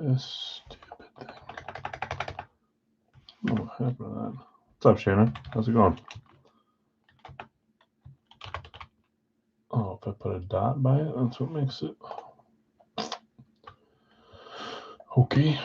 This stupid thing. What happened to that? What's up, Shannon? How's it going? Oh, if I put a dot by it, that's what makes it. Okay.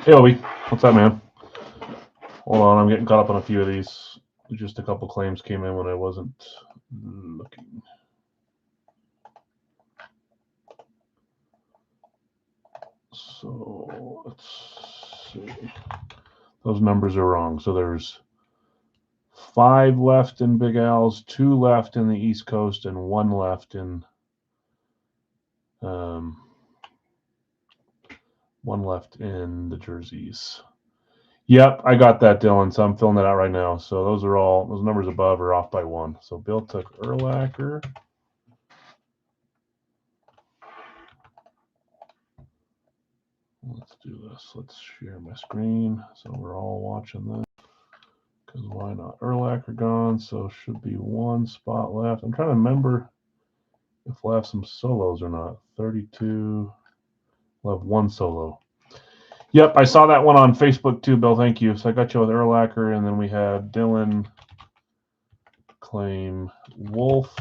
Hey, Obi. What's up, man? Hold on, I'm getting caught up on a few of these. Just a couple claims came in when I wasn't looking. So let's see. Those numbers are wrong. So there's 5 left in Big Al's, 2 left in the East Coast, and 1 left in 1 left in the jerseys. Yep, I got that, Dylan. So I'm filling that out right now. So those numbers above are off by 1. So Bill took Urlacher. Let's do this. Let's share my screen so we're all watching this. Because why not? Urlacher gone, so should be 1 spot left. I'm trying to remember if we'll have some solos or not. 32. We'll have 1 solo. Yep, I saw that one on Facebook too, Bill. Thank you. So I got you with Urlacher, and then we had Dylan claim Wolf.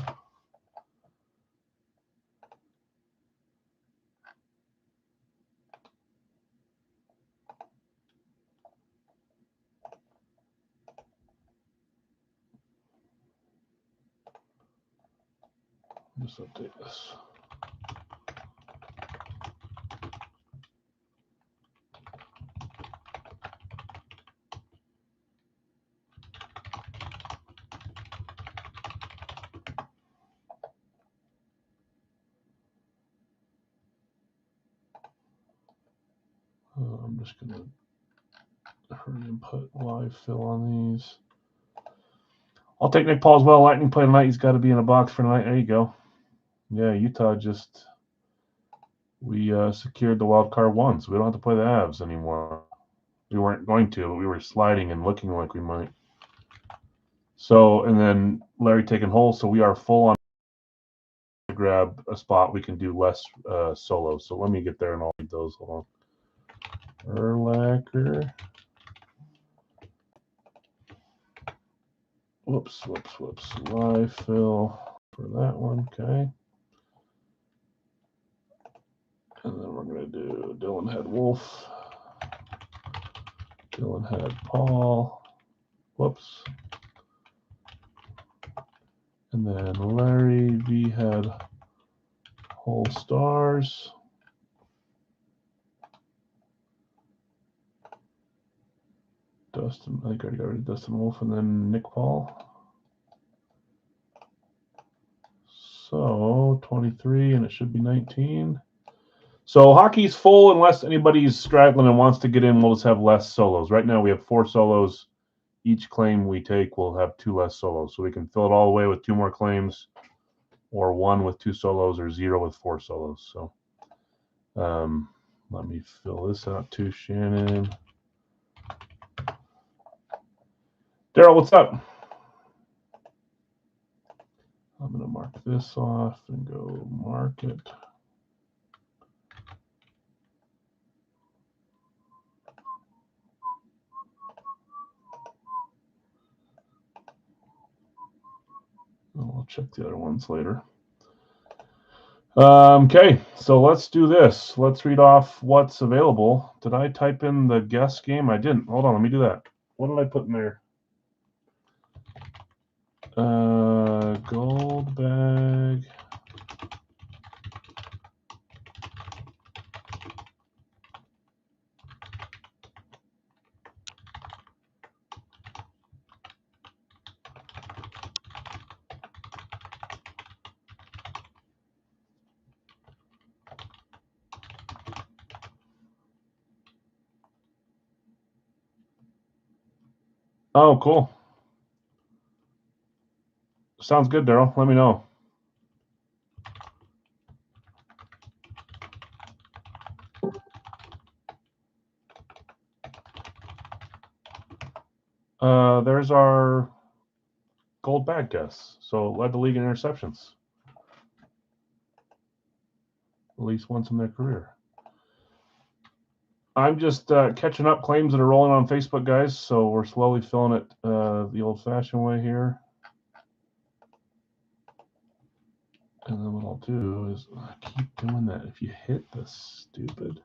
Just update this. I'm just going to hurry and put live fill on these. I'll take Nick Paul's well. Lightning play tonight. He's got to be in a box for tonight. There you go. Yeah, Utah just we secured the wild card 1, so we don't have to play the Avs anymore. We weren't going to, but we were sliding and looking like we might. So, and then Larry taking hold, so we are full on to grab a spot. We can do less solos. So let me get there and I'll read those. Hold on. Urlacher. Whoops. Live fill for that one. Okay. And then we're going to do Dylan had Wolf. Dylan had Paul. Whoops. And then Larry V had Whole Stars. Dustin, I think I already got rid of Dustin Wolf, and then Nick Paul. So 23, and it should be 19. So hockey's full unless anybody's straggling and wants to get in. We'll just have less solos. Right now we have 4 solos. Each claim we take will have 2 less solos. So we can fill it all the way with 2 more claims, or 1 with 2 solos, or 0 with 4 solos. So let me fill this out too, Shannon. Daryl, what's up? I'm going to mark this off and go mark it. I'll check the other ones later. Okay, so let's do this. Let's read off what's available. Did I type in the guess game? I didn't. Hold on, let me do that. What did I put in there? Gold bag. Oh, cool. Sounds good, Daryl. Let me know. There's our gold bag guess. So led the league in interceptions. At least once in their career. I'm just catching up claims that are rolling on Facebook, guys. So we're slowly filling it the old-fashioned way here. And then what I'll do is I keep doing that. If you hit this stupid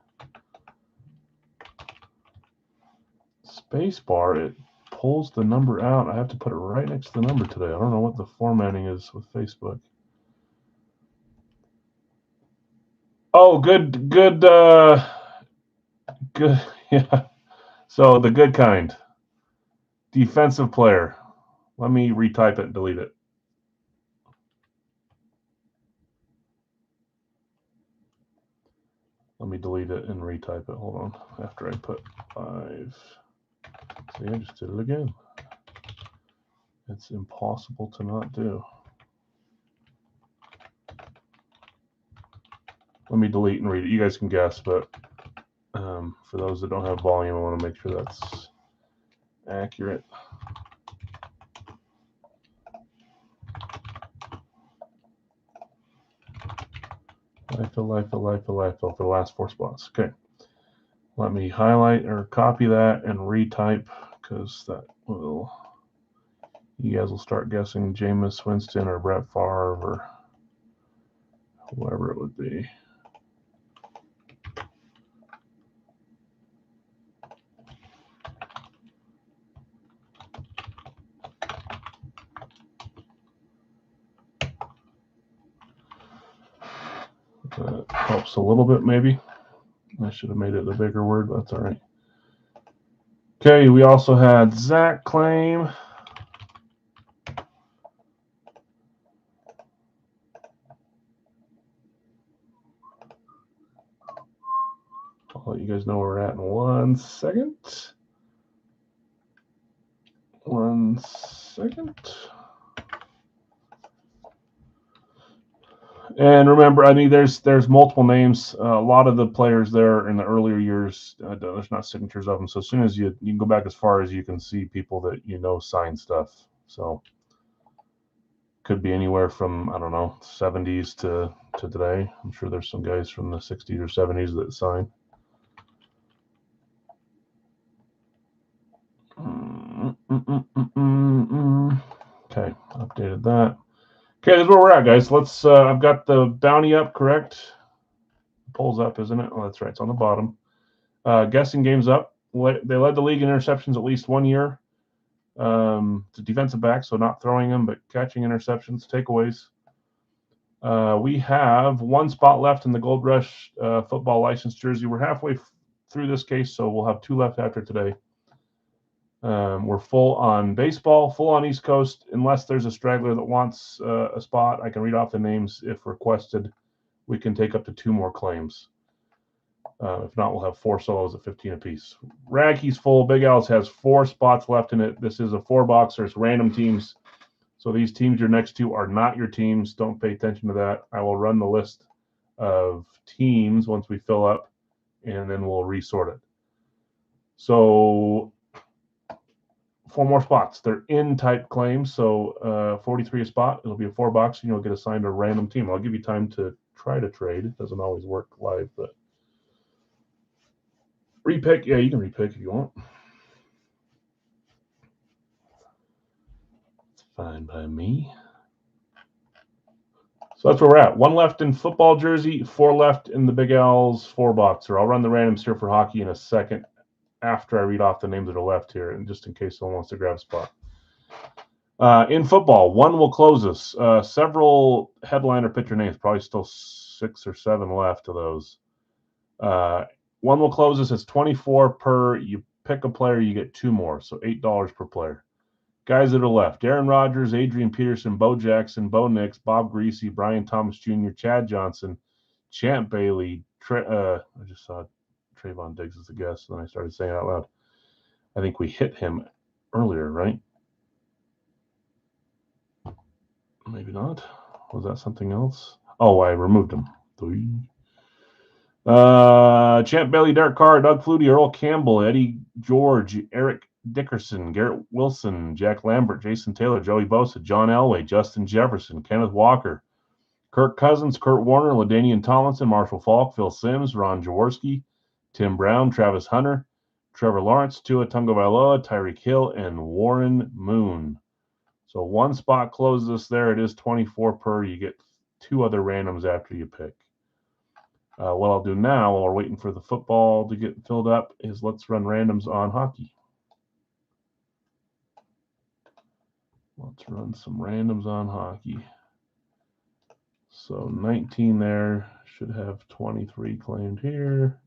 space bar, it pulls the number out. I have to put it right next to the number today. I don't know what the formatting is with Facebook. Oh, good. Yeah. So the good kind. Defensive player. Let me retype it and delete it. Let me delete it and retype it. Hold on. After I put 5. See, I just did it again. It's impossible to not do. Let me delete and read it. You guys can guess, but for those that don't have volume, I want to make sure that's accurate. Life for the last 4 spots. Okay. Let me highlight or copy that and retype, because that will, you guys will start guessing Jameis Winston or Brett Favre or whoever it would be. That helps a little bit, maybe. I should have made it a bigger word, but that's all right. Okay, we also had Zach claim. I'll let you guys know where we're at in 1 second. 1 second. And remember, I mean, there's multiple names. A lot of the players there in the earlier years, there's not signatures of them. So as soon as you can go back as far as you can see people that sign stuff. So could be anywhere from, I don't know, 70s to today. I'm sure there's some guys from the 60s or 70s that sign. Okay, updated that. Okay, that's where we're at, guys. Let's. I've got the bounty up, correct? Polls up, isn't it? Oh, that's right. It's on the bottom. Guessing games up. They led the league in interceptions at least 1 year. It's a defensive back, so not throwing them, but catching interceptions, takeaways. We have 1 spot left in the Gold Rush football license jersey. We're halfway through this case, so we'll have 2 left after today. We're full on baseball, full on East Coast. Unless there's a straggler that wants a spot, I can read off the names if requested. We can take up to 2 more claims. If not, we'll have 4 solos at 15 apiece. Raggy's full. Big Al's has 4 spots left in it. This is a 4-box. There's random teams. So these teams you're next to are not your teams. Don't pay attention to that. I will run the list of teams once we fill up, and then we'll resort it. So 4 more spots. They're in type claims, so 43 a spot. It'll be a 4-box, and you'll get assigned a random team. I'll give you time to try to trade. It doesn't always work live, but repick. Yeah, you can repick if you want. It's fine by me. So that's where we're at. 1 left in football jersey, 4 left in the Big Al's 4-boxer. I'll run the randoms here for hockey in a second after I read off the names that are left here, and just in case someone wants to grab a spot. In football, 1 will close us. Several headliner pitcher names, probably still 6 or 7 left of those. 1 will close us. It's 24 per. You pick a player, you get 2 more, so $8 per player. Guys that are left: Aaron Rodgers, Adrian Peterson, Bo Jackson, Bo Nix, Bob Greasy, Brian Thomas Jr., Chad Johnson, Champ Bailey. I just saw Trayvon Diggs as a guest, and then I started saying it out loud. I think we hit him earlier, right? Maybe not. Was that something else? Oh, I removed him. Champ Bailey, Derek Carr, Doug Flutie, Earl Campbell, Eddie George, Eric Dickerson, Garrett Wilson, Jack Lambert, Jason Taylor, Joey Bosa, John Elway, Justin Jefferson, Kenneth Walker, Kirk Cousins, Kurt Warner, LaDainian Tomlinson, Marshall Faulk, Phil Simms, Ron Jaworski, Tim Brown, Travis Hunter, Trevor Lawrence, Tua Tagovailoa, Tyreek Hill, and Warren Moon. So one spot closes there. It is 24 per. You get 2 other randoms after you pick. What I'll do now, while we're waiting for the football to get filled up, is let's run randoms on hockey. Let's run some randoms on hockey. So 19 there, should have 23 claimed here.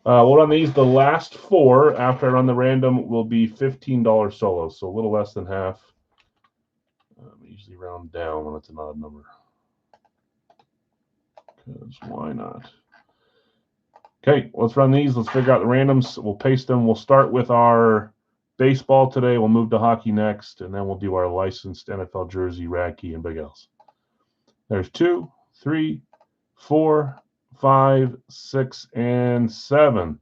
We'll run these. The last 4 after I run the random will be $15 solos, so a little less than half. I usually round down when it's an odd number. Because why not? Okay, let's run these. Let's figure out the randoms. We'll paste them. We'll start with our baseball today. We'll move to hockey next, and then we'll do our licensed NFL jersey, Racky, and Big L's. There's 2, 3, 4, 5, 6, and 7.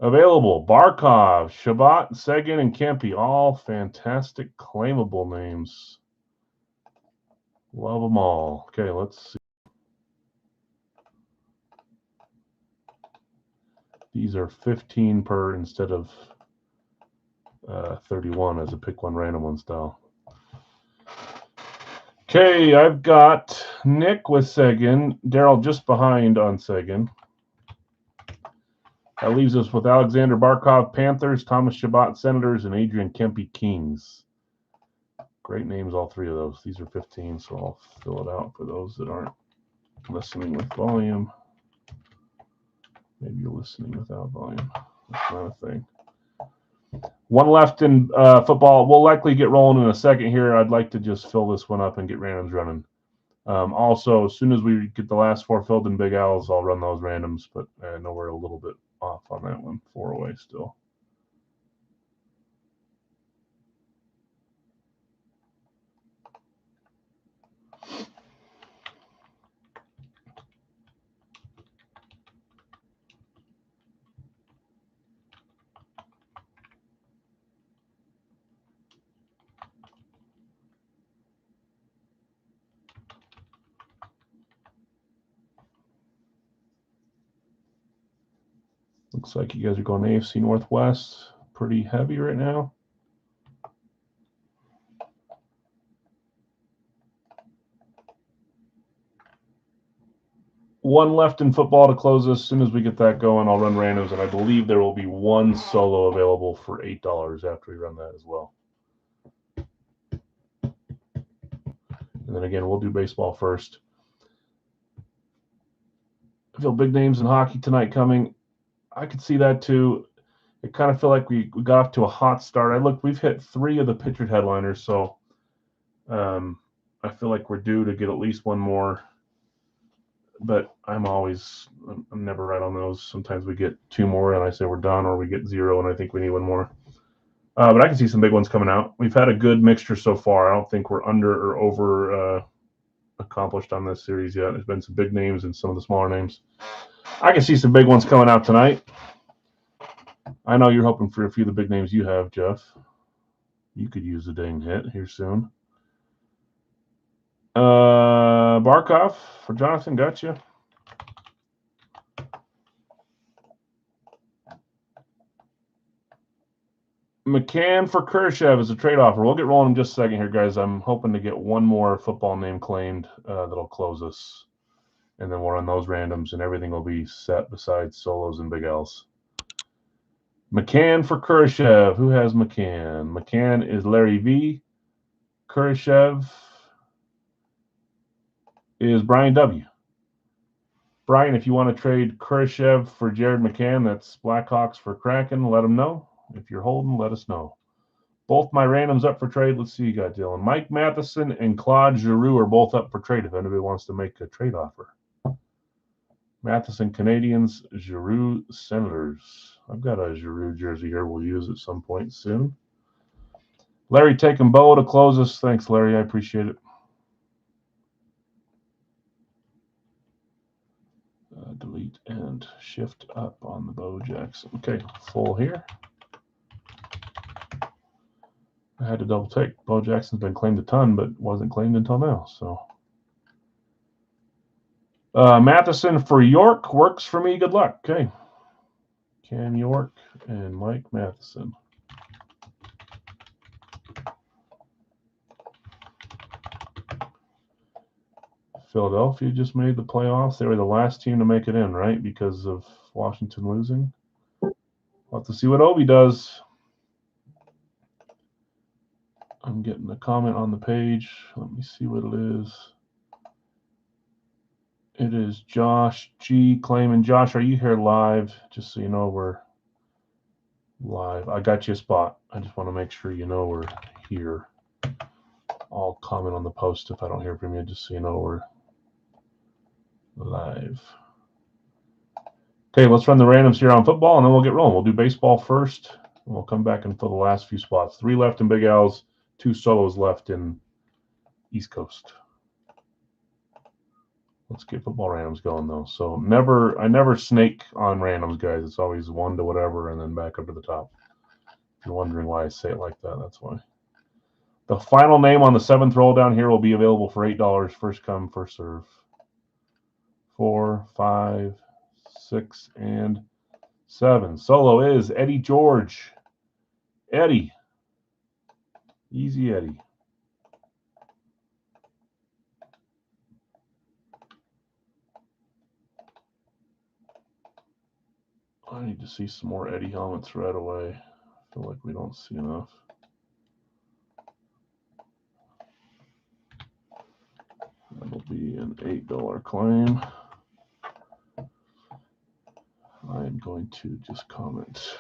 Available. Barkov, Shabbat, Seguin, and Kempe. All fantastic claimable names. Love them all. Okay, let's see. These are 15 per instead of 31 as a pick one random one style. Okay, I've got Nick with Seguin. Daryl just behind on Seguin. That leaves us with Alexander Barkov, Panthers, Thomas Shabbat, Senators, and Adrian Kempe, Kings. Great names, all 3 of those. These are 15, so I'll fill it out for those that aren't listening with volume. Maybe you're listening without volume. That's not a thing. 1 left in football. We'll likely get rolling in a second here. I'd like to just fill this one up and get randoms running. Also, as soon as we get the last 4 filled in Big L's, I'll run those randoms, but I know we're a little bit off on that one. 4 away still. Looks like you guys are going AFC Northwest. Pretty heavy right now. One left in football to close us. As soon as we get that going, I'll run randoms, and I believe there will be 1 solo available for $8 after we run that as well. And then again, we'll do baseball first. I feel big names in hockey tonight coming. I could see that too. It kind of feel like we got off to a hot start. We've hit 3 of the pictured headliners, so I feel like we're due to get at least 1 more. But I'm never right on those. Sometimes we get 2 more and I say we're done, or we get 0 and I think we need 1 more. But I can see some big ones coming out. We've had a good mixture so far. I don't think we're under or over accomplished on this series yet. There's been some big names and some of the smaller names. I can see some big ones coming out tonight. I know you're hoping for a few of the big names you have, Jeff. You could use a dang hit here soon. Barkov for Jonathan, gotcha. McCann for Khrushchev is a trade offer. We'll get rolling in just a second here, guys. I'm hoping to get 1 more football name claimed that'll close us. And then we'll run those randoms, and everything will be set besides solos and Big L's. McCann for Khrushchev. Who has McCann? McCann is Larry V. Khrushchev is Brian W. Brian, if you want to trade Khrushchev for Jared McCann, that's Blackhawks for Kraken, let them know. If you're holding, let us know. Both my randoms up for trade. Let's see you got, Dylan. Mike Matheson and Claude Giroux are both up for trade if anybody wants to make a trade offer. Matheson, Canadians, Giroux, Senators. I've got a Giroux jersey here we'll use at some point soon. Larry taking Bo to close us. Thanks, Larry. I appreciate it. delete and shift up on the Bo Jackson. Okay, full here. I had to double take. Bo Jackson's been claimed a ton, but wasn't claimed until now. So Matheson for York works for me. Good luck. Okay. Cam York and Mike Matheson. Philadelphia just made the playoffs. They were the last team to make it in, right? Because of Washington losing. We'll have to see what Obi does. I'm getting a comment on the page. Let me see what it is. It is Josh G claiming. Josh, are you here live? Just so you know, we're live. I got you a spot. I just want to make sure you know we're here. I'll comment on the post if I don't hear from you, just so you know we're live. Okay, let's run the randoms here on football, and then we'll get rolling. We'll do baseball first, and we'll come back and fill the last few spots. 3 left in Big Al's, 2 solos left in East Coast. Let's get football randoms going, though. So I never snake on randoms, guys. It's always 1 to whatever and then back up to the top. If you're wondering why I say it like that, that's why. The final name on the 7th roll down here will be available for $8. First come, first serve. 4, 5, 6, and 7. Solo is Eddie George. Eddie. Easy Eddie. I need to see some more Eddie helmets right away. I feel like we don't see enough. That'll be an $8 claim. I am going to just comment.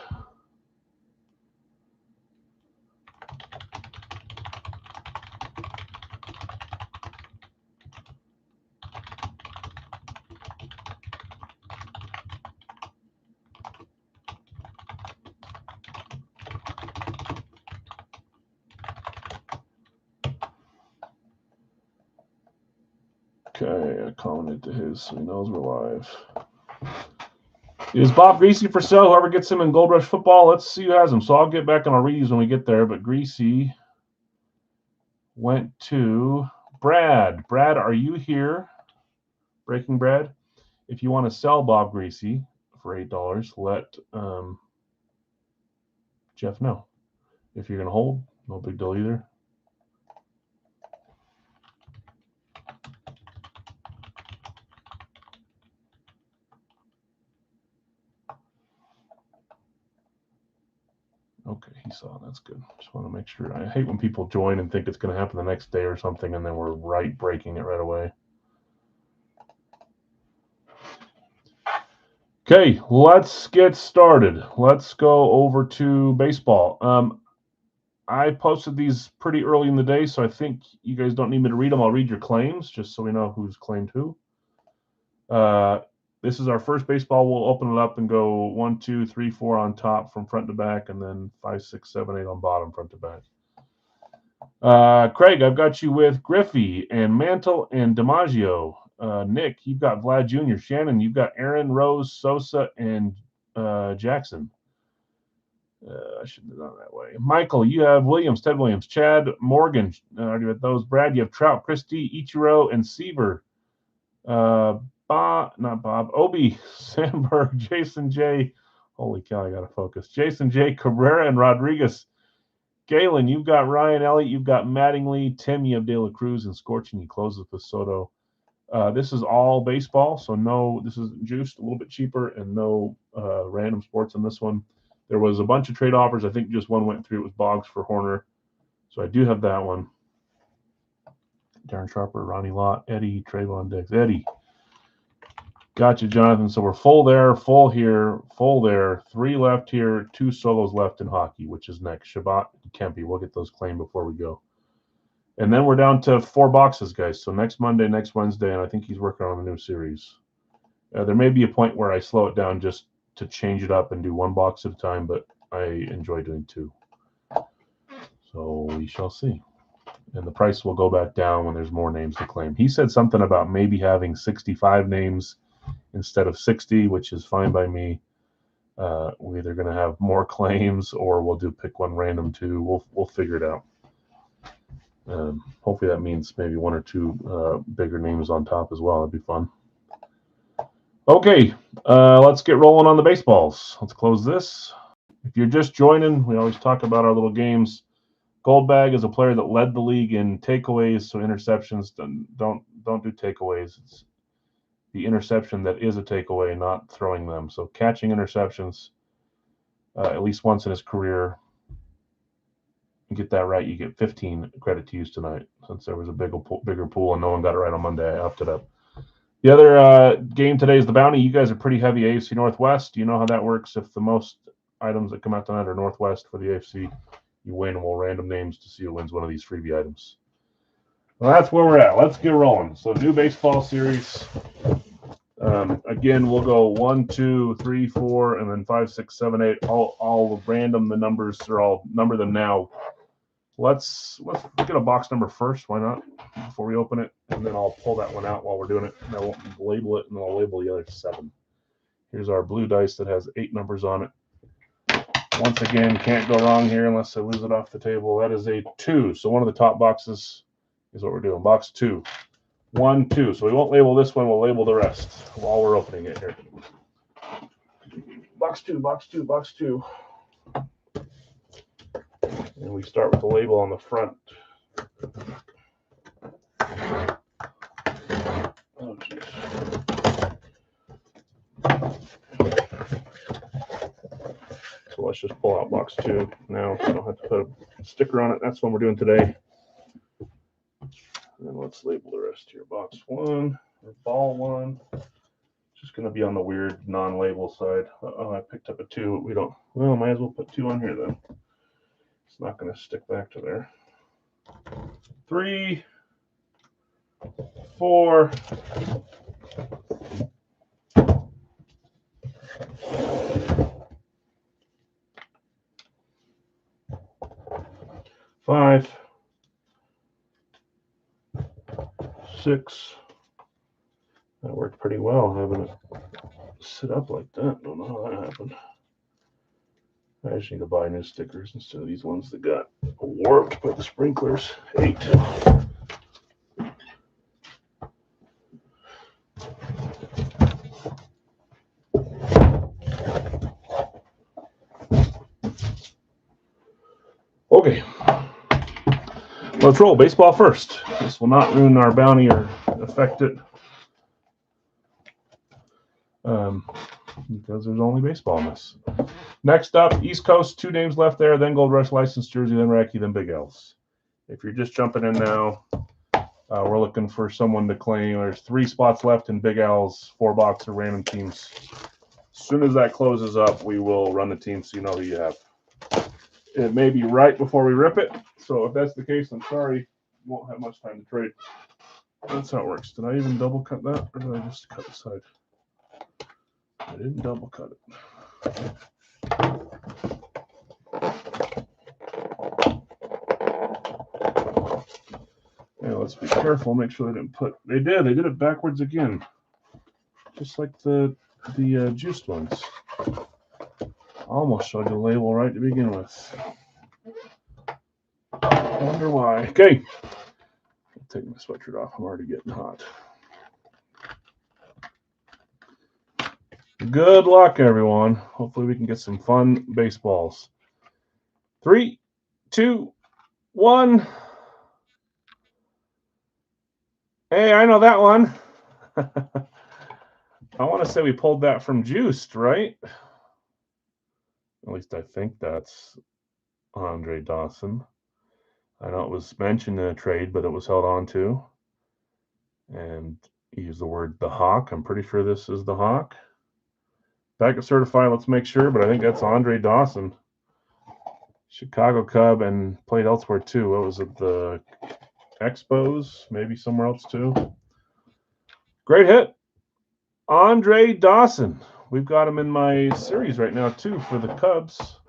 Okay, I commented to his so he knows we're live. Is Bob Greasy for sale? Whoever gets him in Gold Rush football, let's see who has him. So I'll get back and I'll read these when we get there. But Greasy went to Brad. Brad, are you here? Breaking Brad. If you want to sell Bob Greasy for $8, let Jeff know. If you're going to hold, no big deal either. Okay, he saw. That's good. Just want to make sure. I hate when people join and think it's going to happen the next day or something, and then we're breaking it right away. Okay, let's get started. Let's go over to baseball. I posted these pretty early in the day, so I think you guys don't need me to read them. I'll read your claims just so we know who's claimed who. This is our first baseball. We'll open it up and go 1, 2, 3, 4 on top from front to back, and then 5, 6, 7, 8 on bottom front to back. Craig, I've got you with Griffey and Mantle and DiMaggio. Nick, you've got Vlad Jr. Shannon, you've got Aaron, Rose, Sosa, and Jackson. I shouldn't have done it that way. Michael, you have Williams, Ted Williams, Chad, Morgan. Already with those. Brad, you have Trout, Christie, Ichiro, and Seaver. Not Bob. Obi, Sandberg, Jason J. Holy cow, I got to focus. Jason J. Cabrera and Rodriguez. Galen, you've got Ryan Elliott, you've got Mattingly, Tim, you have De La Cruz, and Scorching. You close with Soto. This is all baseball, so no, this is juiced a little bit cheaper and no random sports in this one. There was a bunch of trade offers. I think just one went through. It was Boggs for Horner. So I do have that one. Darren Sharper, Ronnie Lott, Eddie, Trayvon Diggs. Eddie. Gotcha, Jonathan. So we're full there, full here, full there. 3 left here, 2 solos left in hockey, which is next. Shabbat and Kempe. We'll get those claimed before we go. And then we're down to 4 boxes, guys. So next Monday, next Wednesday, and I think he's working on a new series. There may be a point where I slow it down just to change it up and do 1 box at a time, but I enjoy doing 2. So we shall see. And the price will go back down when there's more names to claim. He said something about maybe having 65 names instead of 60, which is fine by me. We're either going to have more claims or we'll do pick one random two. We'll figure it out. Hopefully that means maybe one or two bigger names on top as well. That'd be fun. Okay, let's get rolling on the baseballs. Let's close this. If you're just joining, we always talk about our little games. Goldbag is a player that led the league in takeaways, so interceptions. Don't do takeaways. It's the interception that is a takeaway, not throwing them. So catching interceptions at least once in his career. You get that right, you get 15 credit to use tonight. Since there was a bigger pool and no one got it right on Monday, I upped it up. The other game today is the Bounty. You guys are pretty heavy AFC Northwest. You know how that works. If the most items that come out tonight are Northwest for the AFC, you win. We'll random names to see who wins one of these freebie items. Well, that's where we're at. Let's get rolling. So new baseball series. Again, we'll go 1, 2, 3, 4, and then 5, 6, 7, 8. All random. The numbers are all number them now. Let's get a box number first. Why not? Before we open it, and then I'll pull that one out while we're doing it. And I'll label it, and then I'll label the other 7. Here's our blue dice that has 8 numbers on it. Once again, can't go wrong here unless I lose it off the table. That is a 2. So one of the top boxes is what we're doing. Box 2. 1, 2. So we won't label this one. We'll label the rest while we're opening it here. Box 2, box 2, box 2. And we start with the label on the front. Oh, geez. So let's just pull out box 2 now. So I don't have to put a sticker on it. That's what we're doing today. And then let's label the rest here. Box 1 or ball 1. Just going to be on the weird non-label side. Oh, I picked up a 2. Well, might as well put 2 on here then. It's not going to stick back to there. 3, 4, 5, 6. That worked pretty well, having it sit up like that. Don't know how that happened. I just need to buy new stickers instead of these ones that got warped by the sprinklers. 8. Okay. Let's roll. Baseball first. This will not ruin our bounty or affect it. Because there's only baseball in this. Next up, East Coast, 2 names left there, then Gold Rush License Jersey, then Racky, then Big L's. If you're just jumping in now, we're looking for someone to claim. There's 3 spots left in Big L's 4-box of random teams. As soon as that closes up, we will run the team so you know who you have. It may be right before we rip it, so if that's the case, I'm sorry. Won't have much time to trade. That's how it works. Did I even double cut that, or did I just cut the side? I didn't double cut it. Yeah, let's be careful. Make sure they didn't put. They did it backwards again, just like the juiced ones. I almost showed you the label right to begin with. I wonder why. Okay, I'll take my sweatshirt off. I'm already getting hot. Good luck, everyone. Hopefully we can get some fun baseballs. 3, 2, 1. Hey, I know that one. I want to say we pulled that from Juiced, right? At least I think that's Andre Dawson. I know it was mentioned in a trade, but it was held on to. And he used the word the Hawk. I'm pretty sure this is the Hawk. Back at certified, let's make sure, but I think that's Andre Dawson. Chicago Cub and played elsewhere too. What was it? The Expos, maybe somewhere else too. Great hit. Andre Dawson. We've got him in my series right now too for the Cubs.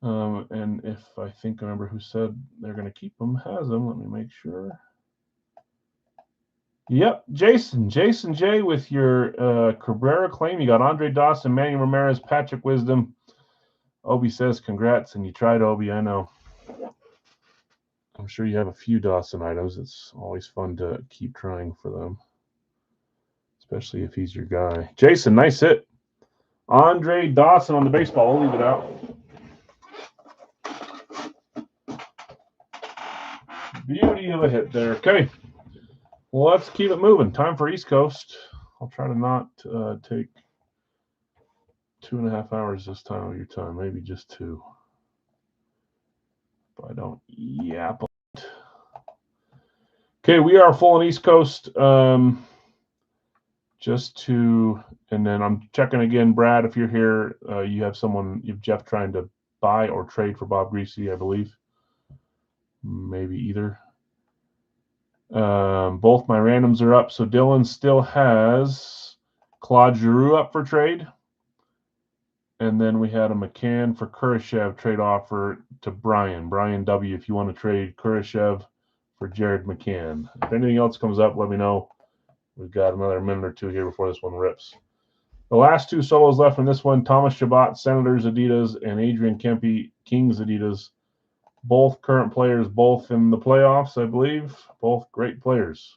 And if I think I remember who said they're going to keep him, has him. Let me make sure. Yep, Jason J with your Cabrera claim. You got Andre Dawson, Manny Ramirez, Patrick Wisdom. Obi says congrats, and you tried, Obi. I know. I'm sure you have a few Dawson items. It's always fun to keep trying for them, especially if he's your guy. Jason, nice hit. Andre Dawson on the baseball. We'll leave it out. Beauty of a hit there. Okay. Well, let's keep it moving. Time for East Coast. I'll try to not take 2.5 hours this time of your time. Maybe just 2. If I don't yap. Okay, we are full on East Coast. And then I'm checking again, Brad, if you're here, you have Jeff trying to buy or trade for Bob Greasy, I believe. Maybe either. Both my randoms are up. So Dylan still has Claude Giroux up for trade. And then we had a McCann for Kurashev trade offer to Brian. Brian W., if you want to trade Kurashev for Jared McCann. If anything else comes up, let me know. We've got another minute or 2 here before this one rips. The last 2 solos left in this one, Thomas Chabot, Senators Adidas, and Adrian Kempe, Kings Adidas. Both current players, both in the playoffs, I believe. Both great players.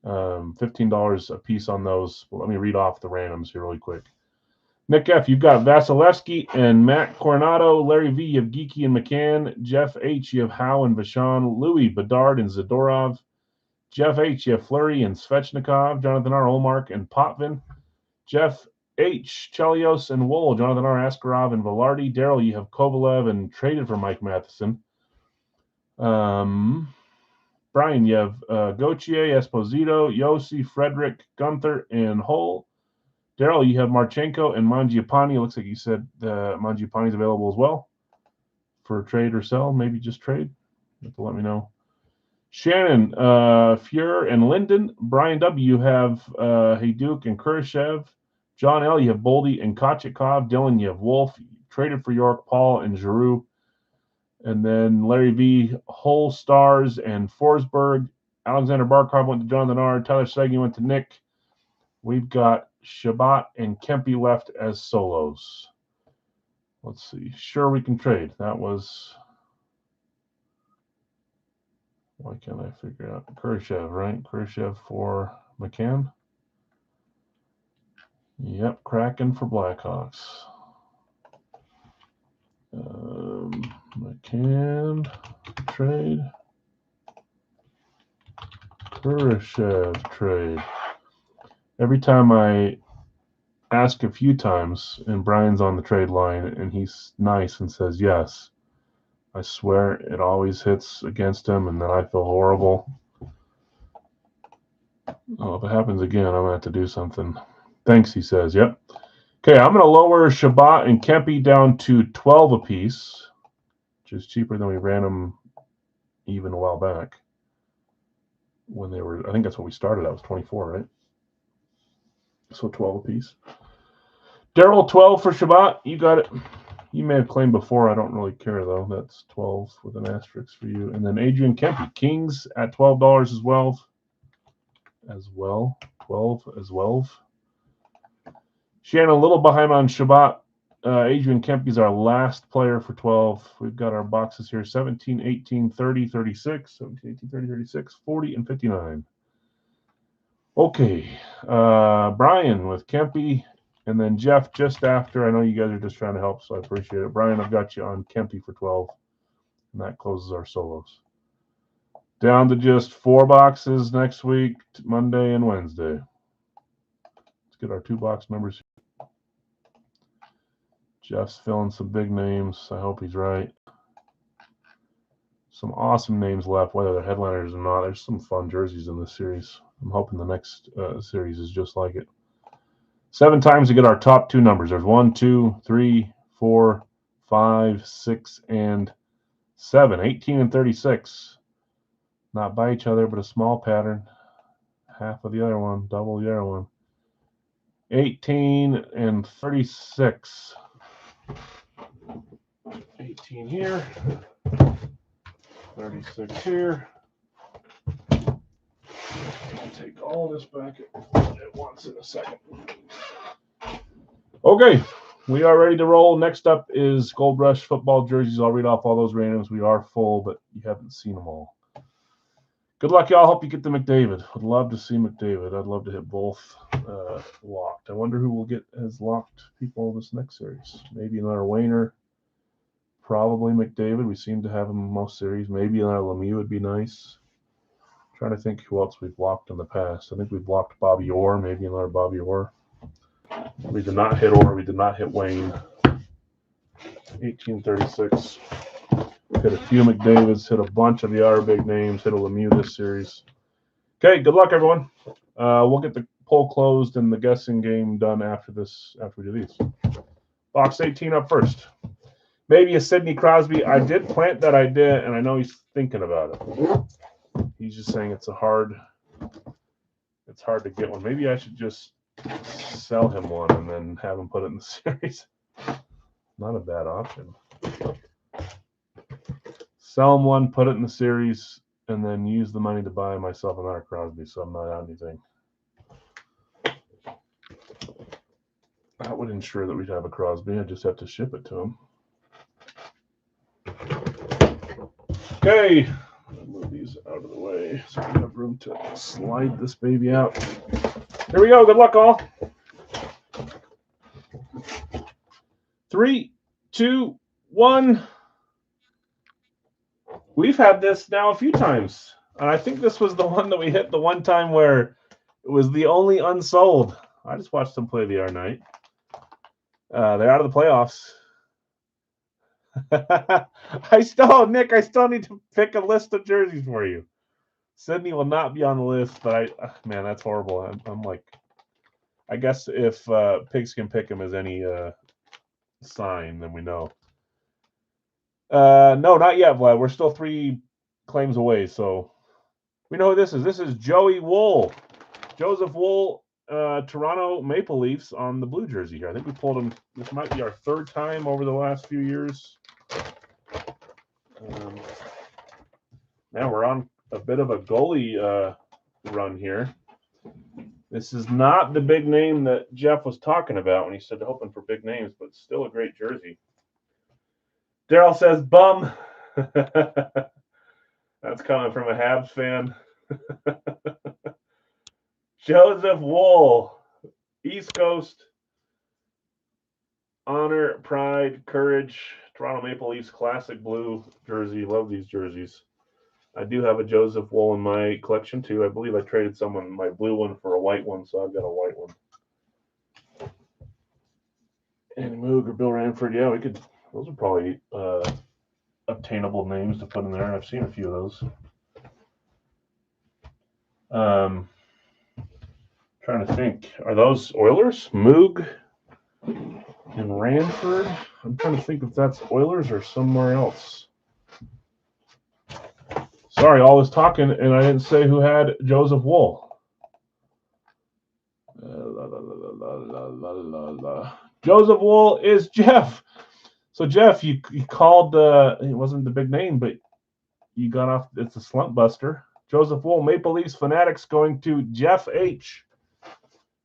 $15 a piece on those. Well, let me read off the randoms here really quick. Nick F., you've got Vasilevsky and Matt Coronado. Larry V., you have Geeky and McCann. Jeff H., you have Howe and Vachon. Louis, Bedard, and Zadorov. Jeff H., you have Fleury and Svechnikov. Jonathan R., Olmark, and Potvin. Jeff H., Chelios and Wool. Jonathan R., Askarov, and Velarde. Daryl, you have Kovalev and traded for Mike Matheson. Brian, you have Gauthier, Esposito, Yossi, Frederick, Gunther, and Hull. Daryl, you have Marchenko and Mangiapane. It looks like you said Mangiapane is available as well for trade or sell. Maybe just trade. You have to let me know. Shannon, Fuhr, and Linden. Brian W., you have Hayduk and Kurashev. John L., you have Boldy and Kochetkov. Dylan, you have Wolf. Traded for York, Paul, and Giroux. And then Larry V., Hull, Stars, and Forsberg. Alexander Barkov went to Jonathan R. Tyler Seguin went to Nick. We've got Chabot and Kempe left as solos. Let's see. Sure, we can trade. That was... Why can't I figure out? Kurashev, right? Kurashev for McCann. Yep, Kraken for Blackhawks. McCann trade. Kurashev trade. Every time I ask a few times, and Brian's on the trade line, and he's nice and says yes, I swear it always hits against him, and then I feel horrible. Oh, if it happens again, I'm going to have to do something. Thanks, he says. Yep. Okay, I'm going to lower Chabot and Kempe down to 12 apiece, which is cheaper than we ran them even a while back. When they were, I think that's what we started at, was 24, right? So 12 apiece. Daryl, 12 for Chabot. You got it. You may have claimed before. I don't really care, though. That's 12 with an asterisk for you. And then Adrian Kempe, Kings at $12 as well. 12 as well. Shannon, a little behind on Chabot. Adrian Kempe is our last player for 12. We've got our boxes here, 17, 18, 30, 36, 17, 18, 30, 36, 40, and 59. Okay. Brian with Kempe, and then Jeff just after. I know you guys are just trying to help, so I appreciate it. Brian, I've got you on Kempe for 12, and that closes our solos. Down to just 4 boxes next week, Monday and Wednesday. Let's get our 2-box numbers. Jeff's filling some big names. I hope he's right. Some awesome names left, whether they're headliners or not. There's some fun jerseys in this series. I'm hoping the next series is just like it. 7 times to get our top 2 numbers. There's 1, 2, 3, 4, 5, 6, and 7. 18 and 36. Not by each other, but a small pattern. Half of the other one, double the other one. 18 and 36. 18 here. 36 here. take all this back at once in a second. Okay, we are ready to roll. Next up is Gold Rush football jerseys. I'll read off all those randoms. We are full, but you haven't seen them all. Good luck, y'all. Hope you get the McDavid. Would love to see McDavid. I'd love to hit both locked. I wonder who will get as locked people this next series. Maybe another Wayner. Probably McDavid. We seem to have him in most series. Maybe another Lemieux would be nice. I'm trying to think who else we've blocked in the past. I think we've blocked Bobby Orr. Maybe another Bobby Orr. We did not hit Orr. We did not hit Wayne. 1836. Hit a few McDavids. Hit a bunch of the other big names. Hit a Lemieux this series. Okay, good luck, everyone. We'll get the poll closed and the guessing game done after this. After we do these. Box 18 up first. Maybe a Sidney Crosby. I did plant that idea, and I know he's thinking about it. He's just saying it's hard to get one. Maybe I should just sell him one and then have him put it in the series. Not a bad option. Sell him one, put it in the series, and then use the money to buy myself another Crosby, so I'm not out anything. That would ensure that we'd have a Crosby. I just have to ship it to him. Okay, I'll move these out of the way so we have room to slide this baby out. Here we go. Good luck, all. 3, 2, 1. We've had this now a few times. And I think this was the one that we hit the one time where it was the only unsold. I just watched them play the other night. They're out of the playoffs. Nick, I still need to pick a list of jerseys for you. Sydney will not be on the list, but man, that's horrible. I'm like, I guess if Pigskin Pick'em is any sign, then we know. No, not yet, Vlad. We're still 3 claims away, so we know who this is. This is Joey Wool. Joseph Wool, Toronto Maple Leafs on the blue jersey here. I think we pulled him. This might be our 3rd time over the last few years. Now we're on a bit of a goalie run here. This is not the big name that Jeff was talking about when he said hoping for big names, but still a great jersey. Daryl says, bum. That's coming from a Habs fan. Joseph Wool, East Coast, honor, pride, courage, Toronto Maple Leafs classic blue jersey. Love these jerseys. I do have a Joseph Wool in my collection too. I believe I traded my blue one for a white one, so I've got a white one. Andy Moog or Bill Ranford, yeah, we could. Those are probably obtainable names to put in there. I've seen a few of those. Trying to think, are those Oilers? Moog and Ranford? I'm trying to think if that's Oilers or somewhere else. Sorry, all this talking, and I didn't say who had Joseph Wool. Joseph Wool is Jeff. So, Jeff, you called, it wasn't the big name, but you got off, it's a slump buster. Joseph Wool, Maple Leafs Fanatics going to Jeff H.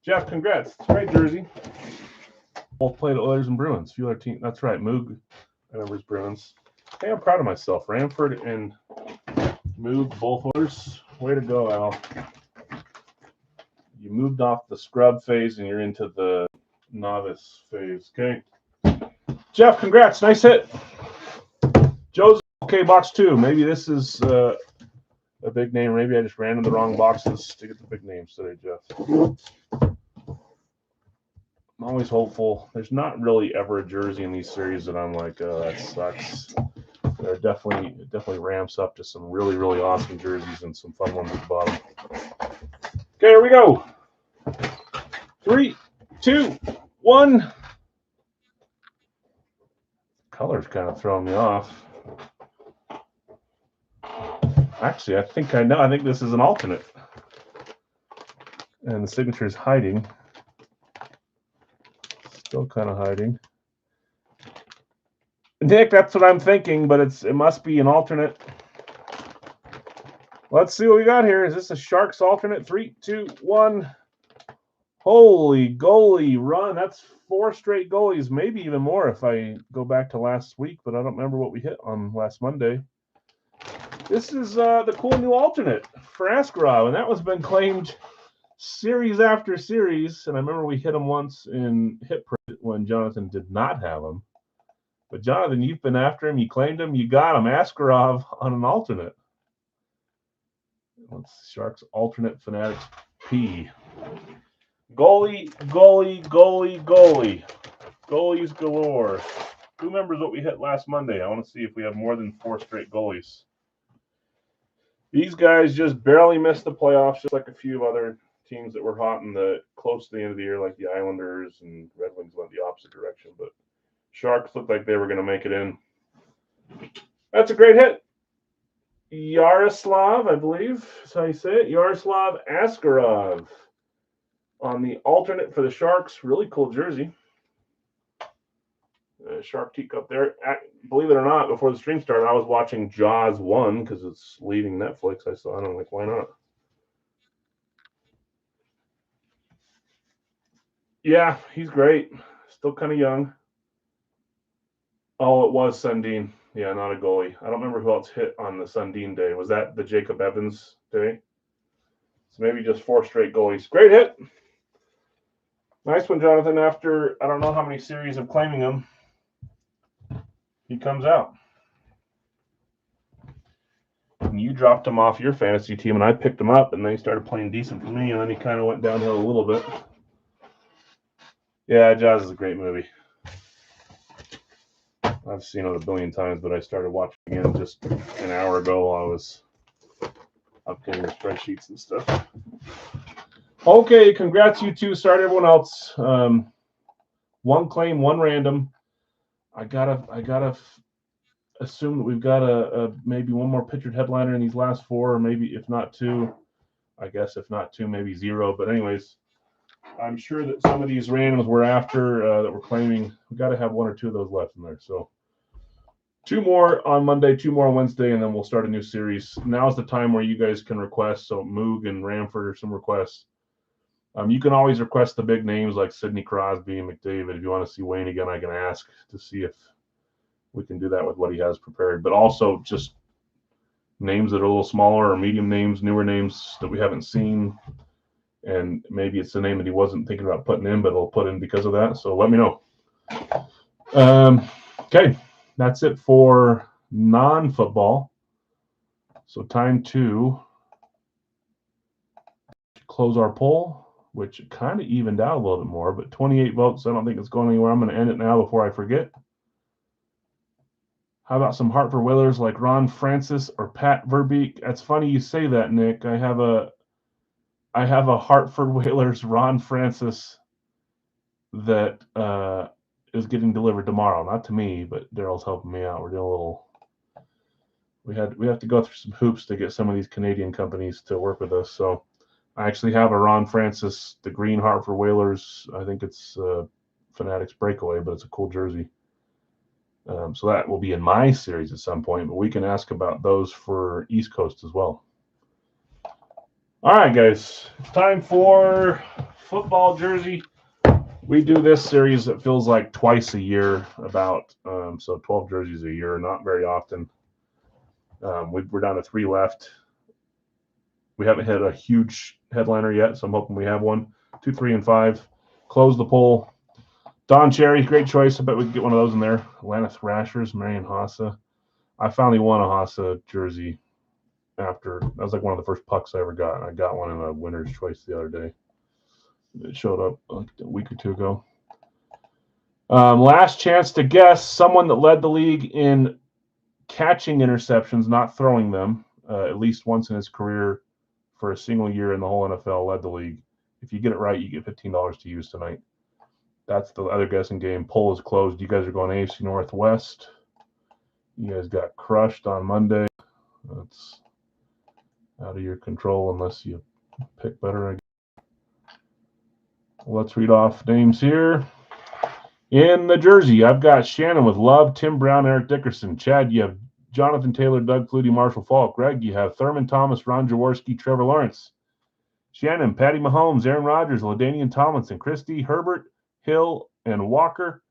Jeff, congrats. It's a great jersey. Both played Oilers and Bruins. Few other teams. That's right. Moog, I remember his Bruins. Hey, I'm proud of myself. Ranford and Moog, both Oilers. Way to go, Al. You moved off the scrub phase and you're into the novice phase. Okay. Jeff, congrats. Nice hit. Joseph, okay, box 2. Maybe this is a big name. Maybe I just ran in the wrong boxes to get the big names today, Jeff. I'm always hopeful. There's not really ever a jersey in these series that I'm like, oh, that sucks. There definitely ramps up to some really, really awesome jerseys and some fun ones at the bottom. Okay, here we go. 3, 2, 1. Color's kind of throwing me off. Actually, I think I know. I think this is an alternate. And the signature is hiding. Still kind of hiding. Nick, that's what I'm thinking, but it must be an alternate. Let's see what we got here. Is this a Sharks alternate? 3, 2, 1. Holy goalie run. That's 4 straight goalies, maybe even more if I go back to last week, but I don't remember what we hit on last Monday. This is the cool new alternate for Askarov, and that one's been claimed series after series. And I remember we hit him once in Hit Print when Jonathan did not have him. But Jonathan, you've been after him. You claimed him. You got him. Askarov on an alternate. Let's Sharks alternate Fanatics P. Goalie. Goalies galore. Who remembers what we hit last Monday? I want to see if we have more than 4 straight goalies. These guys just barely missed the playoffs, just like a few other teams that were hot in the close to the end of the year, like the Islanders and Red Wings went the opposite direction. But Sharks looked like they were going to make it in. That's a great hit. Yaroslav, I believe is how you say it. Yaroslav Askarov on the alternate for the Sharks. Really cool jersey. Shark Teacup there. Believe it or not, before the stream started, I was watching Jaws 1 because it's leaving Netflix. I saw it. I'm like, why not? Yeah, he's great. Still kind of young. Oh, it was Sundin. Yeah, not a goalie. I don't remember who else hit on the Sundin day. Was that the Jacob Evans day? So maybe just 4 straight goalies. Great hit. Nice one, Jonathan. After I don't know how many series of claiming him, he comes out. And you dropped him off your fantasy team, and I picked him up, and then he started playing decent for me, and then he kind of went downhill a little bit. Yeah, Jaws is a great movie. I've seen it a billion times, but I started watching it just an hour ago while I was updating spreadsheets and stuff. Okay, congrats, you two. Sorry to everyone else. 1 claim, 1 random. I gotta assume that we've got a maybe 1 more pictured headliner in these last 4, or maybe if not 2. I guess if not 2, maybe 0. But anyways, I'm sure that some of these randoms we're after that we're claiming, we got to have 1 or 2 of those left in there. So 2 more on Monday, 2 more on Wednesday, and then we'll start a new series. Now's the time where you guys can request. So Moog and Ramford are some requests. You can always request the big names like Sidney Crosby and McDavid. If you want to see Wayne again, I can ask to see if we can do that with what he has prepared. But also just names that are a little smaller or medium names, newer names that we haven't seen. And maybe it's the name that he wasn't thinking about putting in, but he'll put in because of that. So let me know. Okay, that's it for non-football. So time to close our poll, which kind of evened out a little bit more, but 28 votes. I don't think it's going anywhere. I'm going to end it now before I forget. How about some Hartford Whalers like Ron Francis or Pat Verbeek? That's funny you say that, Nick. I have a Hartford Whalers Ron Francis that is getting delivered tomorrow. Not to me, but Daryl's helping me out. We're doing a little. We have to go through some hoops to get some of these Canadian companies to work with us. So I actually have a Ron Francis, the green Hartford Whalers. I think it's Fanatics Breakaway, but it's a cool jersey. So that will be in my series at some point, but we can ask about those for East Coast as well. All right, guys, it's time for football jersey. We do this series, it feels like twice a year, about so 12 jerseys a year, not very often. We're down to 3 left. We haven't hit a huge headliner yet, so I'm hoping we have one. 2, 3, and 5. Close the poll. Don Cherry, great choice. I bet we can get one of those in there. Atlanta Thrashers, Marian Hossa. I finally won a Hossa jersey after. That was like one of the first pucks I ever got. I got one in a winner's choice the other day. It showed up like a week or 2 ago. Last chance to guess someone that led the league in catching interceptions, not throwing them, at least once in his career for a single year in the whole NFL, led the league. If you get it right, you get $15 to use tonight. That's the other guessing game. Poll is closed. You guys are going AFC Northwest. You guys got crushed on Monday. That's out of your control unless you pick better. Let's read off names here. In the jersey, I've got Shannon with Love, Tim Brown, Eric Dickerson. Chad, you have Jonathan Taylor, Doug Flutie, Marshall Falk. Greg, you have Thurman Thomas, Ron Jaworski, Trevor Lawrence. Shannon, Patty Mahomes, Aaron Rodgers, LaDainian Tomlinson, Christie, Herbert, Hill, and Walker.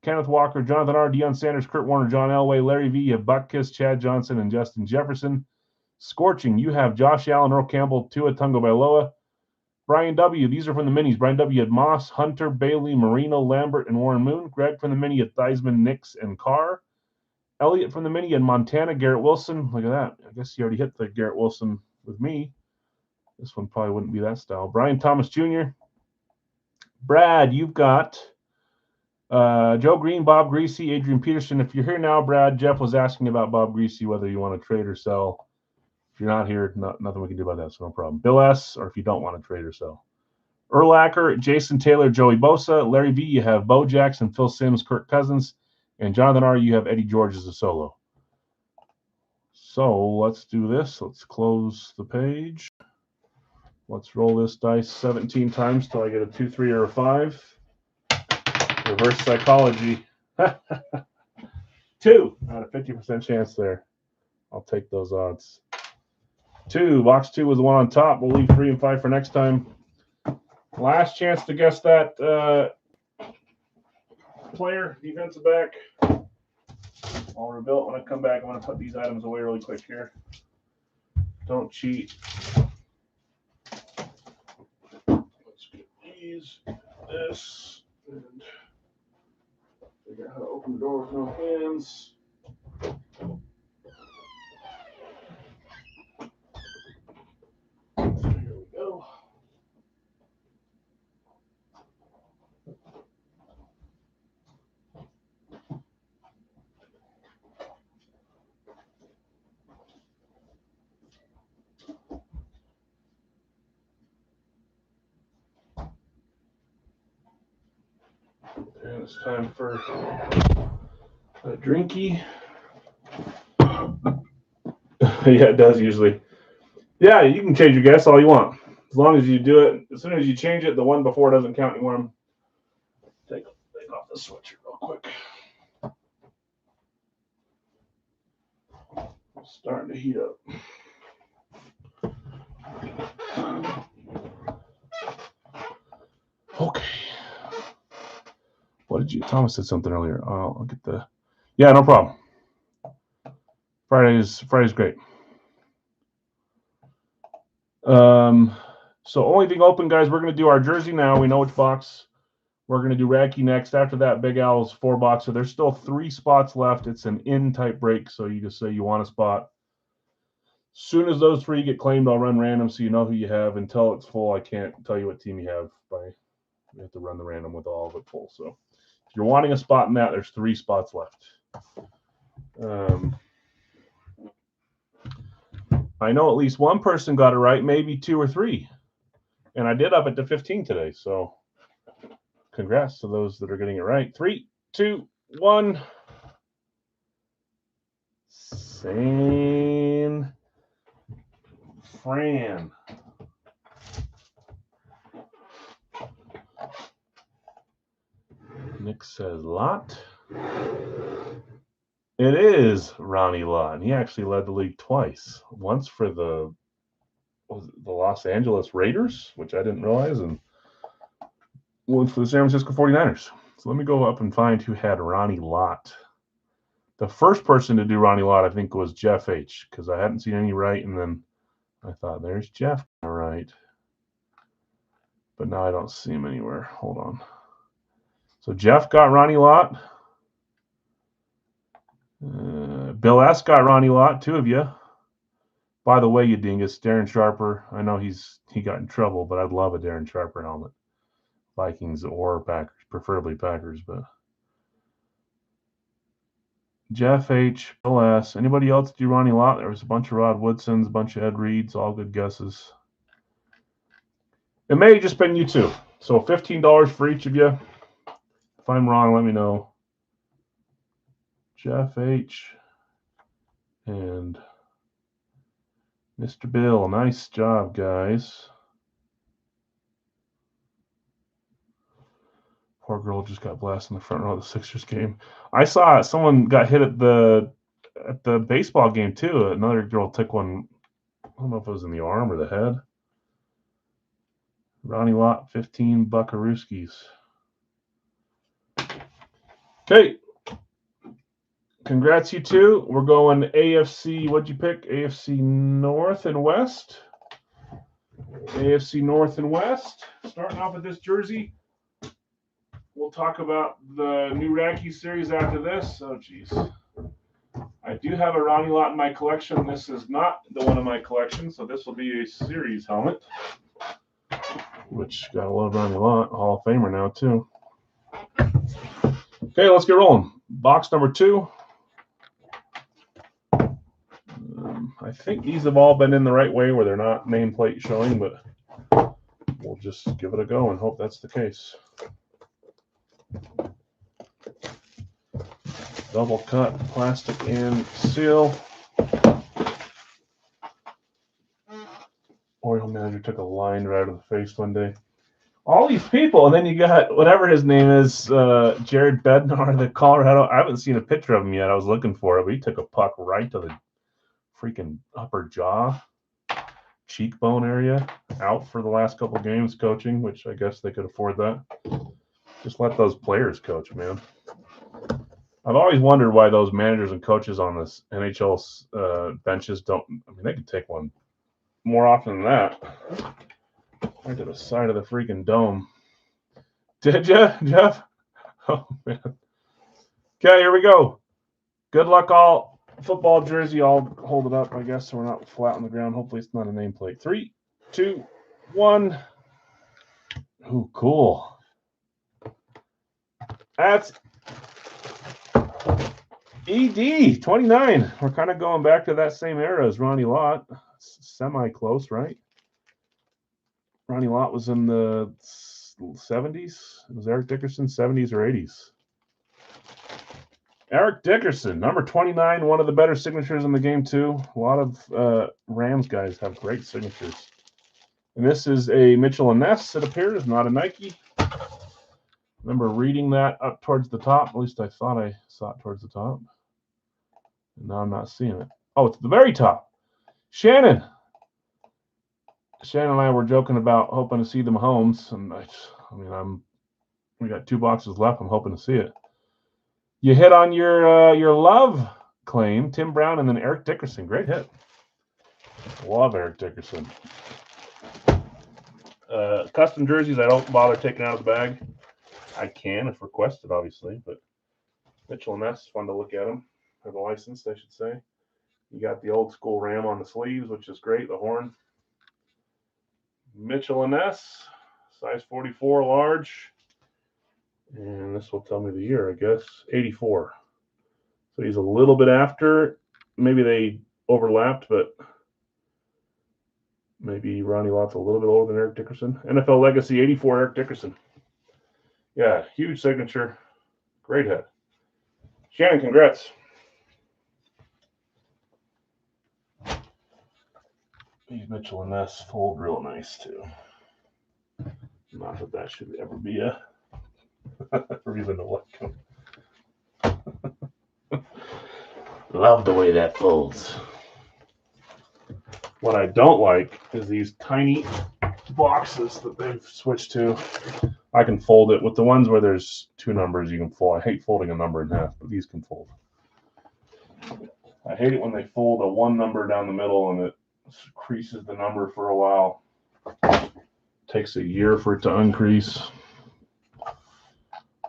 Kenneth Walker, Jonathan R., Deion Sanders, Kurt Warner, John Elway, Larry V. You have Butkus, Chad Johnson, and Justin Jefferson. Scorching, you have Josh Allen, Earl Campbell, Tua Tagovailoa. Brian W., these are from the minis. Brian W. had Moss, Hunter, Bailey, Marino, Lambert, and Warren Moon. Greg from the mini had Theismann, Nix, and Carr. Elliott from the mini had Montana, Garrett Wilson. Look at that. I guess he already hit the Garrett Wilson with me. This one probably wouldn't be that style. Brian Thomas Jr. Brad, you've got Joe Green, Bob Greasy, Adrian Peterson. If you're here now, Brad, Jeff was asking about Bob Greasy, whether you want to trade or sell. If you're not here, nothing we can do about that, so no problem. Bill S., or if you don't want to trade or sell. Urlacher, Jason Taylor, Joey Bosa. Larry V., you have Bo Jackson, Phil Simms, Kirk Cousins. And Jonathan R., you have Eddie George as a solo. So let's do this. Let's close the page. Let's roll this dice 17 times till I get a 2, 3, or a 5. Reverse psychology. 2 out of 50% chance there. I'll take those odds. 2. Box 2 was the one on top. We'll leave 3 and 5 for next time. Last chance to guess that player, defensive back. I'll reveal it when I come back. I'm going to put these items away really quick here. Don't cheat. Let's get these, this, and figure out how to open the door with no hands. So here we go. And it's time for a drinky. Yeah, it does usually. Yeah, you can change your guess all you want. As long as you do it, as soon as you change it, the one before doesn't count anymore. Take off the switcher real quick. It's starting to heat up. Okay. What did you? Thomas said something earlier. I'll get the. Yeah, no problem. Friday's great. So only thing open, guys. We're gonna do our jersey now. We know which box. We're gonna do Radke next. After that, Big Al's 4 box. So there's still 3 spots left. It's an in type break. So you just say you want a spot. As soon as those 3 get claimed, I'll run random so you know who you have. Until it's full, I can't tell you what team you have. You have to run the random with all of it full. So if you're wanting a spot in that, there's 3 spots left. I know at least one person got it right, maybe 2 or 3. And I did up it to 15 today. So congrats to those that are getting it right. 3, 2, 1. San Fran. Nick says Lott. It is Ronnie Lott. He actually led the league twice. Once for the Los Angeles Raiders, which I didn't realize, and once for the San Francisco 49ers. So let me go up and find who had Ronnie Lott. The first person to do Ronnie Lott, I think, was Jeff H., because I hadn't seen any right, and then I thought, there's Jeff. All right. But now I don't see him anywhere. Hold on. So Jeff got Ronnie Lott. Bill S. got Ronnie Lott, 2 of you. By the way, you dingus, Darren Sharper. I know he got in trouble, but I'd love a Darren Sharper helmet. Vikings or Packers, preferably Packers, but Jeff H., Bill S. Anybody else do Ronnie Lott? There was a bunch of Rod Woodsons, a bunch of Ed Reeds, all good guesses. It may have just been you 2. So $15 for each of you. If I'm wrong, let me know. Jeff H. and Mr. Bill. Nice job, guys. Poor girl just got blasted in the front row of the Sixers game. I saw it. Someone got hit at the at the baseball game too. Another girl took one. I don't know if it was in the arm or the head. Ronnie Lott, 15 Buckarooskies. Okay. Congrats, you two. We're going AFC. What'd you pick? AFC North and West. AFC North and West. Starting off with this jersey. We'll talk about the new Radke series after this. Oh, geez. I do have a Ronnie Lott in my collection. This is not the one in my collection, so this will be a series helmet, which got a lot of Ronnie Lott, Hall of Famer now, too. Okay, let's get rolling. Box number 2. I think these have all been in the right way where they're not nameplate showing, but we'll just give it a go and hope that's the case. Double cut plastic and seal. Oriole manager took a line right out of the face one day. All these people, and then you got whatever his name is, Jared Bednar, the Colorado. I haven't seen a picture of him yet. I was looking for it, but he took a puck right to the freaking upper jaw, cheekbone area, out for the last couple games coaching, which I guess they could afford that. Just let those players coach, man. I've always wondered why those managers and coaches on this NHL benches don't. I mean, they could take one more often than that. Right to the side of the freaking dome. Did you, Jeff? Oh, man. Okay, here we go. Good luck, all. Football jersey. I'll hold it up, I guess, so we're not flat on the ground. Hopefully, it's not a nameplate. 3, 2, 1. Ooh, cool. That's ED 29. We're kind of going back to that same era as Ronnie Lott. Semi-close, right? Ronnie Lott was in the 70s. It was Eric Dickerson, 70s or 80s. Eric Dickerson, number 29, one of the better signatures in the game, too. A lot of Rams guys have great signatures. And this is a Mitchell & Ness, it appears, not a Nike. Remember reading that up towards the top. At least I thought I saw it towards the top. And now I'm not seeing it. Oh, it's at the very top. Shannon and I were joking about hoping to see the Mahomes, and we got 2 boxes left. I'm hoping to see it. You hit on your love claim, Tim Brown, and then Eric Dickerson. Great hit. Love Eric Dickerson. Custom jerseys, I don't bother taking out of the bag. I can if requested, obviously, but Mitchell & Ness, fun to look at them. Or the license, I should say. You got the old school Ram on the sleeves, which is great, the horn. Mitchell & Ness, size 44, large. And this will tell me the year, I guess. 84. So he's a little bit after. Maybe they overlapped, but maybe Ronnie Lott's a little bit older than Eric Dickerson. NFL Legacy 84, Eric Dickerson. Yeah, huge signature. Great hit. Shannon, congrats. These Mitchell & Ness fold real nice, too. Not that should ever be a reason to like them. Love the way that folds. What I don't like is these tiny boxes that they've switched to. I can fold it. With the ones where there's 2 numbers, you can fold. I hate folding a number in half, but these can fold. I hate it when they fold a 1 number down the middle and it creases the number for a while. Takes a year for it to uncrease.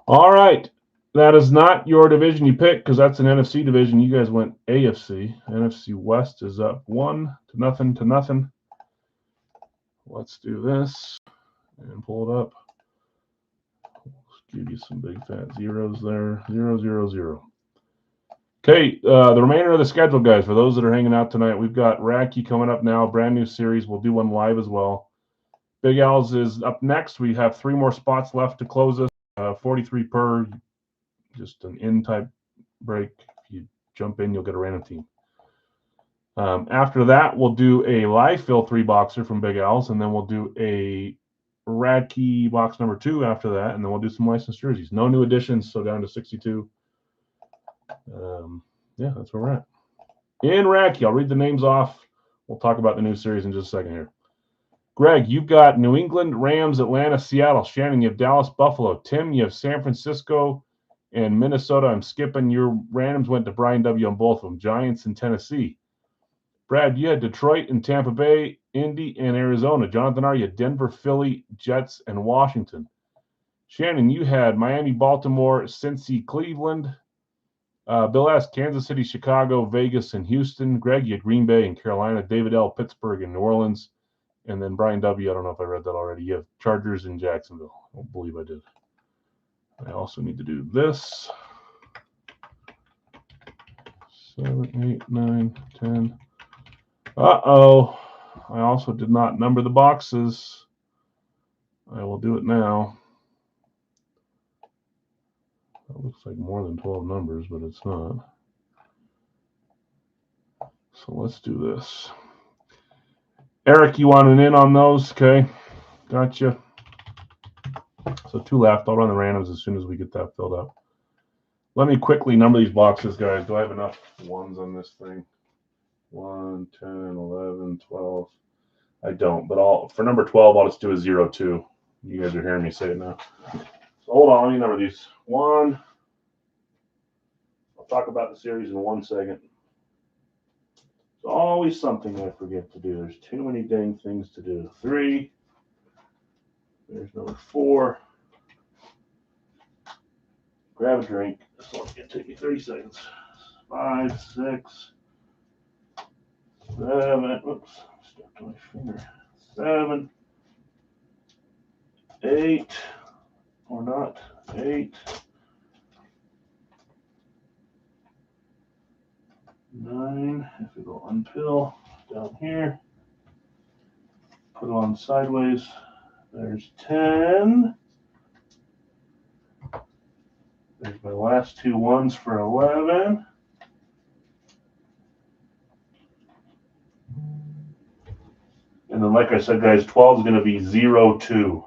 All right. That is not your division you picked because that's an NFC division. You guys went AFC. NFC West is up 1-0. Let's do this and pull it up. Let's give you some big fat zeros there. 0, 0, 0. Okay, the remainder of the schedule, guys, for those that are hanging out tonight, we've got Radke coming up now, brand new series. We'll do one live as well. Big Al's is up next. We have 3 more spots left to close us. 43 per, just an in-type break. If you jump in, you'll get a random team. After that, we'll do a live fill 3-boxer from Big Al's, and then we'll do a Radke box number 2 after that, and then we'll do some licensed jerseys. No new additions, so down to 62. Yeah, that's where we're at. In Racky, I'll read the names off. We'll talk about the new series in just a second here. Greg, you've got New England, Rams, Atlanta, Seattle. Shannon, you have Dallas, Buffalo. Tim, you have San Francisco and Minnesota. I'm skipping. Your randoms went to Brian W. on both of them. Giants and Tennessee. Brad, you had Detroit and Tampa Bay, Indy and Arizona. Jonathan R., you had Denver, Philly, Jets, and Washington. Shannon, you had Miami, Baltimore, Cincy, Cleveland. Bill S., Kansas City, Chicago, Vegas, and Houston. Greg, you had Green Bay and Carolina. David L., Pittsburgh and New Orleans. And then Brian W., I don't know if I read that already. You have Chargers in Jacksonville. I don't believe I did. I also need to do this. 7, 8, 9, 10. Uh-oh. I also did not number the boxes. I will do it now. That looks like more than 12 numbers, but it's not. So let's do this. Eric, you want an in on those? Okay. Gotcha. So 2 left. I'll run the randoms as soon as we get that filled up. Let me quickly number these boxes, guys. Do I have enough ones on this thing? 1, 10, 11, 12. I don't, but for number 12, I'll just do a 0, 2. You guys are hearing me say it now. So hold on, let me number these. 1. I'll talk about the series in 1 second. It's always something I forget to do. There's too many dang things to do. 3. There's number 4. Grab a drink. This one's going to take me 30 seconds. 5, 6, 7. Oops, stuck to my finger. 7, 8, or not. 8, 9. If we go unpill down here, put it on sideways. There's 10. There's my last 2 ones for 11. And then, like I said, guys, 12 is going to be 0, 2.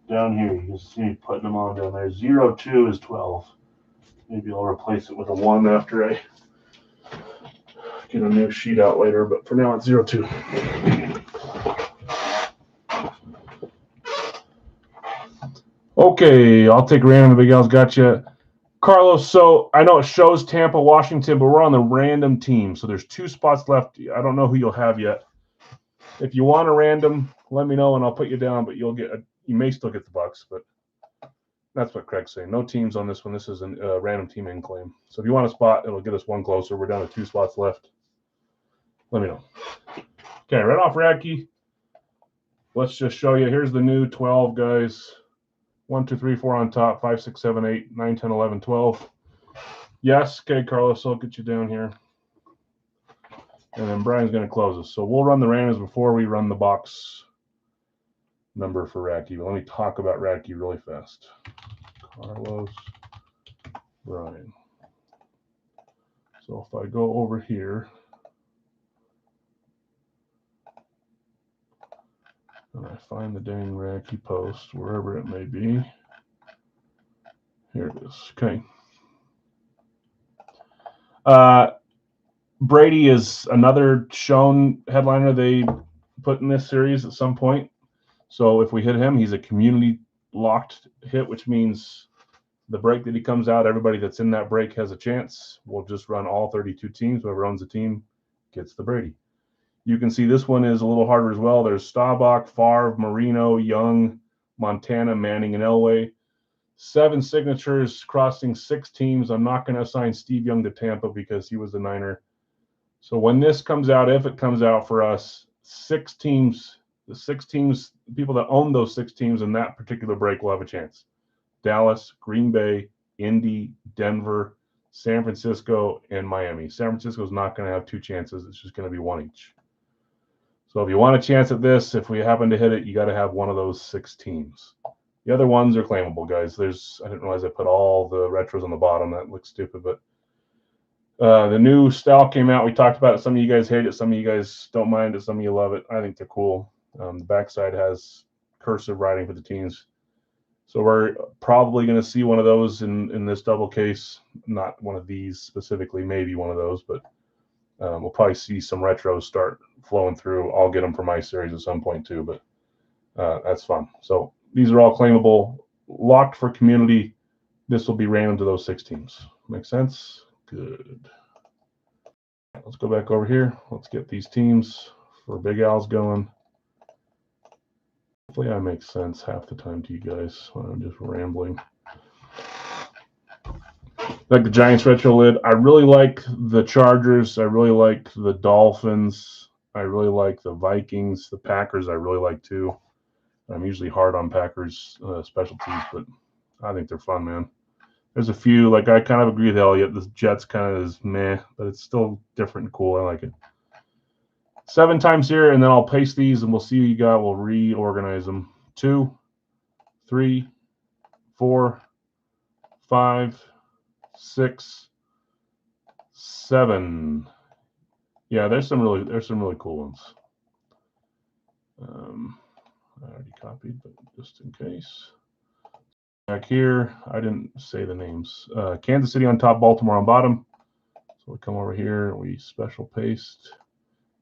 Down here, you can see me putting them on down there. 0, 2 is 12. Maybe I'll replace it with a 1 after I get a new sheet out later, but for now it's 0, 2. Okay, I'll take random. Big Al's got you. Carlos, so I know it shows Tampa, Washington, but we're on the random team. So there's 2 spots left. I don't know who you'll have yet. If you want a random, let me know and I'll put you down, but you may still get the Bucks, but that's what Craig's saying. No teams on this one. This is a random team in claim. So if you want a spot, it'll get us 1 closer. We're down to 2 spots left. Let me know. Okay, right off Racky. Let's just show you. Here's the new 12, guys. 1, 2, 3, 4 on top. 5, 6, 7, 8, 9, 10, 11, 12. Yes. Okay, Carlos, I'll get you down here. And then Brian's going to close us. So we'll run the randoms before we run the box number for Racky. But let me talk about Racky really fast. Carlos, Brian. So if I go over here, and I find the dang Racky post, wherever it may be. Here it is. Okay. Brady is another shown headliner they put in this series at some point. So if we hit him, he's a community locked hit, which means the break that he comes out, everybody that's in that break has a chance. We'll just run all 32 teams. Whoever owns a team gets the Brady. You can see this one is a little harder as well. There's Staubach, Favre, Marino, Young, Montana, Manning, and Elway. 7 signatures crossing 6 teams. I'm not going to assign Steve Young to Tampa because he was the Niner. So when this comes out, if it comes out for us, 6 teams, the 6 teams, people that own those 6 teams in that particular break will have a chance. Dallas, Green Bay, Indy, Denver, San Francisco, and Miami. San Francisco is not going to have 2 chances. It's just going to be 1 each. So if you want a chance at this, if we happen to hit it, you got to have one of those 6 teams. The other ones are claimable, guys. I didn't realize I put all the retros on the bottom. That looks stupid, but the new style came out. We talked about it. Some of you guys hate it. Some of you guys don't mind it. Some of you love it. I think they're cool. The backside has cursive writing for the teams. So we're probably going to see one of those in this double case. Not one of these specifically, maybe one of those, but We'll probably see some retros start flowing through. I'll get them for my series at some point too, but that's fun. So these are all claimable, locked for community. This will be random to those 6 teams. Make sense? Good. Let's go back over here. Let's get these teams for Big Al's going. Hopefully I make sense half the time to you guys when I'm just rambling. Like the Giants retro lid. I really like the Chargers. I really like the Dolphins. I really like the Vikings. The Packers I really like too. I'm usually hard on Packers specialties, but I think they're fun, man. There's a few, like I kind of agree with Elliot. The Jets kind of is meh, but it's still different and cool. I like it. 7 times here, and then I'll paste these, and we'll see what you got. We'll reorganize them. 2, 3, 4, 5, 6, 7. Yeah, there's some really cool ones. I already copied, but just in case. Back here, I didn't say the names. Kansas City on top, Baltimore on bottom. So we come over here, we special paste.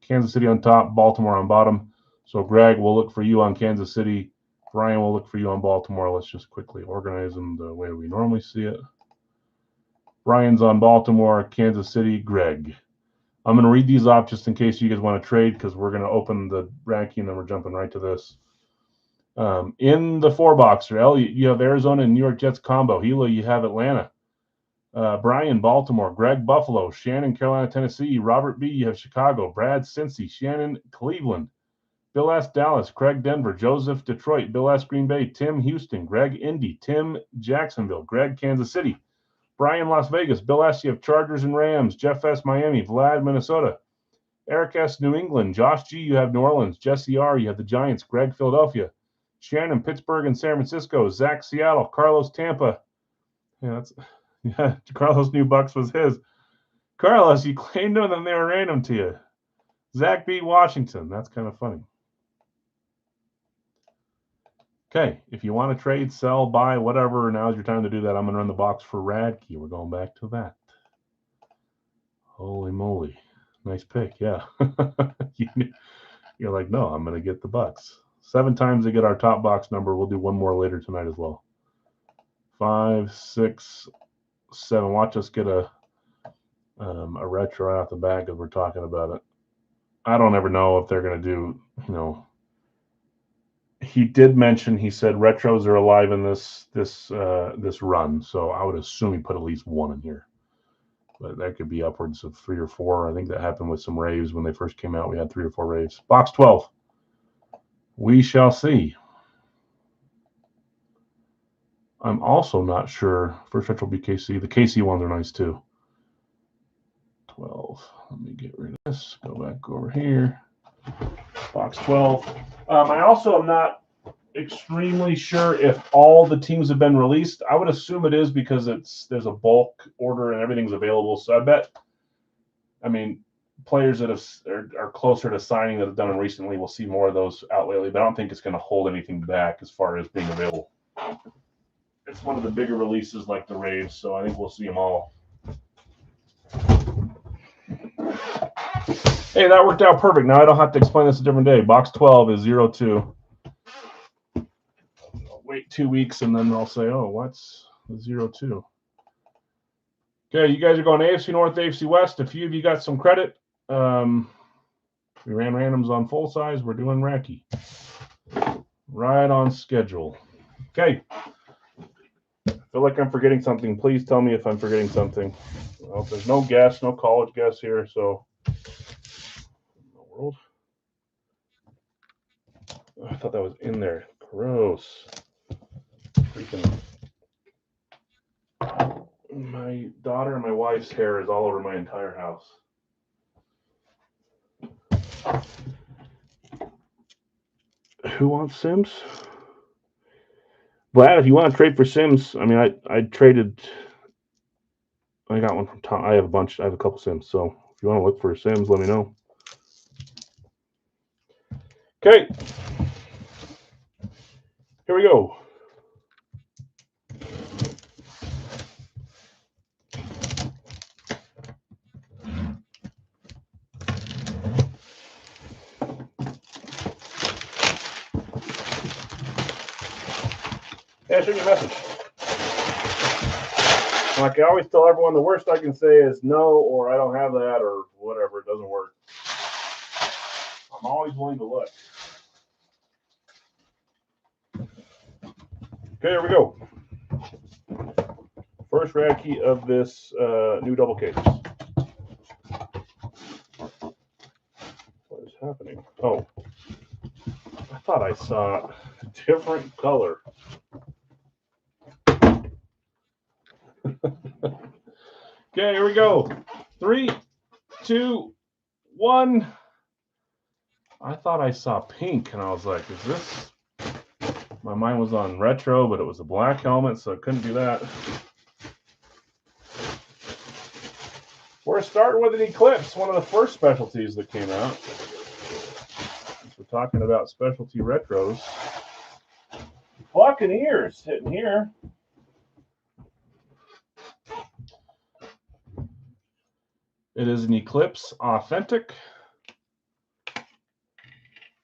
Kansas City on top, Baltimore on bottom. So Greg, we'll look for you on Kansas City. Brian will look for you on Baltimore. Let's just quickly organize them the way we normally see it. Brian's on Baltimore, Kansas City, Greg. I'm going to read these off just in case you guys want to trade, because we're going to open the ranking and then we're jumping right to this. In the 4-boxer, Elliot, you have Arizona and New York Jets combo. Hilo, you have Atlanta. Brian, Baltimore. Greg, Buffalo. Shannon, Carolina, Tennessee. Robert B., you have Chicago. Brad, Cincy. Shannon, Cleveland. Bill S., Dallas. Craig, Denver. Joseph, Detroit. Bill S., Green Bay. Tim, Houston. Greg, Indy. Tim, Jacksonville. Greg, Kansas City. Brian, Las Vegas. Bill S., you have Chargers and Rams. Jeff S., Miami. Vlad, Minnesota. Eric S., New England. Josh G., you have New Orleans. Jesse R., you have the Giants. Greg, Philadelphia. Shannon, Pittsburgh and San Francisco. Zach, Seattle. Carlos, Tampa. Yeah, Carlos New Bucks was his. Carlos, you claimed them and they were random to you. Zach B. Washington. That's kind of funny. Okay, if you want to trade, sell, buy, whatever, now's your time to do that. I'm going to run the box for Radke. We're going back to that. Holy moly. Nice pick, yeah. You're like, no, I'm going to get the Bucks. 7 times to get our top box number. We'll do one more later tonight as well. 5, 6, 7. Watch us get a retro out the bag as we're talking about it. I don't ever know if they're going to do, he did mention, he said retros are alive in this run, so I would assume he put at least 1 in here. But that could be upwards of 3 or 4. I think that happened with some raves when they first came out. We had 3 or 4 raves. Box 12. We shall see. I'm also not sure. First retro BKC. The KC ones are nice too. 12. Let me get rid of this. Go back over here. Box 12. I also am not extremely sure if all the teams have been released. I would assume it is because there's a bulk order and everything's available. So I bet, players that are closer to signing that have done them recently, we'll see more of those out lately. But I don't think it's going to hold anything back as far as being available. It's one of the bigger releases like the Raves, so I think we'll see them all. Hey, that worked out perfect. Now I don't have to explain this a different day. Box 12 is 02. I'll wait 2 weeks, and then I'll say, oh, what's the 02? Okay, you guys are going AFC North, AFC West. A few of you got some credit. We ran randoms on full size. We're doing Racky. Right on schedule. Okay. I feel like I'm forgetting something. Please tell me if I'm forgetting something. Well, there's no guess, no college guess here, so in the world. Oh, I thought that was in there. Gross. Freaking. My daughter and my wife's hair is all over my entire house. Who wants Sims? Vlad, if you want to trade for Sims, I traded. I got one from Tom. I have a bunch. I have a couple Sims. So if you want to look for Sims, let me know. Okay. Here we go. Yeah, shoot me a message. Like I always tell everyone, the worst I can say is no, or I don't have that, or whatever. It doesn't work. I'm always willing to look. Okay, here we go. First rad key of this new double case. What is happening? Oh, I thought I saw a different color. Okay, here we go. 3, 2, 1. I thought I saw pink, and I was like, is this? My mind was on retro, but it was a black helmet, so I couldn't do that. We're starting with an Eclipse, one of the first specialties that came out. Since we're talking about specialty retros. Buccaneers hitting here. It is an Eclipse Authentic.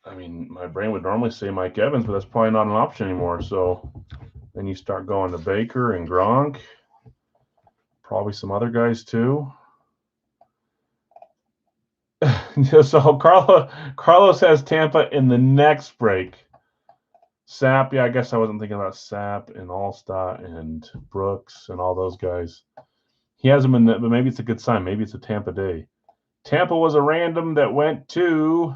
I mean, my brain would normally say Mike Evans, but that's probably not an option anymore. So then you start going to Baker and Gronk. Probably some other guys too. So Carlos has Tampa in the next break. Sapp, yeah, I guess I wasn't thinking about Sapp and Allstott and Brooks and all those guys. He has them in the, but maybe it's a good sign. Maybe it's a Tampa day. Tampa was a random that went to.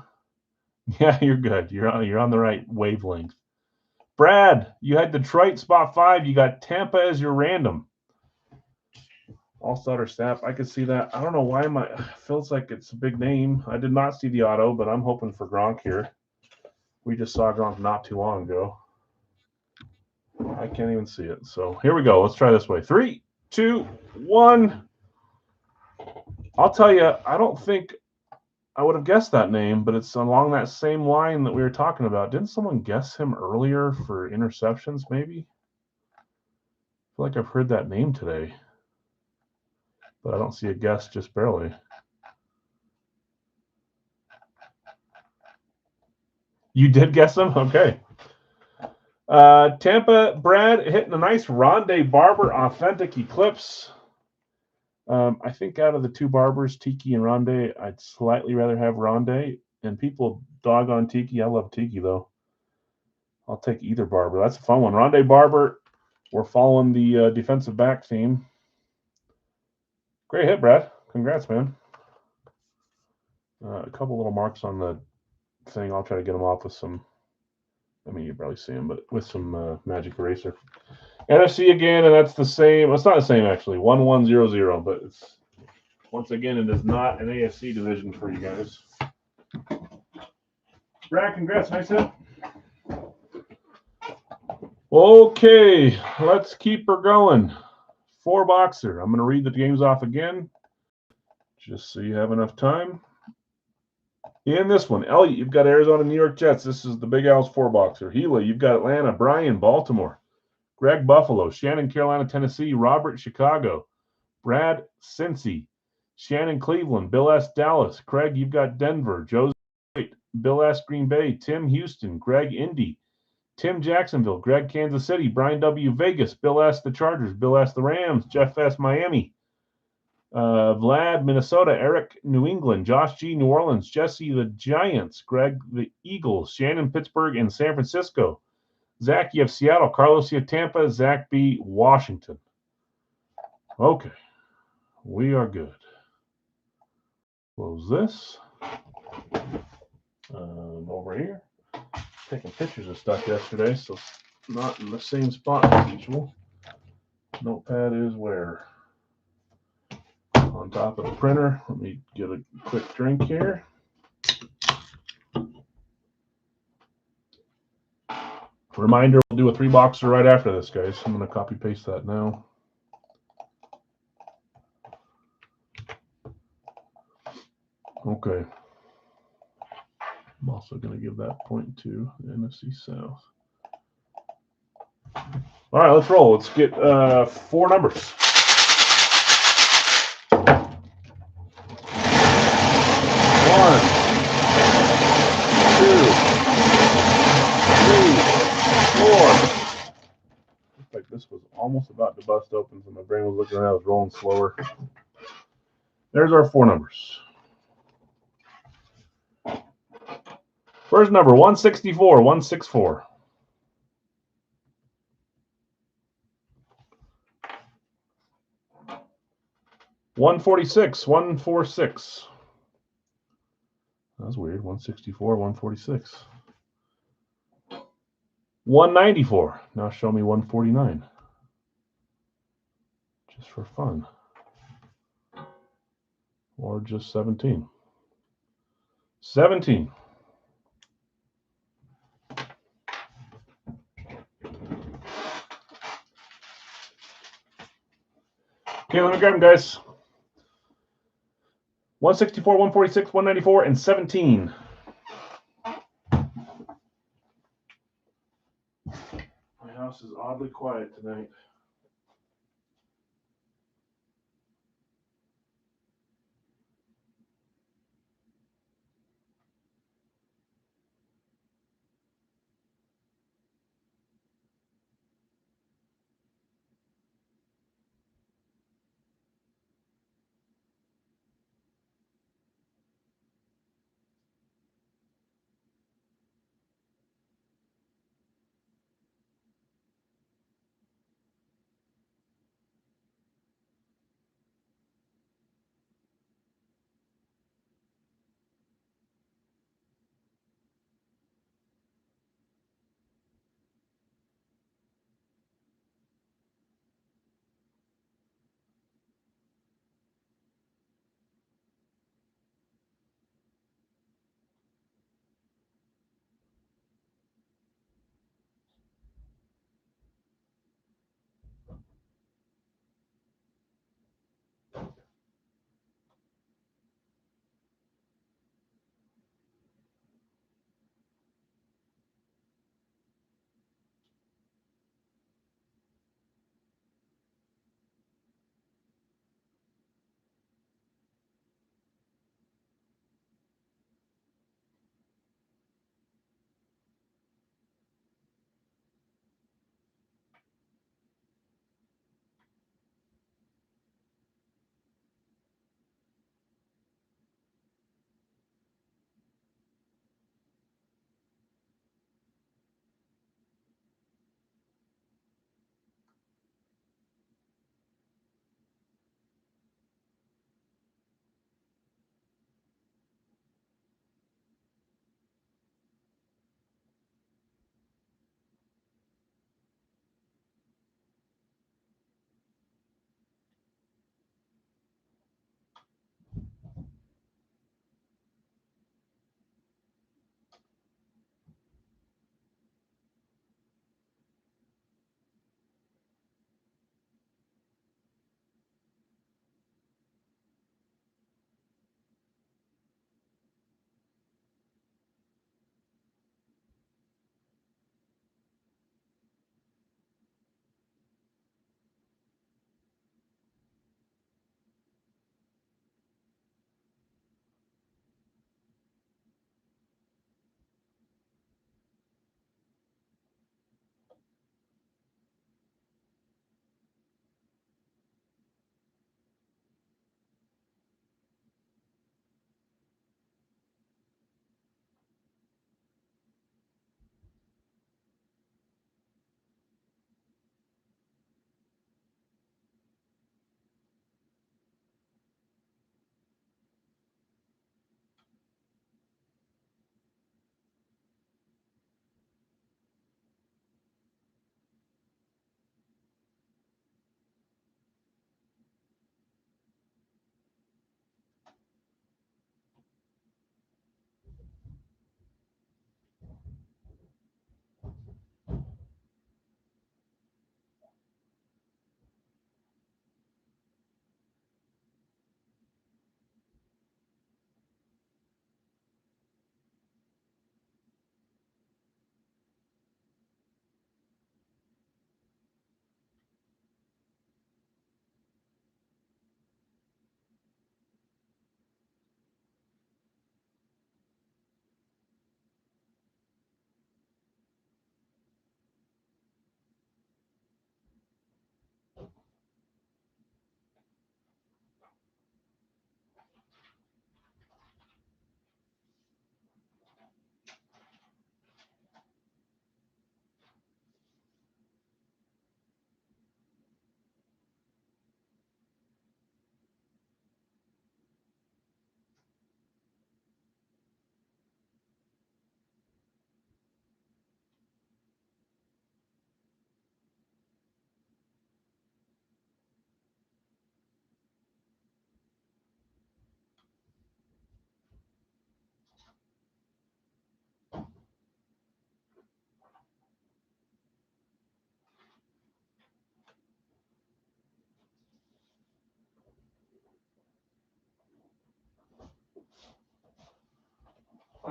Yeah, you're good. You're on the right wavelength. Brad, you had Detroit spot 5. You got Tampa as your random. Allstott or Sapp, I could see that. I don't know why feels like it's a big name. I did not see the auto, but I'm hoping for Gronk here. We just saw Gronk not too long ago. I can't even see it. So here we go. Let's try this way. 3, 2, 1. I'll tell you, I don't think I would have guessed that name, but it's along that same line that we were talking about. Didn't someone guess him earlier for interceptions, maybe? I feel like I've heard that name today. But I don't see a guess, just barely. You did guess him? Okay. Tampa, Brad hitting a nice Rondé Barber Authentic Eclipse. I think out of the two Barbers, Tiki and Rondé, I'd slightly rather have Rondé. And people dog on Tiki. I love Tiki, though. I'll take either Barber. That's a fun one. Rondé Barber, we're following the defensive back theme. Great hit, Brad. Congrats, man. A couple little marks on the thing. I'll try to get them off with some, I mean, you probably see them, but with some magic eraser. NFC again, and that's the same. Well, it's not the same, actually. 1-1-0-0, but it's, once again, it is not an AFC division for you guys. Brad, congrats. Nice hit. Okay, let's keep her going. 4-boxer. I'm going to read the games off again, just so you have enough time. In this one, Elliot, you've got Arizona, New York Jets. This is the Big Al's 4-boxer. Gila, you've got Atlanta. Brian, Baltimore. Greg, Buffalo. Shannon, Carolina, Tennessee. Robert, Chicago. Brad, Cincy. Shannon, Cleveland. Bill S., Dallas. Craig, you've got Denver. Joe's Detroit. Bill S., Green Bay. Tim, Houston. Greg, Indy. Tim, Jacksonville. Greg, Kansas City. Brian W., Vegas. Bill S., the Chargers. Bill S., the Rams. Jeff S., Miami. Vlad, Minnesota. Eric, New England. Josh G., New Orleans. Jesse, the Giants. Greg, the Eagles. Shannon, Pittsburgh, and San Francisco. Zach, you have Seattle. Carlos, you have Tampa. Zach B., Washington. Okay. We are good. Close this. Over here. Taking pictures of stuff yesterday, so not in the same spot as usual. Notepad is where? On top of the printer. Let me get a quick drink here. Reminder, we'll do a 3-boxer right after this, guys. I'm going to copy paste that now. Okay. I'm also going to give that point to the NFC South. All right, let's roll. Let's get 4 numbers. 1, 2, 3, 4. This was almost about to bust open, so my brain was looking around. I was rolling slower. There's our 4 numbers. First number, 164, 164. $146, 146. That was weird. 164, 146. 194. Now show me 149. Just for fun. Or just 17. 17. Okay, let me grab them, guys. 164, 146, 194, and 17. My house is oddly quiet tonight.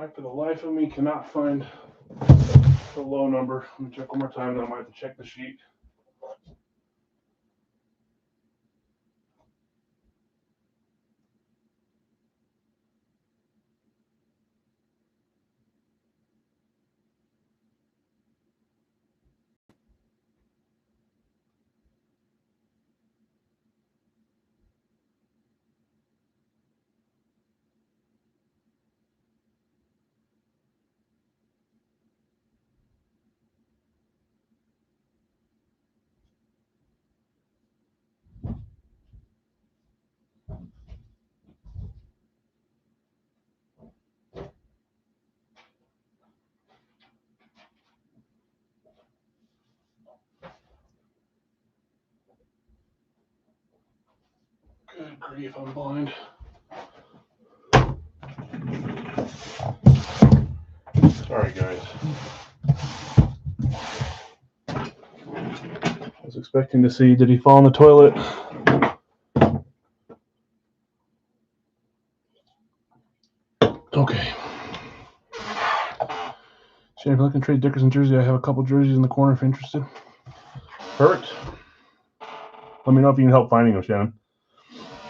I, for the life of me, cannot find the low number. Let me check one more time, then I might have to check the sheet. Good grief, I'm blind. Sorry, guys. I was expecting to see, did he fall in the toilet? Okay. Shannon, if you're looking to trade Dickerson jersey, I have a couple jerseys in the corner if you're interested. Perfect. Let me know if you can help finding them, Shannon.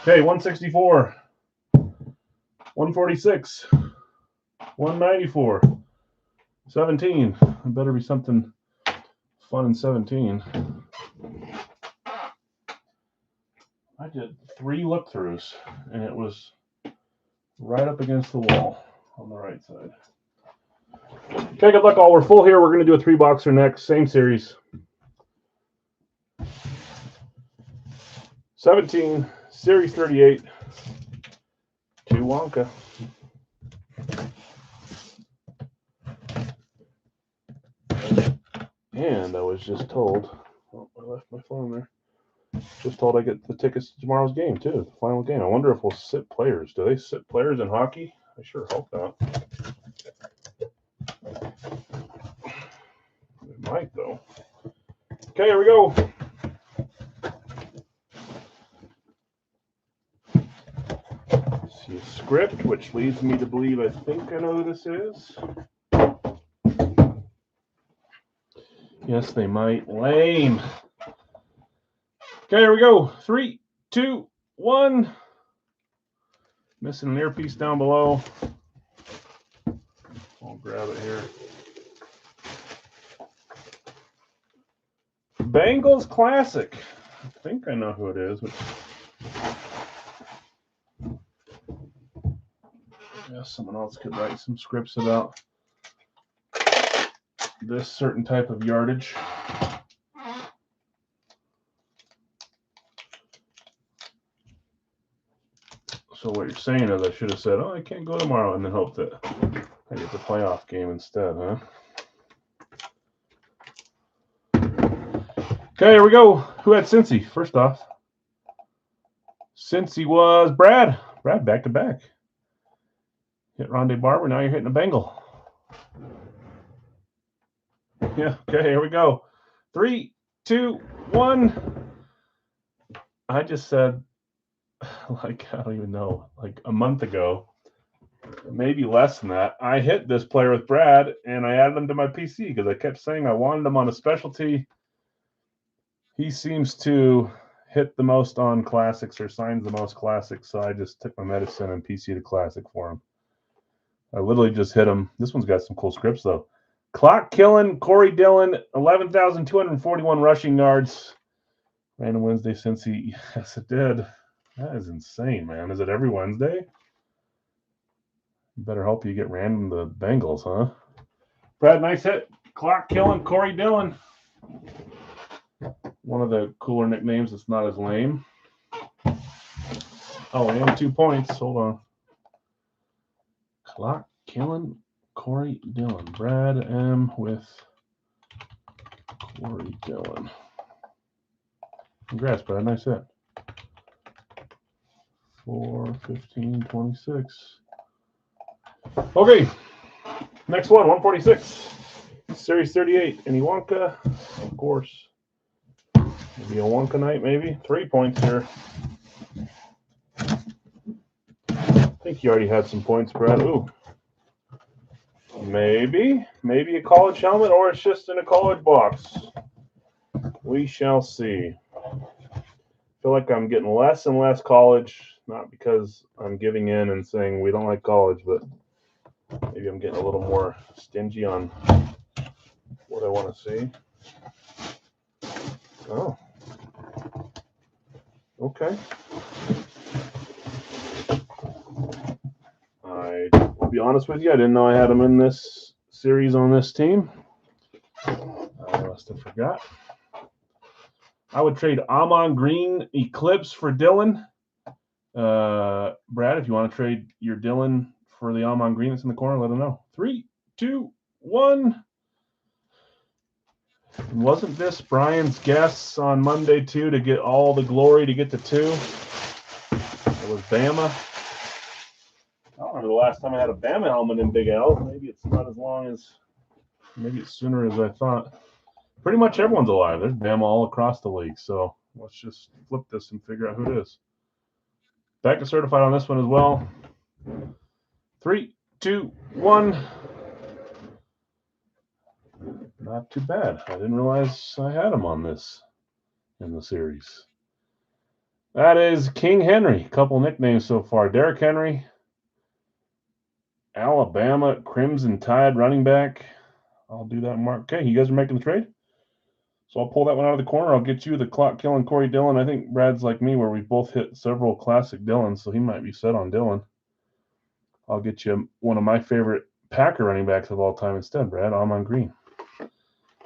Okay, 164, 146, 194, 17. It better be something fun in 17. I did 3 look-throughs, and it was right up against the wall on the right side. Okay, good luck all. We're full here. We're going to do a 3-boxer next. Same series. 17, Series 38, to Wonka. And I was just told, oh, I left my phone there. Just told I get the tickets to tomorrow's game, too, the final game. I wonder if we'll sit players. Do they sit players in hockey? I sure hope not. It might, though. Okay, here we go. See a script, which leads me to believe I think I know who this is. Yes, they might. Lame. Okay, here we go. 3, 2, 1. Missing an earpiece down below. I'll grab it here. Bengals Classic. I think I know who it is. Which... yeah, someone else could write some scripts about this certain type of yardage. So what you're saying is I should have said, oh, I can't go tomorrow, and then hope that I get the playoff game instead, huh? Okay, here we go. Who had Cincy? First off, Cincy was Brad. Brad back to back. Hit Rondé Barber. Now you're hitting a Bengal. Yeah. Okay. Here we go. 3, 2, 1. I just said, like, I don't even know, like a month ago, maybe less than that, I hit this player with Brad, and I added him to my PC because I kept saying I wanted him on a specialty. He seems to hit the most on classics or signs the most classics, so I just took my medicine and PC to classic for him. I literally just hit him. This one's got some cool scripts, though. Clock killing Corey Dillon, 11,241 rushing yards. Random Wednesday since he, yes, it did. That is insane, man. Is it every Wednesday? Better hope you get random the Bengals, huh? Brad, nice hit. Clock killing Corey Dillon. One of the cooler nicknames that's not as lame. Oh, and 2 points. Hold on. Clock killing Corey Dillon. Brad M with Corey Dillon. Congrats, Brad. Nice hit. 4, 15, 26. Okay. Next one, 146. Series 38. Any Wonka? Of course. Maybe a Wonka night, maybe. 3 points here. I think you already had some points, Brad. Ooh. Maybe a college helmet, or it's just in a college box. We shall see. I feel like I'm getting less and less college, not because I'm giving in and saying we don't like college, but maybe I'm getting a little more stingy on what I want to see. Oh. Okay. I'll be honest with you, I didn't know I had him in this series on this team. I must have forgot. I would trade Amon Green Eclipse for Dylan. Brad, if you want to trade your Dylan for the Amon Green that's in the corner, let him know. 3, 2, 1. Wasn't this Brian's guess on Monday, too, to get all the glory to get to 2? It was Bama. I don't remember the last time I had a Bama helmet in Big L. Maybe it's not as long as, maybe it's sooner as I thought. Pretty much everyone's alive. There's Bama all across the league. So let's just flip this and figure out who it is. Back to certified on this one as well. 3, 2, 1. Not too bad. I didn't realize I had him on this in the series. That is King Henry. Couple nicknames so far. Derrick Henry, Alabama Crimson Tide running back. I'll do that, Mark. Okay, you guys are making the trade? So I'll pull that one out of the corner. I'll get you the clock killing Corey Dillon. I think Brad's like me, where we both hit several classic Dillons, so he might be set on Dillon. I'll get you one of my favorite Packer running backs of all time instead, Brad. Amon Green.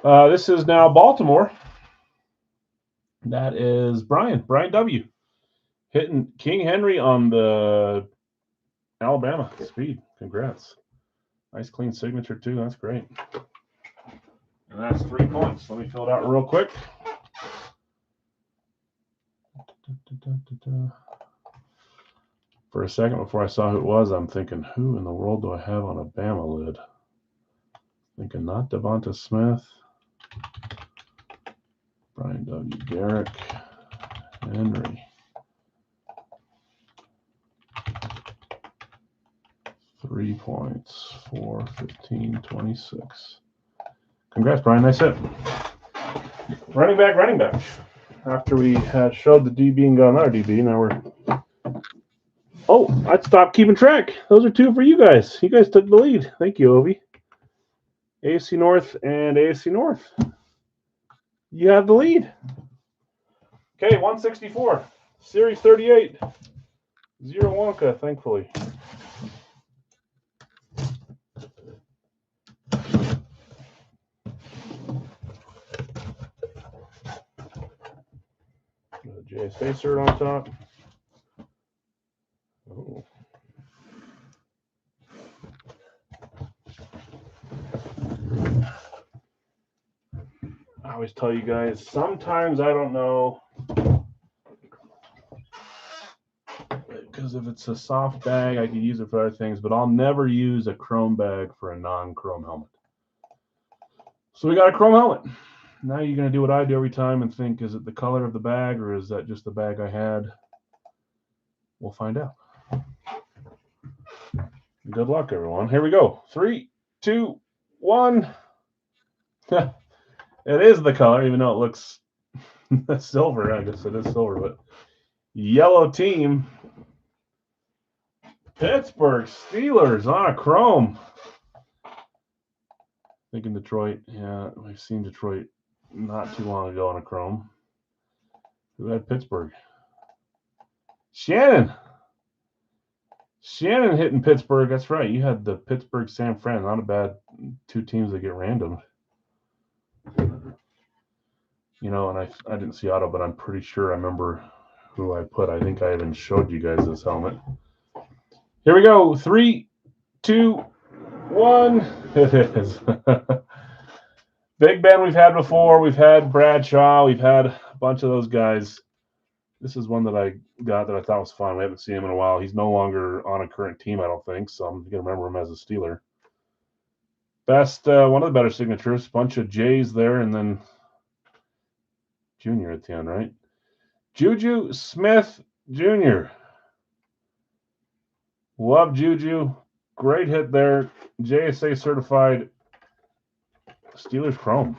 This is now Baltimore. That is Brian W. Hitting King Henry on the Alabama speed. Congrats. Nice clean signature, too. That's great. And that's 3 points. Let me fill it out real quick. For a second before I saw who it was, I'm thinking, who in the world do I have on a Bama lid? Thinking not Devonta Smith. Brian W. Derrick Henry. 3 points. 4, 15, 26. Congrats, Brian. Nice hit. Running back. After we had showed the DB and got another DB, now we're... Oh, I stopped keeping track. Those are 2 for you guys. You guys took the lead. Thank you, Ovi. AFC North and AFC North. You have the lead. Okay, 164. Series 38. Zero Wonka, thankfully. Jay Spacer on top. Oh. I always tell you guys, sometimes I don't know, because if it's a soft bag, I could use it for other things, but I'll never use a chrome bag for a non-chrome helmet. So we got a chrome helmet. Now you're going to do what I do every time and think, is it the color of the bag, or is that just the bag I had? We'll find out. Good luck, everyone. Here we go. 3, 2, 1. It is the color, even though it looks silver. I guess it is silver, but yellow team. Pittsburgh Steelers on a chrome. Thinking Detroit. Yeah, we've seen Detroit not too long ago on a chrome. Who had Pittsburgh? Shannon hitting Pittsburgh. That's right. You had the Pittsburgh San Fran. Not a bad 2 teams that get random. You know, and I didn't see auto, but I'm pretty sure I remember who I put. I think I even showed you guys this helmet. Here we go. 3, 2, 1. It is. Big Ben we've had before. We've had Bradshaw. We've had a bunch of those guys. This is one that I got that I thought was fun. We haven't seen him in a while. He's no longer on a current team, I don't think, so I'm going to remember him as a Steeler. Best, one of the better signatures. Bunch of J's there, and then Junior at the end, right? Juju Smith Jr. Love Juju. Great hit there. JSA certified Steelers Chrome.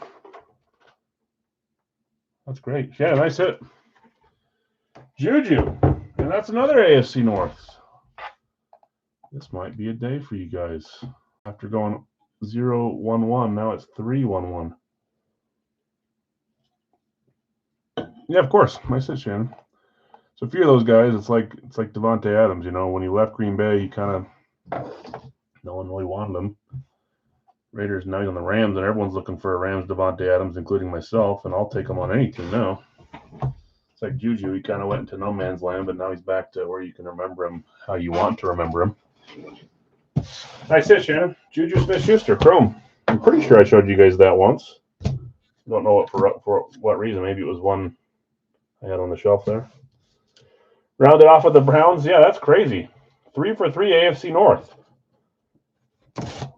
That's great. Yeah, nice hit. Juju. And that's another AFC North. This might be a day for you guys. After going 0-1-1, now it's 3-1-1. Yeah, of course. Nice hit, Shannon. So a few of those guys, it's like Devontae Adams. You know, when he left Green Bay, he kind of no one really wanted him. Raiders now he's on the Rams, and everyone's looking for a Rams Devontae Adams, including myself, and I'll take him on any team now. It's like Juju. He kind of went into no man's land, but now he's back to where you can remember him how you want to remember him. Nice hit, Shannon. Juju Smith-Schuster, Chrome. I'm pretty sure I showed you guys that once. Don't know what for what reason. Maybe it was one I had on the shelf there. Rounded off with the Browns. Yeah, that's crazy. 3 for 3 AFC North.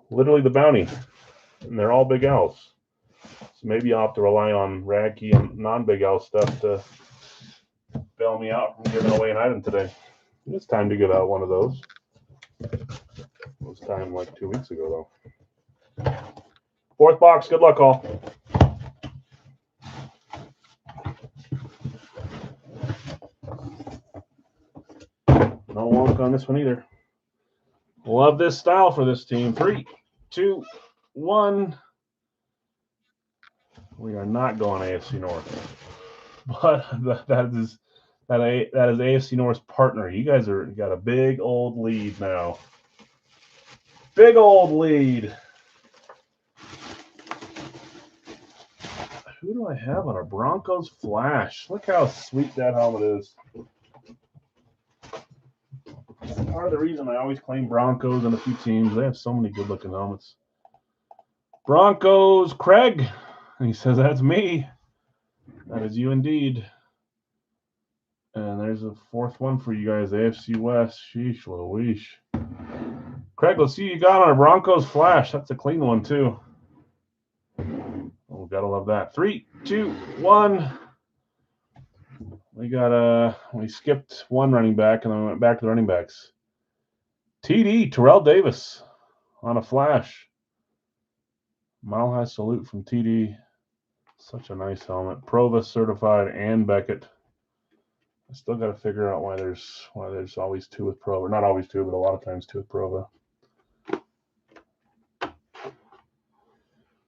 Literally the bounty. And they're all Big L's. So maybe I'll have to rely on Radke and non-Big L stuff to bail me out from giving away an item today. It's time to give out one of those. It was time like 2 weeks ago, though. Fourth box. Good luck, all. No wonk on this one either. Love this style for this team. 3, 2, 1. We are not going AFC North, but that is AFC North's partner. You guys got a big old lead now. Big old lead. Who do I have on our Broncos Flash? Look how sweet that helmet is. Part of the reason I always claim Broncos and a few teams, they have so many good-looking helmets. Broncos, Craig. And he says, that's me. That is you indeed. And there's a fourth one for you guys, AFC West. Sheesh, Louise. Craig, let's see you got on a Broncos Flash. That's a clean one, too. Oh, gotta love that. 3, 2, 1. We skipped one running back and then we went back to the running backs. TD, Terrell Davis on a Flash. Mile high salute from TD. Such a nice helmet. Provis certified and Beckett. I still got to figure out why there's always 2 with Prova. Not always 2, but a lot of times 2 with Prova.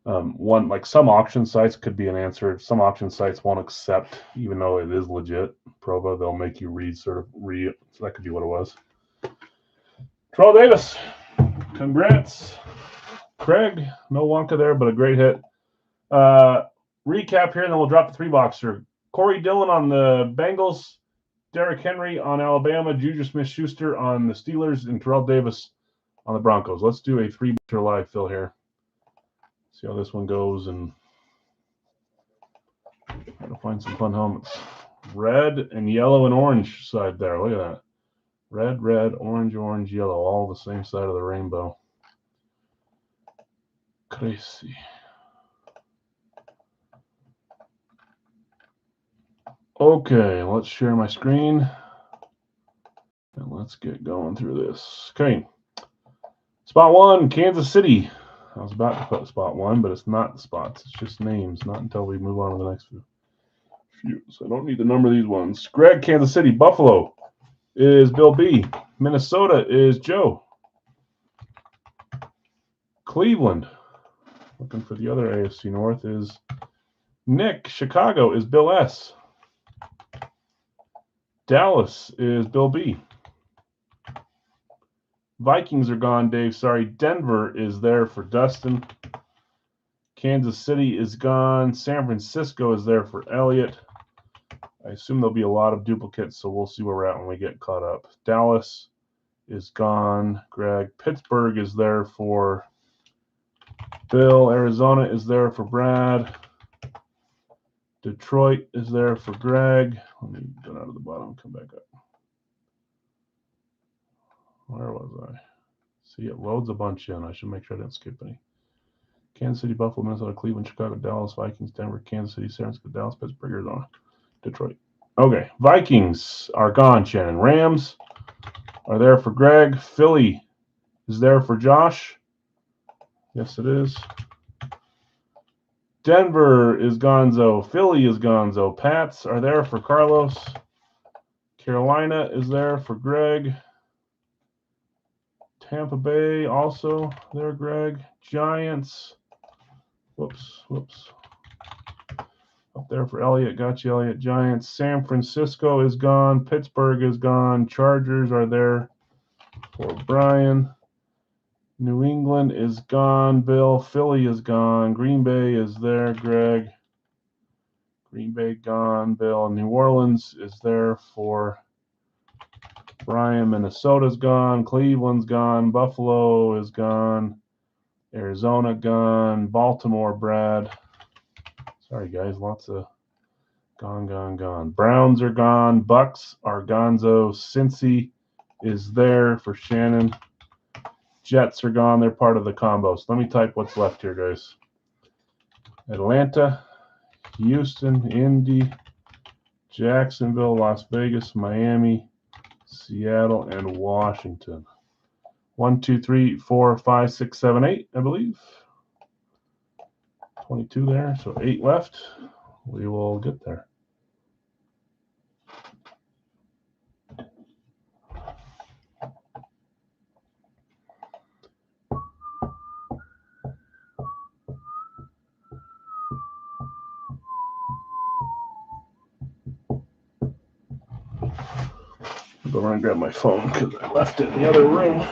One, like some auction sites could be an answer. Some auction sites won't accept, even though it is legit Prova, they'll make you read so that could be what it was. Terrell Davis, congrats. Craig, no Wonka there, but a great hit. Recap here, and then we'll drop the 3-boxer. Corey Dillon on the Bengals, Derrick Henry on Alabama, Juju Smith-Schuster on the Steelers, and Terrell Davis on the Broncos. Let's do a 3-boxer live fill here. See how this one goes, and try to find some fun helmets. Red and yellow and orange side there. Look at that. Red, red, orange, orange, yellow, all the same side of the rainbow. Crazy. Okay, let's share my screen. And let's get going through this. Okay. Spot 1, Kansas City. I was about to put spot 1, but it's not the spots. It's just names, not until we move on to the next few. So I don't need to number these ones. Greg, Kansas City. Buffalo is Bill B. Minnesota is Joe. Cleveland, looking for the other AFC North, is Nick. Chicago is Bill S. Dallas is Bill B. Vikings are gone, Dave. Sorry. Denver is there for Dustin. Kansas City is gone. San Francisco is there for Elliot. I assume there'll be a lot of duplicates, so we'll see where we're at when we get caught up. Dallas is gone, Greg. Pittsburgh is there for Bill. Arizona is there for Brad. Detroit is there for Greg. Let me go down to the bottom and come back up. Where was I? See, it loads a bunch in. I should make sure I didn't skip any. Kansas City, Buffalo, Minnesota, Cleveland, Chicago, Dallas, Vikings, Denver, Kansas City, San Francisco, Dallas, Pittsburgh, Arizona, Detroit. Okay, Vikings are gone, Shannon. Rams are there for Greg. Philly is there for Josh. Yes, it is. Denver is Gonzo. Philly is Gonzo. Pats are there for Carlos. Carolina is there for Greg. Tampa Bay also there, Greg. Giants. Whoops. Up there for Elliot. Got you, Elliot. Giants. San Francisco is gone. Pittsburgh is gone. Chargers are there for Brian. New England is gone. Bill. Philly is gone. Green Bay is there, Greg. Green Bay gone. Bill. New Orleans is there for Brian. Minnesota's gone. Cleveland's gone. Buffalo is gone. Arizona gone. Baltimore, Brad. Sorry, guys. Lots of gone. Browns are gone. Bucks are gonzo. Cincy is there for Shannon. Jets are gone. They're part of the combo. So let me type what's left here, guys. Atlanta, Houston, Indy, Jacksonville, Las Vegas, Miami, Seattle, and Washington. 1, 2, 3, 4, 5, 6, 7, 8, I believe. 22 there, so 8 left. We will get there. I'll go run and grab my phone because I left it in the other room.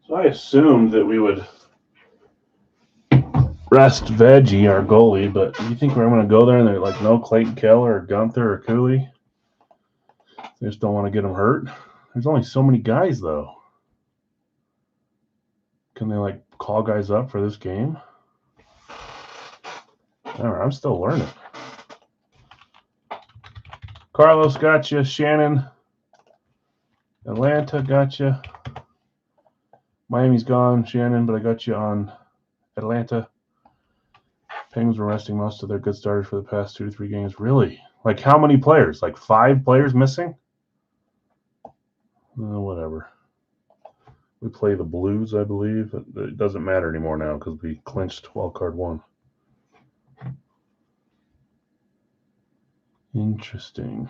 So I assumed that we would rest Veggie, our goalie, but do you think we're going to go there and they're like, no Clayton Keller or Gunther or Cooley? They just don't want to get him hurt. There's only so many guys, though. Can they, like, call guys up for this game? I don't know, I'm still learning. Carlos, gotcha. Shannon. Atlanta, gotcha. Miami's gone, Shannon, but I got you on Atlanta. Penguins were resting most of their good starters for the past 2 to 3 games. Really? Like, how many players? Like 5 players missing? Whatever. We play the Blues, I believe. It doesn't matter anymore now because we clinched wildcard 1. Interesting.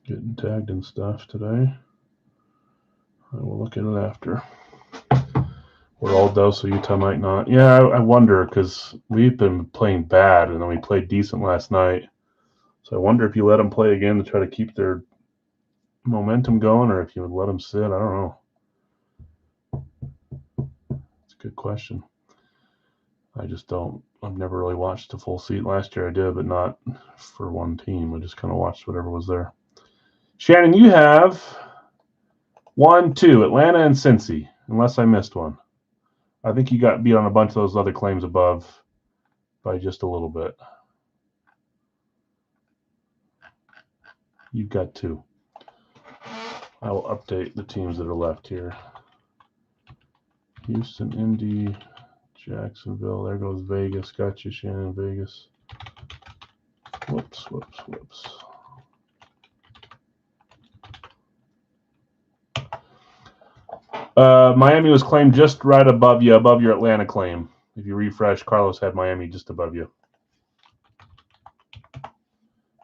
Getting tagged and stuff today. I will look at it after. We're all though, so Utah might not. Yeah, I wonder because we've been playing bad, and then we played decent last night. So I wonder if you let them play again to try to keep their momentum going, or if you would let them sit. I don't know. It's a good question. I just don't. I've never really watched a full seat. Last year I did, but not for one team. I just kind of watched whatever was there. Shannon, you have 1, 2, Atlanta and Cincy, unless I missed one. I think you got beat on a bunch of those other claims above by just a little bit. You've got 2. I will update the teams that are left here. Houston, Indy, Jacksonville. There goes Vegas. Got you, Shannon, Vegas. Whoops. Miami was claimed just right above you, above your Atlanta claim. If you refresh, Carlos had Miami just above you.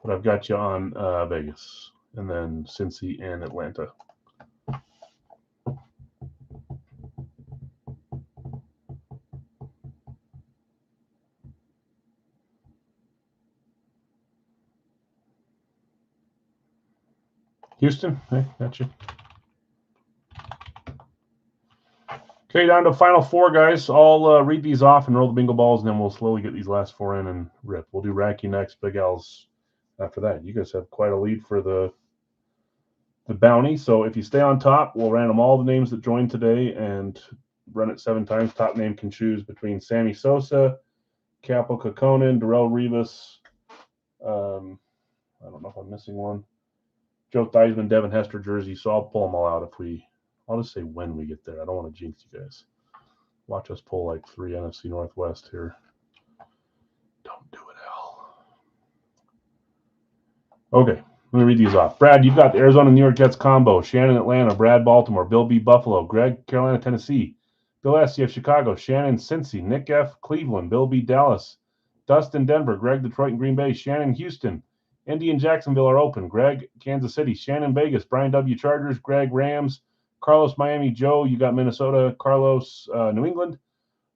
But I've got you on Vegas, and then Cincy and Atlanta. Houston, hey, got you. Okay, down to final 4, guys. I'll read these off and roll the bingo balls, and then we'll slowly get these last 4 in and rip. We'll do Racky next. Big Al's after that. You guys have quite a lead for the bounty. So if you stay on top, we'll random all the names that joined today and run it 7 times. Top name can choose between Sammy Sosa, Capo Kekkonen, Darrell Rivas. I don't know if I'm missing one. Joe Theismann, Devin Hester jersey. So I'll pull them all out I'll just say when we get there. I don't want to jinx you guys. Watch us pull like 3 NFC Northwest here. Don't do it, Al. Okay, let me read these off. Brad, you've got the Arizona New York Jets combo. Shannon Atlanta, Brad Baltimore, Bill B Buffalo, Greg Carolina Tennessee, Bill S CF Chicago, Shannon Cincy, Nick F Cleveland, Bill B Dallas, Dustin Denver, Greg Detroit and Green Bay, Shannon Houston, Indy and Jacksonville are open. Greg Kansas City, Shannon Vegas, Brian W Chargers, Greg Rams, Carlos Miami, Joe you got Minnesota, Carlos New England,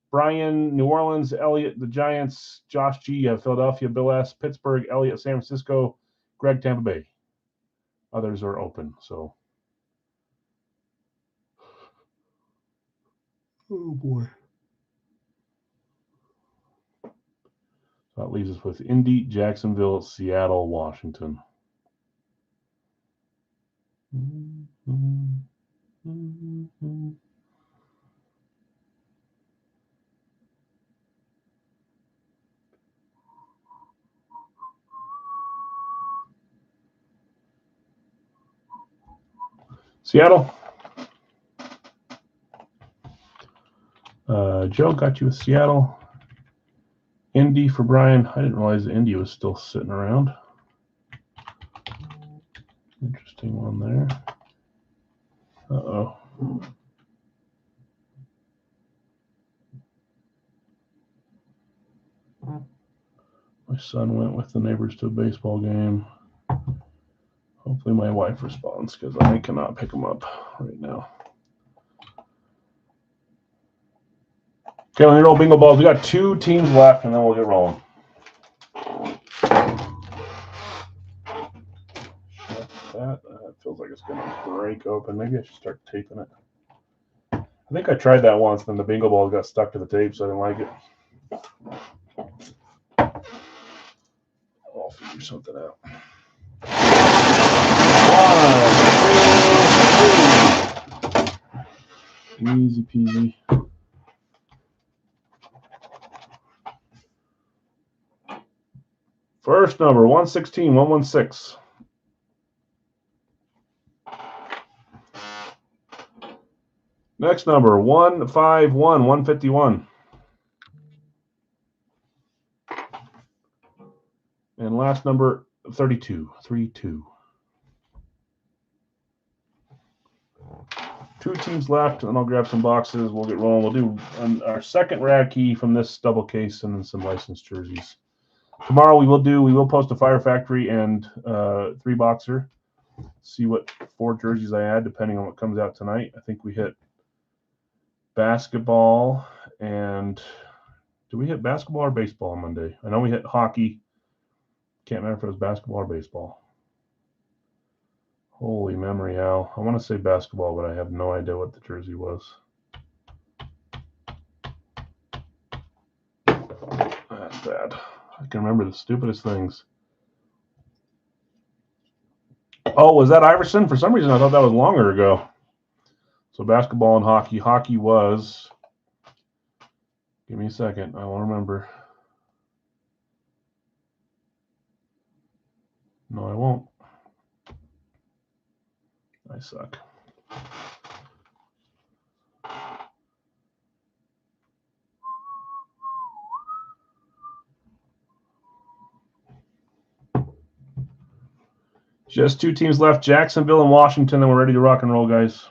Brian New Orleans, Elliot the Giants, Josh G you have Philadelphia, Bill S Pittsburgh, Elliot San Francisco, Greg Tampa Bay. Others are open. So, oh boy. So that leaves us with Indy, Jacksonville, Seattle, Washington. Seattle. Joe got you with Seattle. Indy for Brian. I didn't realize Indy was still sitting around. Interesting one there. Uh-oh. My son went with the neighbors to a baseball game. Hopefully my wife responds because I cannot pick him up right now. Okay, let me roll bingo balls. We got 2 teams left, and then we'll get rolling. That feels like it's going to break open. Maybe I should start taping it. I think I tried that once, then the bingo ball got stuck to the tape, so I didn't like it. I'll figure something out. 1, 2, 3. Easy peasy. First number, 116, 116. Next number, 151, 151. And last number, 32, 32. 2 teams left, and I'll grab some boxes. We'll get rolling. We'll do our second rad key from this double case and then some licensed jerseys. Tomorrow we will post a Fire Factory and 3 boxer. See what 4 jerseys I add depending on what comes out tonight. I think we hit basketball and did we hit basketball or baseball on Monday? I know we hit hockey. Can't remember if it was basketball or baseball. Holy memory, Al. I want to say basketball, but I have no idea what the jersey was. That's bad. I can remember the stupidest things. Oh, was that Iverson? For some reason, I thought that was longer ago. So basketball and hockey. Hockey was... Give me a second. I won't remember. No, I won't. I suck. Just 2 teams left, Jacksonville and Washington, and we're ready to rock and roll, guys.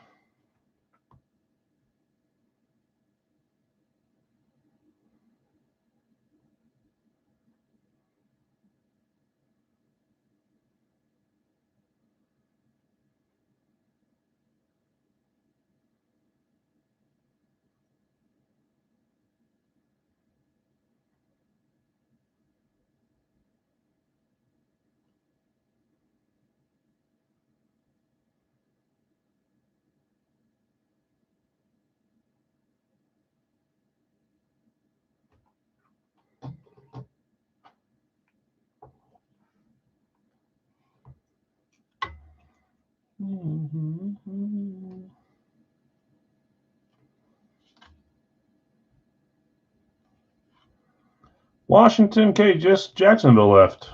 Washington, okay, just Jacksonville left.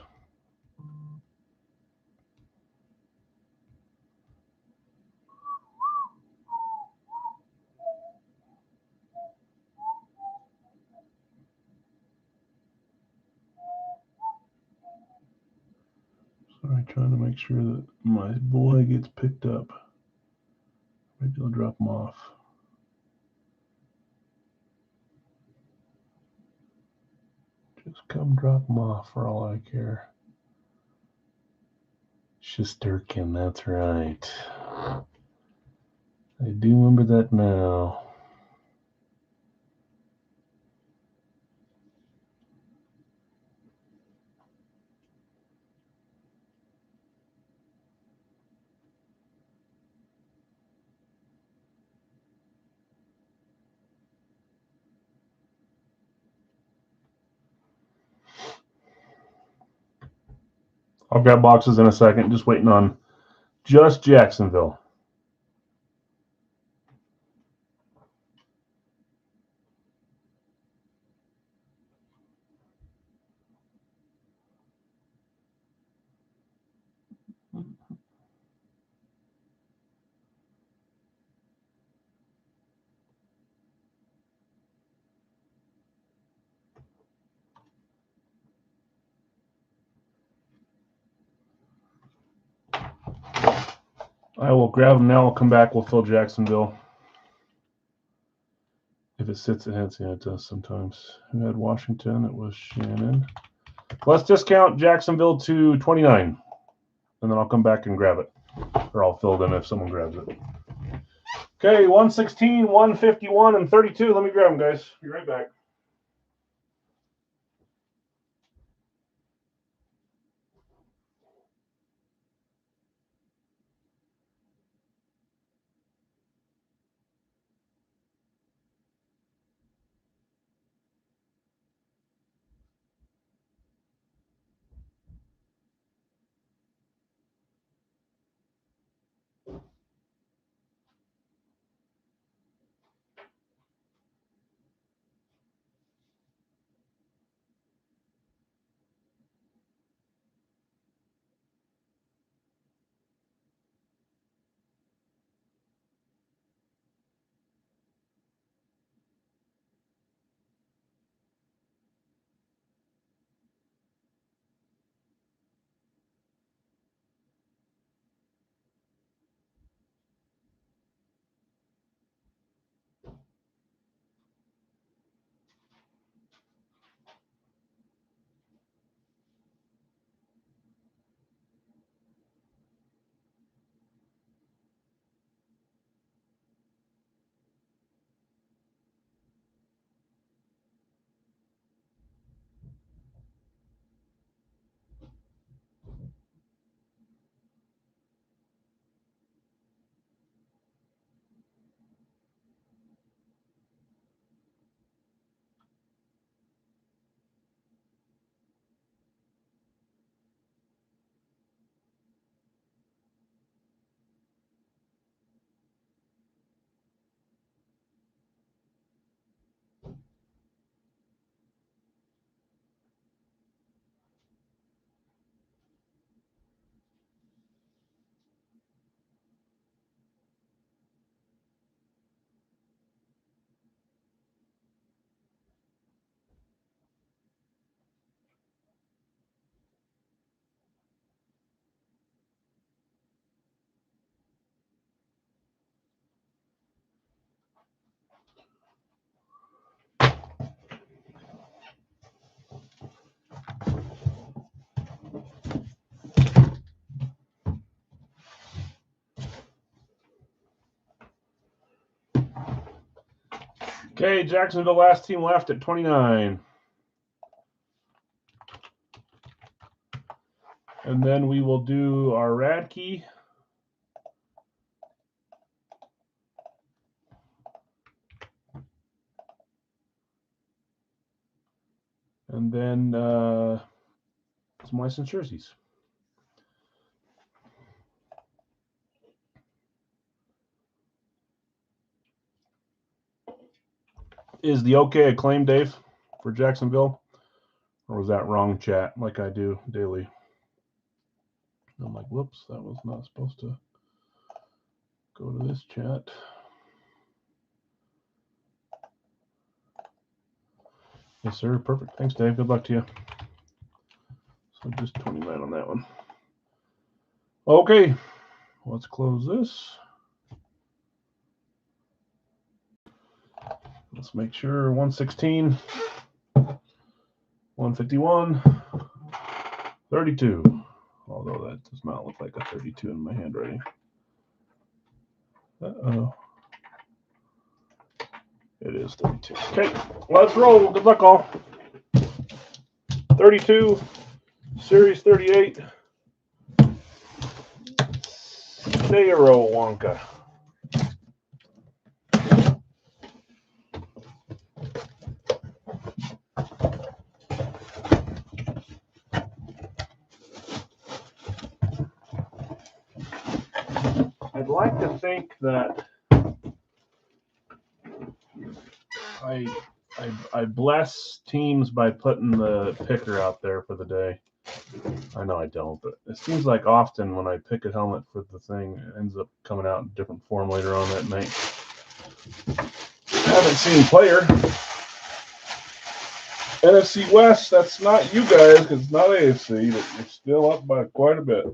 Sorry, trying to make sure that my boy gets picked up. Maybe I'll drop him off. Just come drop him off for all I care. Shesterkin, that's right. I do remember that now. I'll grab boxes in a second. Just waiting on just Jacksonville. I will grab them now. I'll come back. We'll fill Jacksonville. If it sits ahead, yeah, it does sometimes. Who had Washington? It was Shannon. Let's discount Jacksonville to 29, and then I'll come back and grab it. Or I'll fill them if someone grabs it. Okay, 116, 151, and 32. Let me grab them, guys. Be right back. Okay, Jacksonville, last team left at 29. And then we will do our Radke. And then some licensed jerseys. Is the OK acclaimed, Dave, for Jacksonville? Or was that wrong chat like I do daily? I'm like, whoops, that was not supposed to go to this chat. Yes, sir. Perfect. Thanks, Dave. Good luck to you. So just 29 on that one. Okay, let's close this. Let's make sure 116, 151, 32. Although that does not look like a 32 in my handwriting. Uh-oh. It is 32. Okay, let's roll. Good luck, all. 32, Series 38, Zero Wonka. I'd like to think that I bless teams by putting the picker out there for the day. I know I don't, but it seems like often when I pick a helmet for the thing, it ends up coming out in different form later on that night. I haven't seen player. NFC West, that's not you guys because it's not AFC, but you're still up by quite a bit.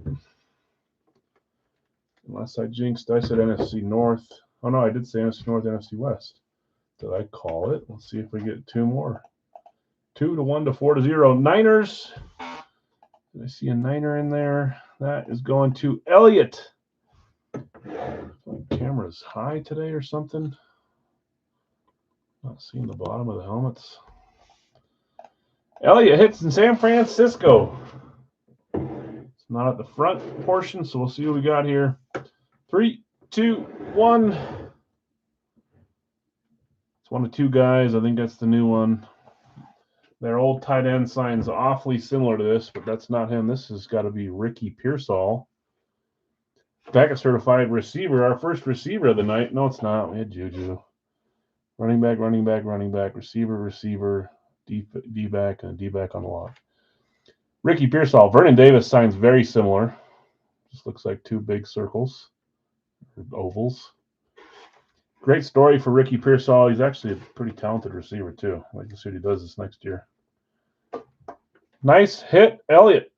Unless I jinxed, I said NFC North. Oh no, I did say NFC North, NFC West. Did I call it? Let's see if we get two more. 2-1 to 4-0. Niners. Did I see a Niner in there? That is going to Elliott. My camera's high today or something. Not seeing the bottom of the helmets. Elliott hits in San Francisco. It's not at the front portion, so we'll see what we got here. 3, 2, 1. It's one of two guys. I think that's the new one. Their old tight end sign's awfully similar to this, but that's not him. This has got to be Ricky Pearsall. Packet certified receiver, our first receiver of the night. No, it's not. We had Juju. Running back, running back, running back, receiver, receiver, D-back, and a D-back on the lock. Ricky Pearsall. Vernon Davis signs very similar. Just looks like two big circles, ovals. Great story for Ricky Pearsall. He's actually a pretty talented receiver, too. I'd like to see what he does this next year. Nice hit, Elliott.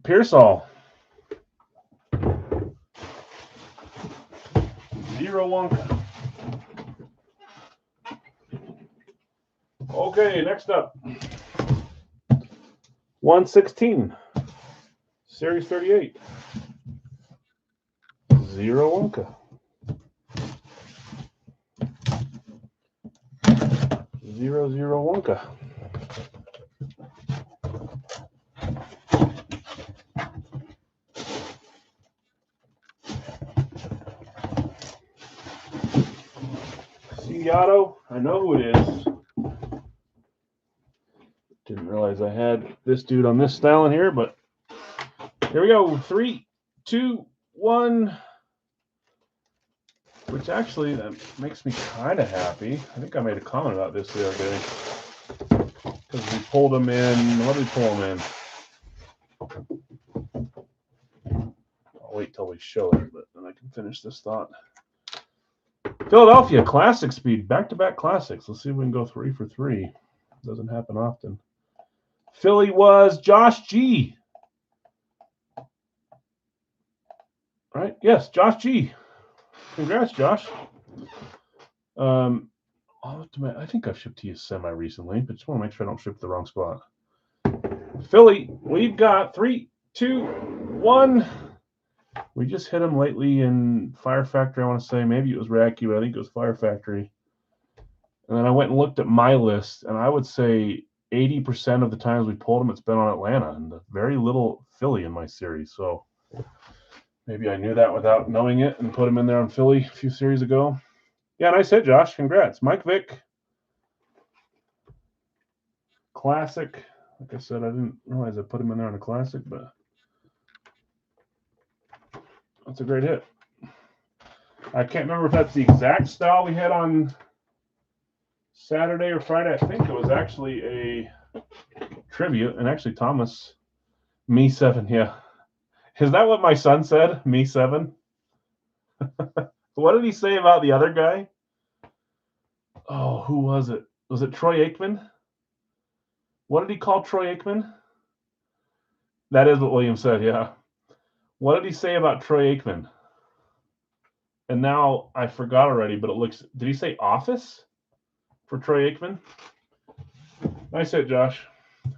Pearsall. 0-1. Okay, next up. 116. Series 38. 0-1. 0-0-1. Auto, I know who it is. Didn't realize I had this dude on this style in here, but here we go. 3, 2, 1. Which actually that makes me kind of happy. I think I made a comment about this the other day. Because we pulled him in. What did we pull him in? I'll wait till we show it, but then I can finish this thought. Philadelphia classic speed, back-to-back classics. Let's see if we can go 3 for 3. Doesn't happen often. Philly was Josh G. Right? Yes, Josh G. Congrats, Josh. I think I've shipped to you semi-recently, but just want to make sure I don't ship to the wrong spot. Philly, we've got 3, 2, 1. We just hit him lately in Fire Factory, I want to say. Maybe it was Racky, but I think it was Fire Factory. And then I went and looked at my list, and I would say 80% of the times we pulled him, it's been on Atlanta, and very little Philly in my series. So maybe I knew that without knowing it and put him in there on Philly a few series ago. Yeah, nice hit, Josh. Congrats. Mike Vick. Classic. Like I said, I didn't realize I put him in there on a classic, but that's a great hit. I can't remember if that's the exact style we had on Saturday or Friday. I think it was actually a Tribute, and actually Thomas, me 7, yeah. Is that what my son said? Me 7? What did he say about the other guy? Oh, who was it? Was it Troy Aikman? What did he call Troy Aikman? That is what William said, yeah. What did he say about Troy Aikman? And now I forgot already, but it looks. Did he say office for Troy Aikman? Nice hit, Josh.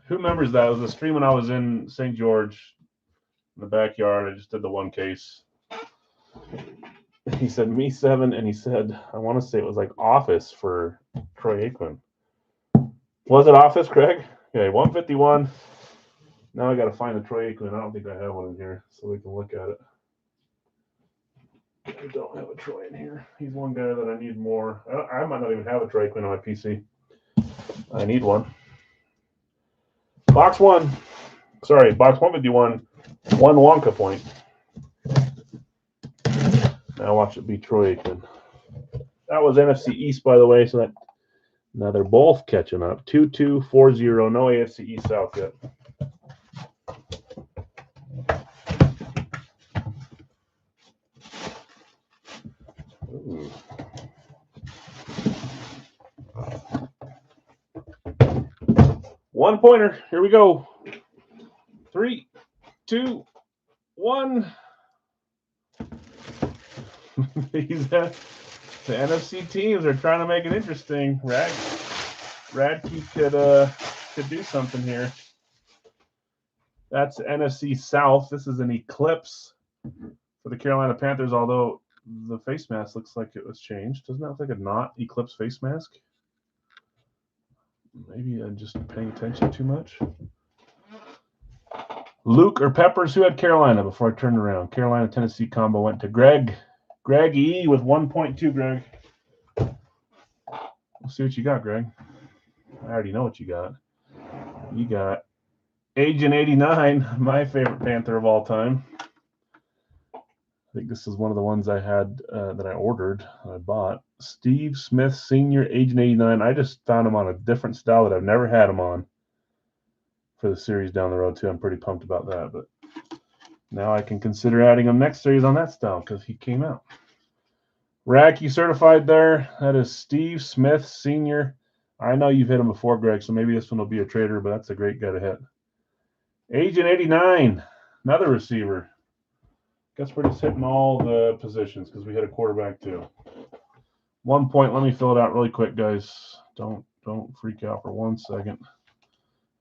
Who remembers that? It was a stream when I was in St. George in the backyard. I just did the one case. He said me 7, and he said, I want to say it was like office for Troy Aikman. Was it office, Craig? Okay, 151. Now I got to find the Troy Aikman. I don't think I have one in here, so we can look at it. I don't have a Troy in here. He's one guy that I need more. I might not even have a Troy Aikman on my PC. I need one. Box 1. Sorry, box 151. 1 Wonka point. Now watch it be Troy Aikman. That was NFC East, by the way, so that now they're both catching up. 2-2-4-0. No AFC East South yet. Ooh. One pointer. Here we go. 3, 2, 1. The NFC teams are trying to make it interesting. Radke could do something here. That's NFC South. This is an eclipse for the Carolina Panthers, although the face mask looks like it was changed. Doesn't that look like a not eclipse face mask? Maybe I'm just paying attention too much. Luke or Peppers, who had Carolina before I turned around? Carolina, Tennessee combo went to Greg. Greg E with 1.2, Greg. We'll see what you got, Greg. I already know what you got. You got Agent 89, my favorite Panther of all time. I think this is one of the ones I had that I ordered, I bought. Steve Smith Sr., Agent 89. I just found him on a different style that I've never had him on for the series down the road, too. I'm pretty pumped about that, but now I can consider adding him next series on that style because he came out. Radke certified there. That is Steve Smith Sr. I know you've hit him before, Greg, so maybe this one will be a trader, but that's a great guy to hit. Agent 89, another receiver. Guess we're just hitting all the positions because we hit a quarterback too. 1 point. Let me fill it out really quick, guys. Don't freak out for 1 second.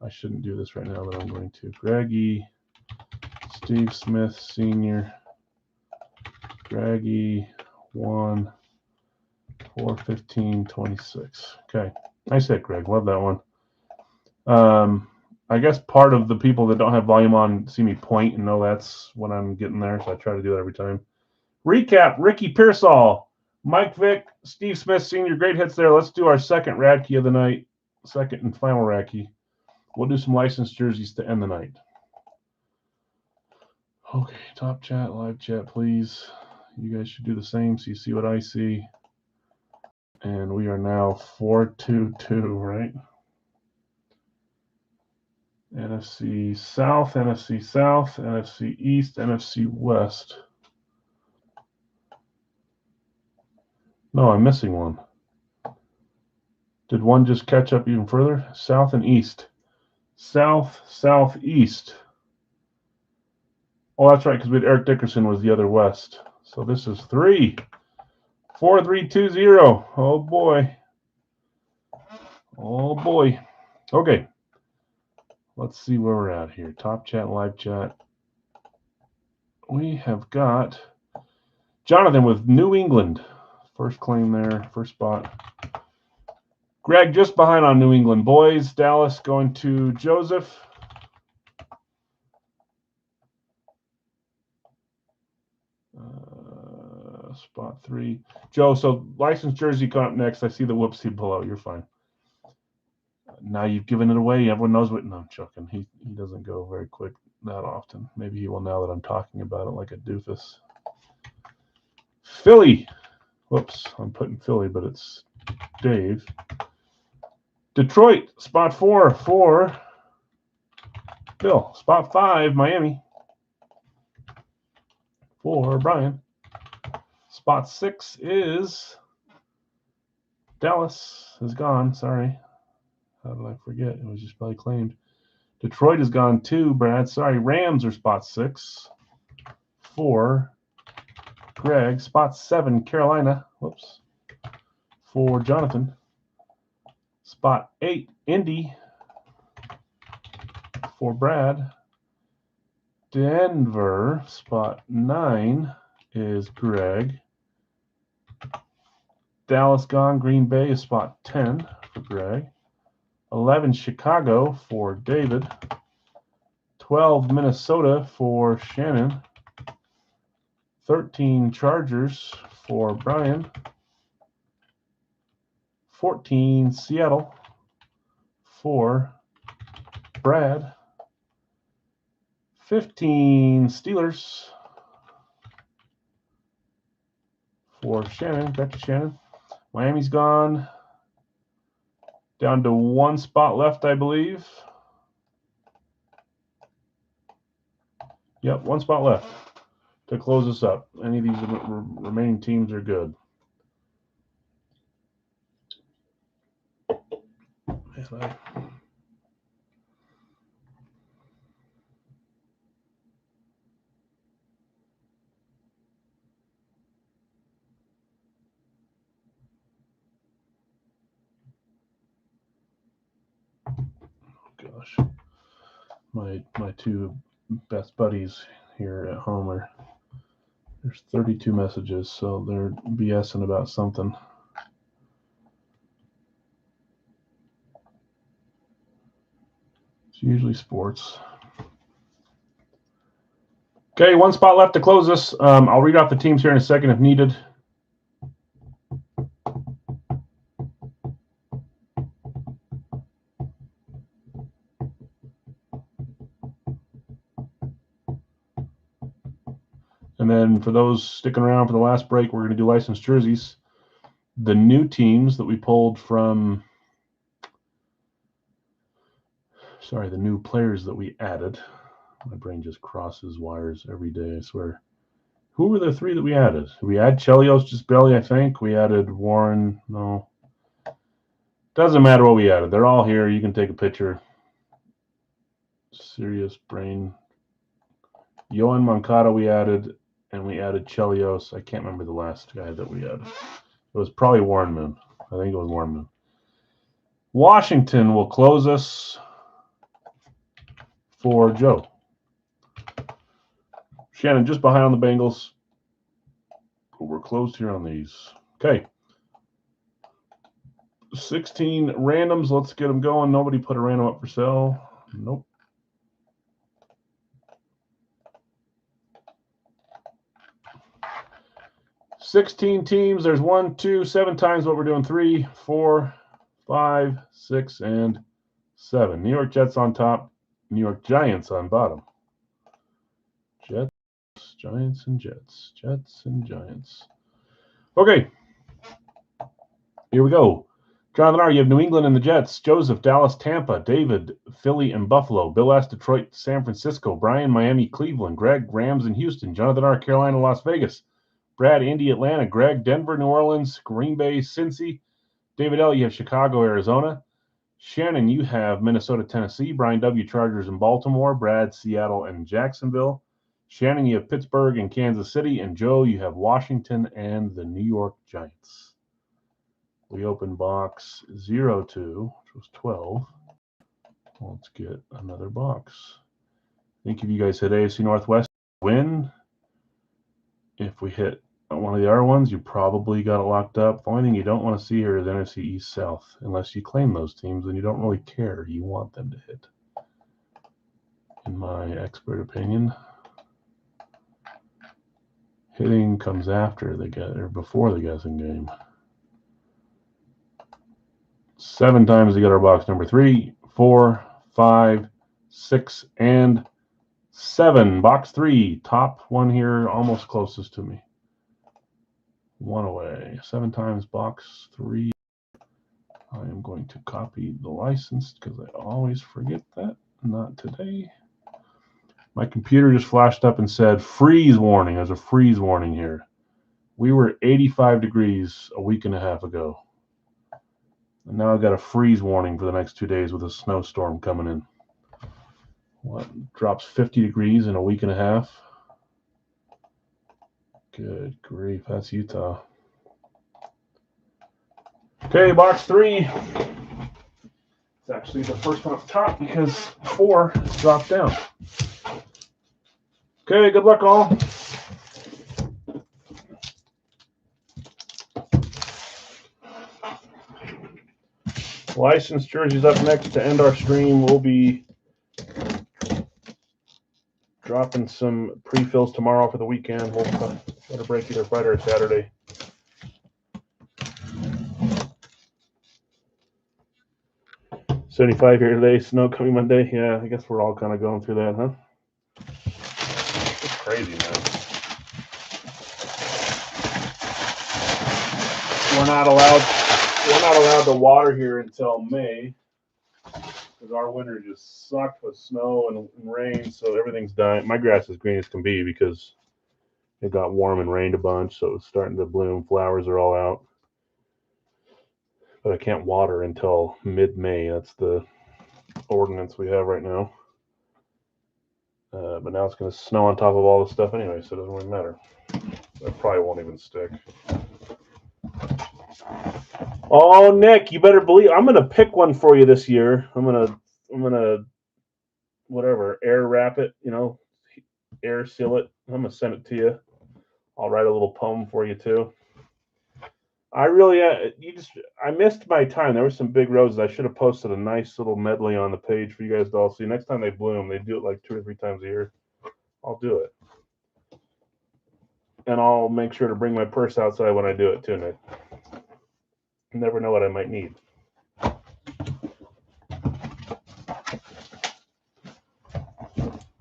I shouldn't do this right now, but I'm going to. Greggy, Steve Smith Sr., Greggy, 1, 4/15/26. Okay. Nice hit, Greg. Love that one. I guess part of the people that don't have volume on see me point and know that's when I'm getting there, so I try to do that every time. Recap, Ricky Pearsall, Mike Vick, Steve Smith Sr., great hits there. Let's do our second Radke of the night, second and final Radke. We'll do some licensed jerseys to end the night. Okay, top chat, live chat, please. You guys should do the same so you see what I see. And we are now 4-2-2, right? NFC South, NFC South, NFC East, NFC West. No, I'm missing one. Did one just catch up even further? South and East. South, Southeast. Oh, that's right, because we had Eric Dickerson was the other West. So this is 3. 4-3-2-0. Oh, boy. Oh, boy. Okay. Let's see where we're at here. Top chat, live chat. We have got Jonathan with New England. First claim there, first spot. Greg just behind on New England. Boys, Dallas going to Joseph. Spot 3. Joe, so licensed jersey coming up next. I see the whoopsie below. You're fine. Now you've given it away. Everyone knows what. No, I'm joking. He doesn't go very quick that often. Maybe he will now that I'm talking about it like a doofus. Philly. Whoops, I'm putting Philly, but it's Dave. Detroit, spot 4 for Bill. Spot 5, Miami for Brian. Spot 6 is Dallas is gone. Sorry. How did I forget? It was just probably claimed. Detroit is gone too, Brad. Sorry. Rams are spot 6 for Greg. Spot 7, Carolina. Whoops. For Jonathan. Spot 8, Indy for Brad. Denver, spot 9 is Greg. Dallas gone. Green Bay is spot 10 for Greg. 11, Chicago for David. 12, Minnesota for Shannon. 13, Chargers for Brian. 14, Seattle for Brad. 15, Steelers for Shannon. Back to Shannon. Miami's gone. Down to 1 spot left, I believe. Yep, 1 spot left to close us up. Any of these remaining teams are good. Gosh, my 2 best buddies here at home are, there's 32 messages, so they're BSing about something. It's usually sports. Okay, 1 spot left to close this. I'll read off the teams here in a second if needed. And then for those sticking around for the last break, we're going to do licensed jerseys. The new teams that we pulled from, the new players that we added. My brain just crosses wires every day, I swear. Who were the 3 that we added? We add Chelios just barely, I think. We added Warren. No. Doesn't matter what we added. They're all here. You can take a picture. Serious brain. Yohan Moncada we added, and we added Chelios. I can't remember the last guy that we added. It was probably Warren Moon. I think it was Warren Moon. Washington will close us for Joe. Shannon just behind on the Bengals. We're closed here on these. Okay. 16 randoms. Let's get them going. Nobody put a random up for sale. Nope. $16 teams. There's 1, 2, 7 times what we're doing. 3, 4, 5, 6, and 7. New York Jets on top. New York Giants on bottom. Jets, Giants, and Jets. Jets and Giants. Okay. Here we go. Jonathan R., you have New England and the Jets. Joseph, Dallas, Tampa. David, Philly, and Buffalo. Bill S., Detroit, San Francisco. Brian, Miami, Cleveland. Greg, Rams, and Houston. Jonathan R., Carolina, Las Vegas. Brad, Indy, Atlanta. Greg, Denver, New Orleans. Green Bay, Cincy. David L., you have Chicago, Arizona. Shannon, you have Minnesota, Tennessee. Brian W., Chargers, and Baltimore. Brad, Seattle, and Jacksonville. Shannon, you have Pittsburgh and Kansas City. And Joe, you have Washington and the New York Giants. We open box 02, which was 12. Let's get another box. I think if you guys hit AFC Northwest, win. If we hit one of the other ones, you probably got it locked up. The only thing you don't want to see here is NFC East South. Unless you claim those teams, then you don't really care. You want them to hit, in my expert opinion. Hitting comes after or before the guessing game. 7 times to get our box number 3, 4, 5, 6, and 7. Box 3, top one here, almost closest to me. 1 away. 7 times box 3. I am going to copy the license because I always forget that. Not today. My computer just flashed up and said freeze warning. There's a freeze warning here. We were 85 degrees a week and a half ago. And now I've got a freeze warning for the next 2 days with a snowstorm coming in. What? Drops 50 degrees in a week and a half? Good grief, that's Utah. Okay, box 3. It's actually the first one up top because 4 dropped down. Okay, good luck all. Licensed jerseys up next to end our stream. We'll be dropping some pre-fills tomorrow for the weekend. We'll try to break either Friday or Saturday. $75 here today, snow coming Monday. Yeah, I guess we're all kind of going through that, huh? It's crazy, man. We're not allowed to water here until May because our winter just sucked with snow and rain, so everything's dying. My grass is green as can be because it got warm and rained a bunch, so it's starting to bloom. Flowers are all out. But I can't water until mid-May. That's the ordinance we have right now. But now it's going to snow on top of all this stuff anyway, so it doesn't really matter. That probably won't even stick. Oh, Nick, you better believe I'm going to pick one for you this year. I'm gonna whatever, air wrap it, air seal it. I'm going to send it to you. I'll write a little poem for you too. I really, I missed my time. There were some big roses. I should have posted a nice little medley on the page for you guys to all see. Next time they bloom, they do it like 2 or 3 times a year. I'll do it. And I'll make sure to bring my purse outside when I do it too, Nick. You never know what I might need.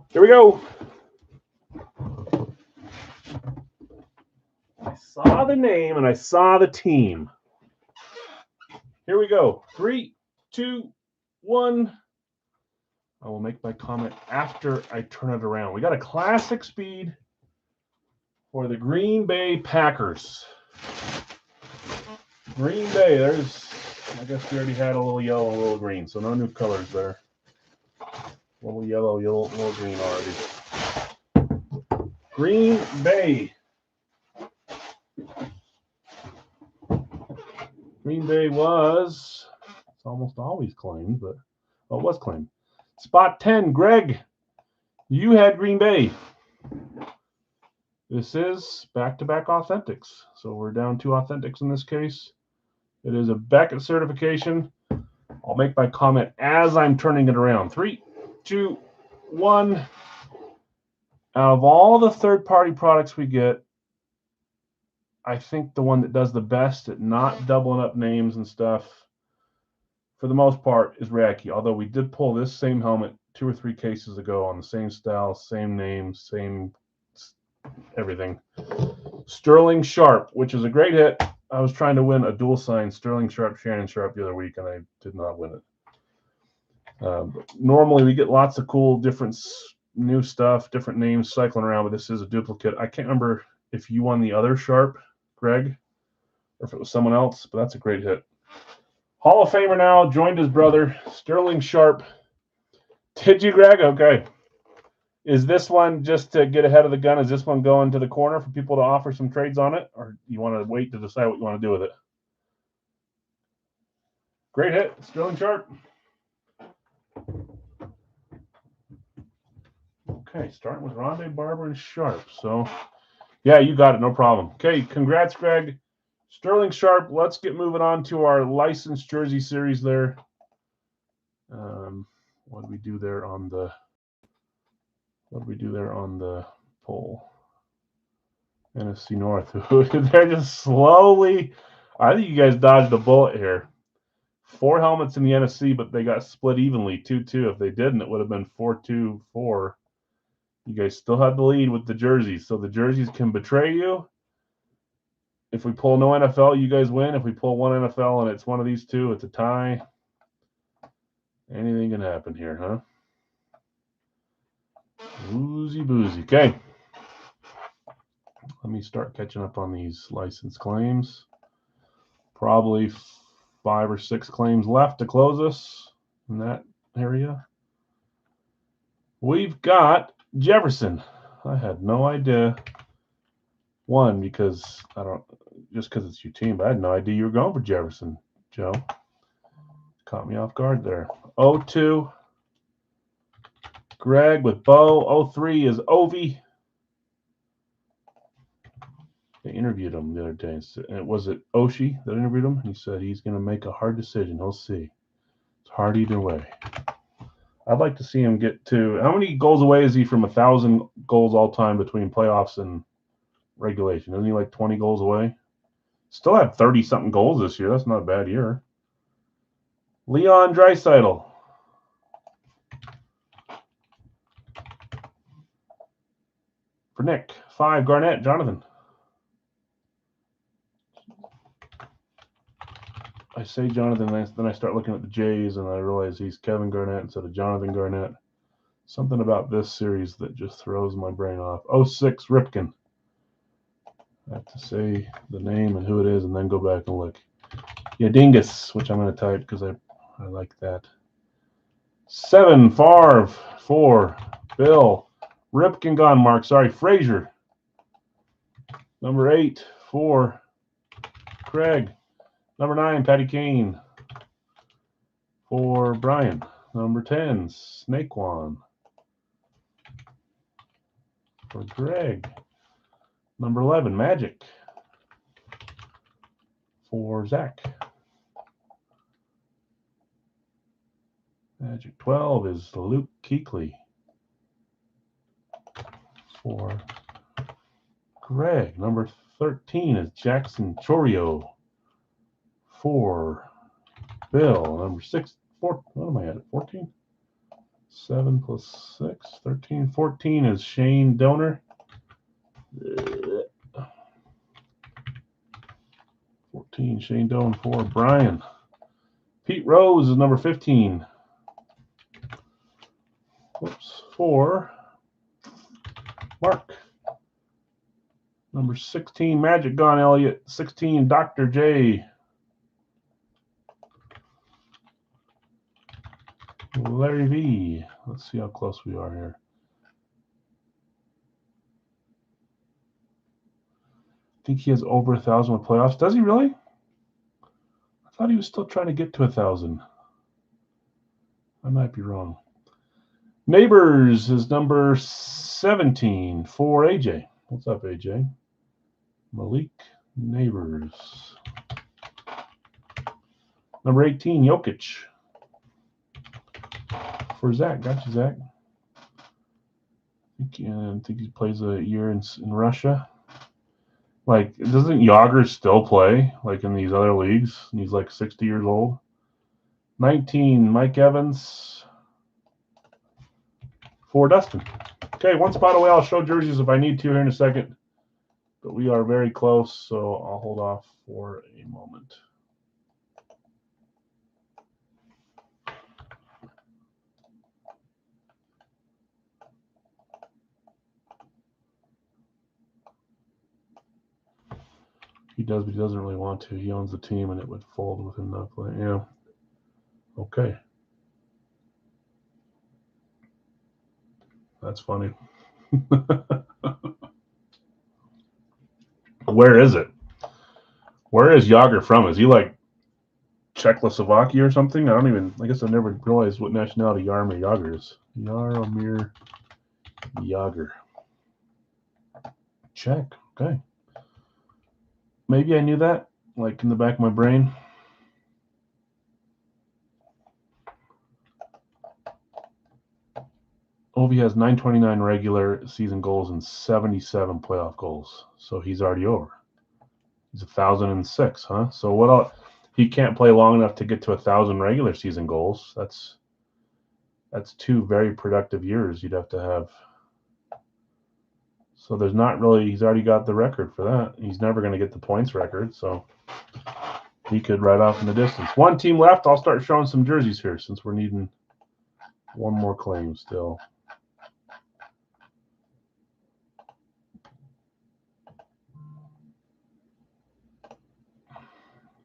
Here we go. I saw the name and I saw the team. Here we go. 3, 2, 1. I will make my comment after I turn it around. We got a classic speed for the Green Bay Packers. Green Bay, I guess we already had a little yellow and a little green, so no new colors there. A little yellow, little green already. Green Bay. Green Bay was, it's almost always claimed, but, well, it was claimed. Spot 10, Greg, you had Green Bay. This is back-to-back authentics. So we're down 2 authentics in this case. It is a Beckett certification. I'll make my comment as I'm turning it around. 3, 2, 1. Out of all the third-party products we get, I think the one that does the best at not doubling up names and stuff, for the most part, is Reiki. Although we did pull this same helmet 2 or 3 cases ago on the same style, same name, same everything. Sterling Sharp, which is a great hit. I was trying to win a dual sign Sterling Sharp, Shannon Sharp the other week, and I did not win it. Normally, we get lots of cool, different new stuff, different names cycling around, but this is a duplicate. I can't remember if you won the other Sharp, Greg, or if it was someone else, but that's a great hit. Hall of Famer now, joined his brother, Sterling Sharp. Did you, Greg? Okay. Is this one just to get ahead of the gun? Is this one going to the corner for people to offer some trades on it? Or you want to wait to decide what you want to do with it? Great hit, Sterling Sharp. Okay, starting with Rondé Barber and Sharp. So, yeah, you got it. No problem. Okay, congrats, Greg. Sterling Sharp. Let's get moving on to our licensed jersey series there. What did we do there on the poll? NFC North. They're just slowly. I think you guys dodged a bullet here. 4 helmets in the NFC, but they got split evenly, 2-2. If they didn't, it would have been 4-2-4. You guys still had the lead with the jerseys, so the jerseys can betray you. If we pull no NFL, you guys win. If we pull one NFL and it's one of these two, it's a tie. Anything can happen here, huh? Woozy boozy. Okay. Let me start catching up on these license claims. Probably 5 or 6 claims left to close us in that area. We've got Jefferson. I had no idea. One, because I don't, just because it's your team, but I had no idea you were going for Jefferson, Joe. Caught me off guard there. 02, Greg with Bo. 03 is Ovi. They interviewed him the other day. And was it Oshie that interviewed him? He said he's going to make a hard decision. He'll see. It's hard either way. I'd like to see him get to, how many goals away is he from 1,000 goals all time between playoffs and regulation? Isn't he like 20 goals away? Still had 30-something goals this year. That's not a bad year. Leon Draisaitl. For Nick. 5, Garnett, Jonathan. I say Jonathan, then I start looking at the Jays, and I realize he's Kevin Garnett instead of Jonathan Garnett. Something about this series that just throws my brain off. 06, Ripken. I have to say the name and who it is and then go back and look. Yadingus, which I'm going to type because I like that. 7, Favre. 4, Bill. Ripken gone, Mark. Sorry, Frazier. Number 8, 4, Craig. Number 9, Patty Kane. For Brian. Number 10, Snakewan. For Greg. Number 11, Magic. For Zach. Magic 12 is Luke Kuechly. For Greg. Number 13 is Jackson Chorio. For Bill. Number 6, 4, what am I at? 14? 7 plus 6, 13. 14 is Shane Donor. 14, Shane Doan for Brian. Pete Rose is number 15. Whoops, for Mark. Number 16, Magic Gone Elliott. 16, Dr. J. Larry V. Let's see how close we are here. I think he has over 1,000 with playoffs. Does he really? I thought he was still trying to get to 1,000. I might be wrong. Neighbors is number 17 for AJ. What's up, AJ? Malik Neighbors. Number 18, Jokic. For Zach. Got you, Zach. I think he plays a year in Russia. Like, doesn't Yager still play, like, in these other leagues? And he's, like, 60 years old. 19, Mike Evans. For Dustin. Okay, one spot away. I'll show jerseys if I need to here in a second. But we are very close, so I'll hold off for a moment. He does, but he doesn't really want to. He owns the team, and it would fold with him not playing. Yeah. Okay. That's funny. Where is it? Where is Yager from? Is he like Czechoslovakia or something? I guess I never realized what nationality Jaromir Yager is. Jaromir Yager. Czech. Okay. Maybe I knew that, like in the back of my brain. Ovi has 929 regular season goals and 77 playoff goals. So he's already over. He's 1,006, huh? So what else? He can't play long enough to get to 1,000 regular season goals. That's 2 very productive years you'd have to have. So there's not really, he's already got the record for that. He's never going to get the points record, so he could ride off in the distance. One team left. I'll start showing some jerseys here since we're needing one more claim still.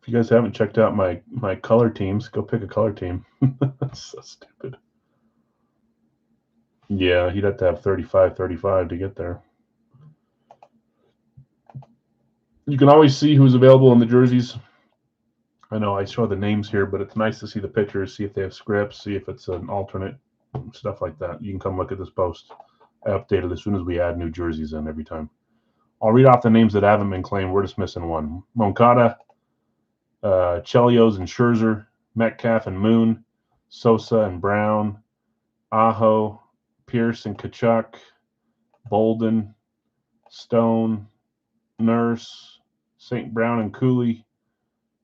If you guys haven't checked out my color teams, go pick a color team. That's so stupid. Yeah, he'd have to have 35 to get there. You can always see who's available in the jerseys. I know I show the names here, but it's nice to see the pictures, see if they have scripts, see if it's an alternate, stuff like that. You can come look at this post. I update it as soon as we add new jerseys in every time. I'll read off the names that haven't been claimed. We're just missing one. Moncada, Chelios and Scherzer, Metcalf and Moon, Sosa and Brown, Aho, Pierce and Kachuk, Bolden, Stone, Nurse, St. Brown and Cooley,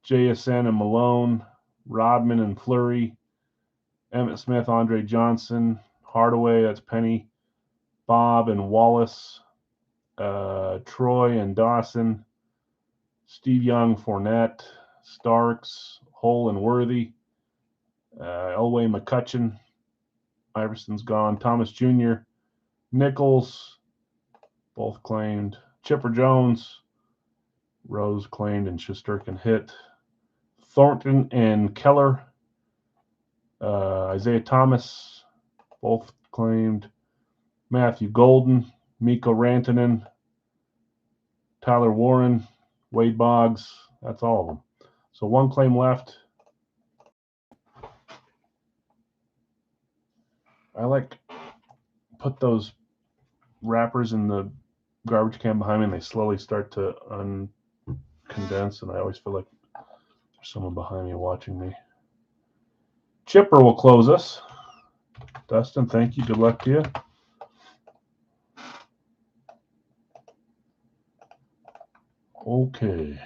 JSN and Malone, Rodman and Fleury, Emmett Smith, Andre Johnson, Hardaway, that's Penny, Bob and Wallace, Troy and Dawson, Steve Young, Fournette, Starks, Hull and Worthy, Elway, McCutcheon, Iverson's gone, Thomas Jr., Nichols, both claimed, Chipper Jones, Rose claimed, and Shesterkin hit, Thornton and Keller, Isaiah Thomas, both claimed, Matthew Golden, Mikko Rantanen, Tyler Warren, Wade Boggs, that's all of them. So one claim left. I like put those wrappers in the garbage can behind me and they slowly start to uncondense, and I always feel like there's someone behind me watching me. Chipper will close us. Dustin, thank you. Good luck to you. Okay.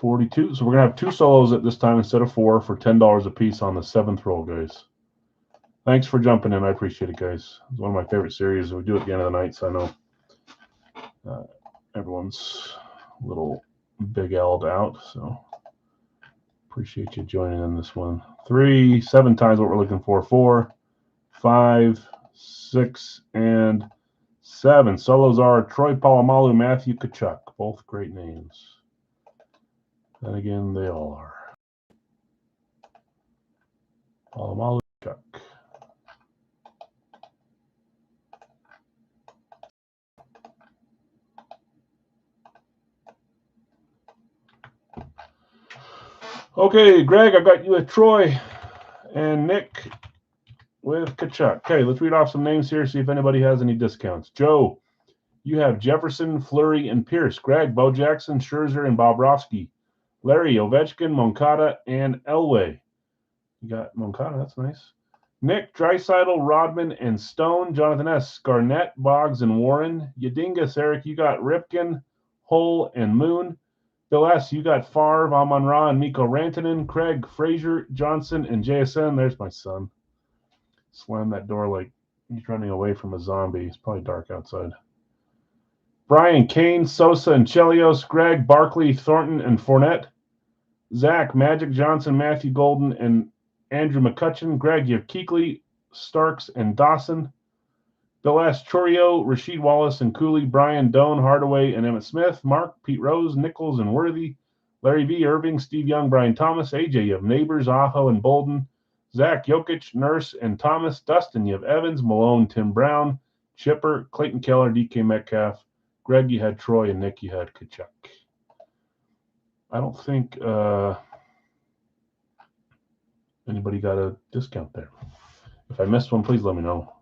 $42. So we're going to have 2 solos at this time instead of 4 for $10 a piece on the 7th roll, guys. Thanks for jumping in. I appreciate it, guys. It's one of my favorite series. We do it at the end of the night, so I know everyone's a little big L'd out. So appreciate you joining in this one. 3, 7 times what we're looking for. 4, 5, 6, and 7. Solos are Troy Polamalu, Matthew Kachuk. Both great names. And again, they all are. Polamalu, Kachuk. Okay, Greg, I got you with Troy and Nick with Kachuk. Okay, let's read off some names here, see if anybody has any discounts. Joe, you have Jefferson, Fleury, and Pierce. Greg, Bo Jackson, Scherzer, and Bobrovsky. Larry, Ovechkin, Moncada, and Elway. You got Moncada, that's nice. Nick, Draisaitl, Rodman, and Stone. Jonathan S., Garnett, Boggs, and Warren. Yadingas, Eric, you got Ripken, Hull, and Moon. Bill S., you got Favre, Amon-Ra, and Mikko Rantanen. Craig, Frazier, Johnson, and JSN. There's my son. Slam that door like he's running away from a zombie. It's probably dark outside. Brian, Kane, Sosa, and Chelios. Greg, Barkley, Thornton, and Fournette. Zach, Magic Johnson, Matthew Golden, and Andrew McCutcheon. Greg, you have Kuechly, Starks, and Dawson. Bill S., Chorio, Rasheed Wallace, and Cooley. Brian, Doan, Hardaway, and Emmett Smith. Mark, Pete Rose, Nichols, and Worthy. Larry V., Irving, Steve Young, Brian Thomas. AJ, you have Neighbors, Aho, and Bolden. Zach, Jokic, Nurse, and Thomas. Dustin, you have Evans, Malone, Tim Brown. Chipper, Clayton Keller, DK Metcalf. Greg, you had Troy, and Nick, you had Kachuk. I don't think anybody got a discount there. If I missed one, please let me know.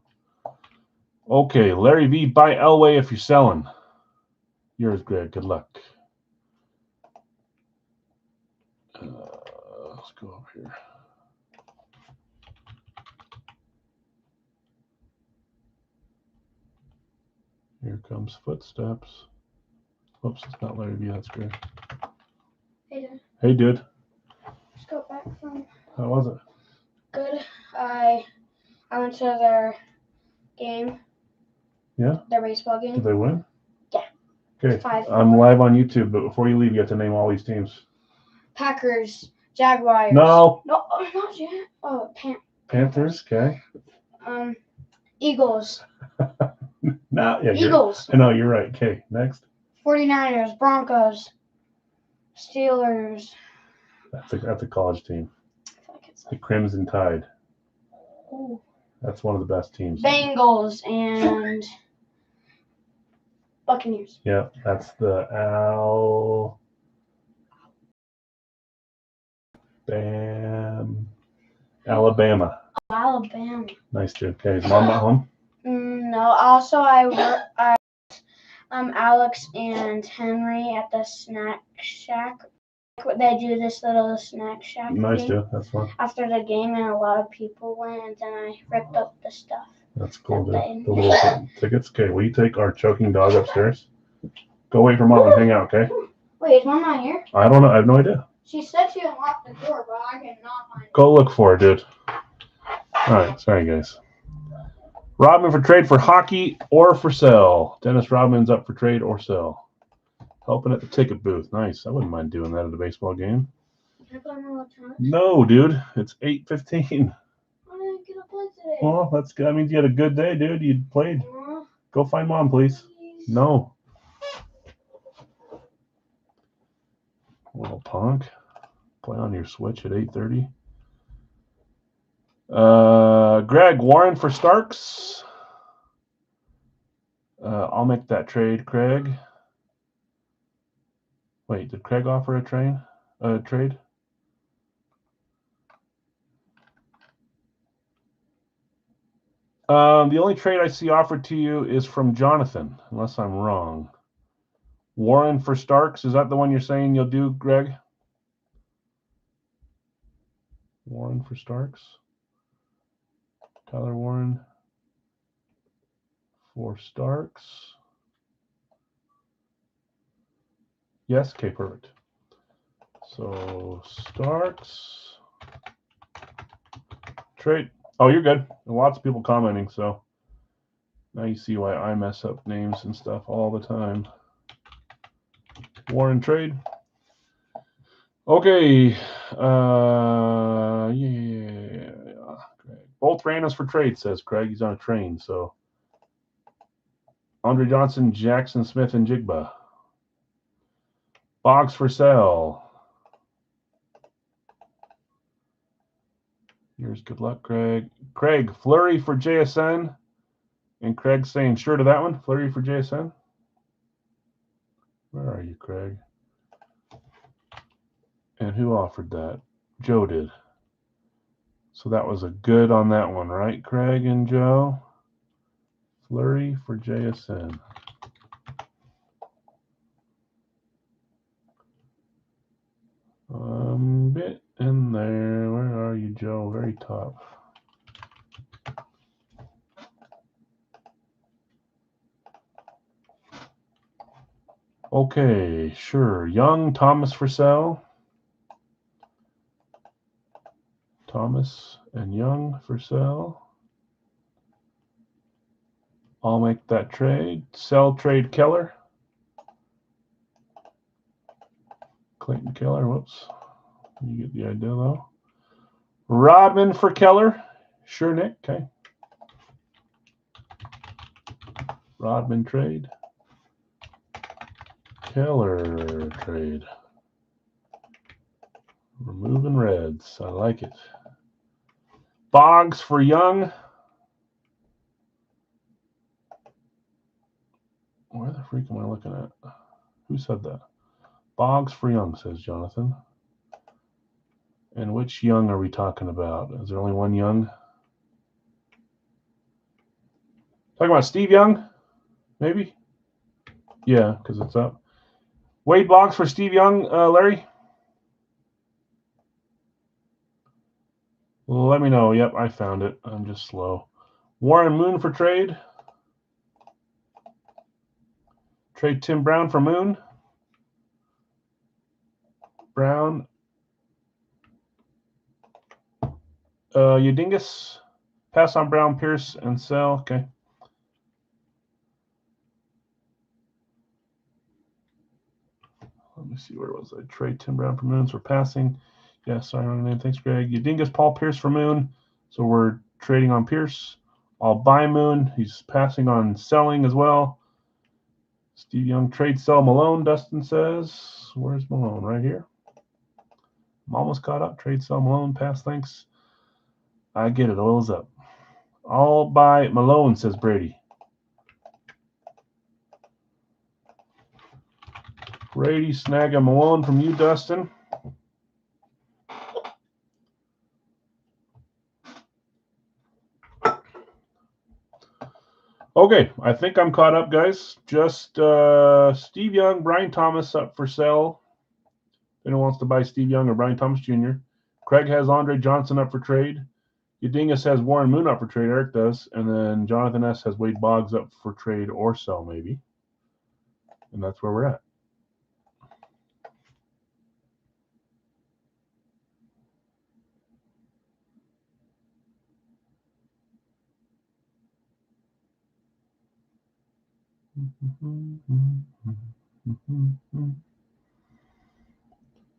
Okay, Larry V., buy Elway if you're selling. Yours, Greg. Good luck. Let's go over here. Here comes footsteps. Whoops, it's not Larry V. That's great. Hey, Dad. Hey, dude. Just got back from. How was it? Good. I I went to their game. Yeah? Their baseball game. Did they win? Yeah. Okay. 5-4. I'm live on YouTube, but before you leave, you have to name all these teams. Packers, Jaguars. No. No, not yet. Oh, Panthers. Okay. Eagles. No. Yeah. Eagles. I know you're right. Okay. Next. 49ers, Broncos, Steelers. That's a college team. I feel like it's The Crimson Tide. Ooh. That's one of the best teams. Bengals and Buccaneers. Yeah, that's the Alabama. Alabama. Nice dude. Okay, is mom not home? No. Also, I work. Alex and Henry at the snack shack. They do this little snack shack. Nice thing dude. That's fun. After the game, and a lot of people went, and then I ripped up the stuff. That's cool, dude. That The little tickets. Okay, will you take our choking dog upstairs? Go wait for mom and hang out, okay? Wait, is mom not here? I don't know. I have no idea. She said she unlocked the door, but I cannot find it. Go look for it, dude. All right. Sorry, guys. Rodman for trade for hockey or for sale. Dennis Rodman's up for trade or sell. Helping at the ticket booth. Nice. I wouldn't mind doing that at a baseball game. Can I play more electronics? No, dude. It's 8:15. I didn't get to play today. Well, that's good. I mean, you had a good day, dude. You played. Go find mom, please. No. Little punk. Play on your Switch at 8:30. Greg, Warren for Starks. I'll make that trade, Craig. Wait, did Craig offer a trade? The only trade I see offered to you is from Jonathan, unless I'm wrong. Warren for Starks, is that the one you're saying you'll do, Greg? Warren for Starks. Tyler Warren for Starks. Yes, okay, perfect. So Starks trade. Oh, you're good. Lots of people commenting, so now you see why I mess up names and stuff all the time. Warren trade. Okay. Yeah. Craig. Both ran us for trade, says Craig. He's on a train, so. Andre Johnson, Jackson Smith, and Jigba. Boggs for sale. Here's good luck, Craig. Craig, Fleury for JSN. And Craig saying sure to that one. Fleury for JSN. Where are you, Craig? And who offered that? Joe did. So that was a good on that one, right, Craig and Joe? Fleury for JSN. Bit in there. Where are you, Joe? Very top. Okay, sure. Young, Thomas for sale. Thomas and Young for sale. I'll make that trade. Sell trade Keller. Clayton Keller, whoops. You get the idea though. Rodman for Keller. Sure, Nick. Okay. Rodman trade. Keller trade. Removing reds. I like it. Boggs for Young. Where the freak am I looking at? Who said that? Boggs for Young, says Jonathan. And which Young are we talking about? Is there only one Young? Talking about Steve Young? Maybe? Yeah, because it's up. Wade Boggs for Steve Young, Larry? Let me know. Yep, I found it. I'm just slow. Warren Moon for trade. Trade Tim Brown for Moon. Brown. Udingus. Pass on Brown, Pierce, and sell. Okay. Let me see, where was I? Trade Tim Brown for Moons. We're passing. Yeah, sorry, wrong name. Thanks, Greg. Udingus, Paul Pierce for Moon. So we're trading on Pierce. I'll buy Moon. He's passing on selling as well. Steve Young, trade, sell Malone, Dustin says. Where's Malone? Right here. I'm almost caught up. Trade, sell Malone, pass, thanks. I get it. Oil's up. I'll buy Malone, says Brady. Brady, snag a Malone from you, Dustin. Okay, I think I'm caught up, guys. Just Steve Young, Brian Thomas up for sale. If anyone wants to buy Steve Young or Brian Thomas Jr. Craig has Andre Johnson up for trade. Udingus has Warren Moon up for trade. Eric does. And then Jonathan S. has Wade Boggs up for trade or sell, maybe. And that's where we're at.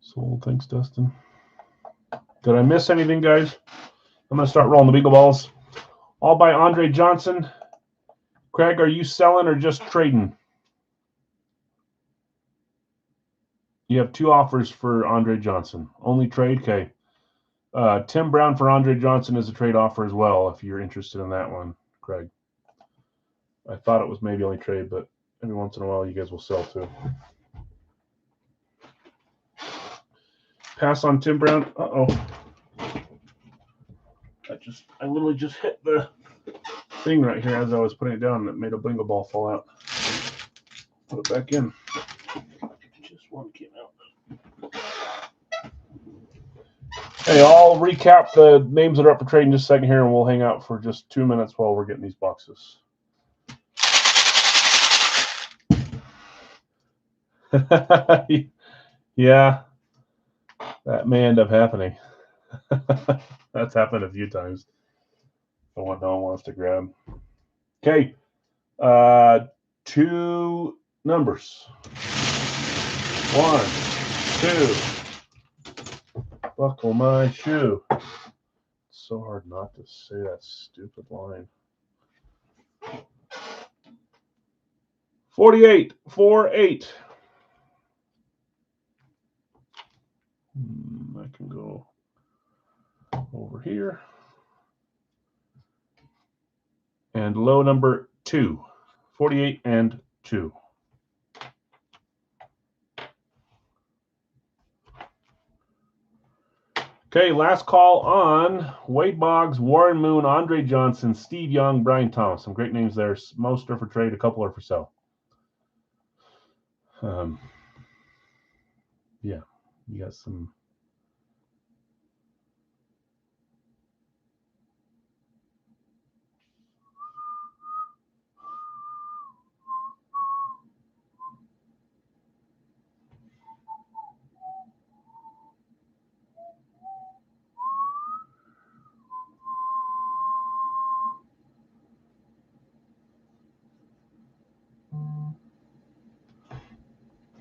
Sold. Thanks, Dustin. Did I miss anything, guys? I'm going to start rolling the Beagle balls. All by Andre Johnson. Craig, are you selling or just trading? You have 2 offers for Andre Johnson. Only trade? Okay. Tim Brown for Andre Johnson is a trade offer as well, if you're interested in that one, Craig. I thought it was maybe only trade, but every once in a while you guys will sell too. Pass on Tim Brown. Uh-oh. I literally just hit the thing right here as I was putting it down, and it made a bingo ball fall out. Put it back in. Just one came out. Hey, I'll recap the names that are up for trade in just a second here, and we'll hang out for just 2 minutes while we're getting these boxes. Yeah, that may end up happening. That's happened a few times. The one no one wants to grab. Okay, 2 numbers. 1, 2. Buckle my shoe. It's so hard not to say that stupid line. 48, 4-8. I can go over here. And low number 2. 48 and 2. Okay, last call on Wade Boggs, Warren Moon, Andre Johnson, Steve Young, Brian Thomas. Some great names there. Most are for trade. A couple are for sale. Yeah, you got some.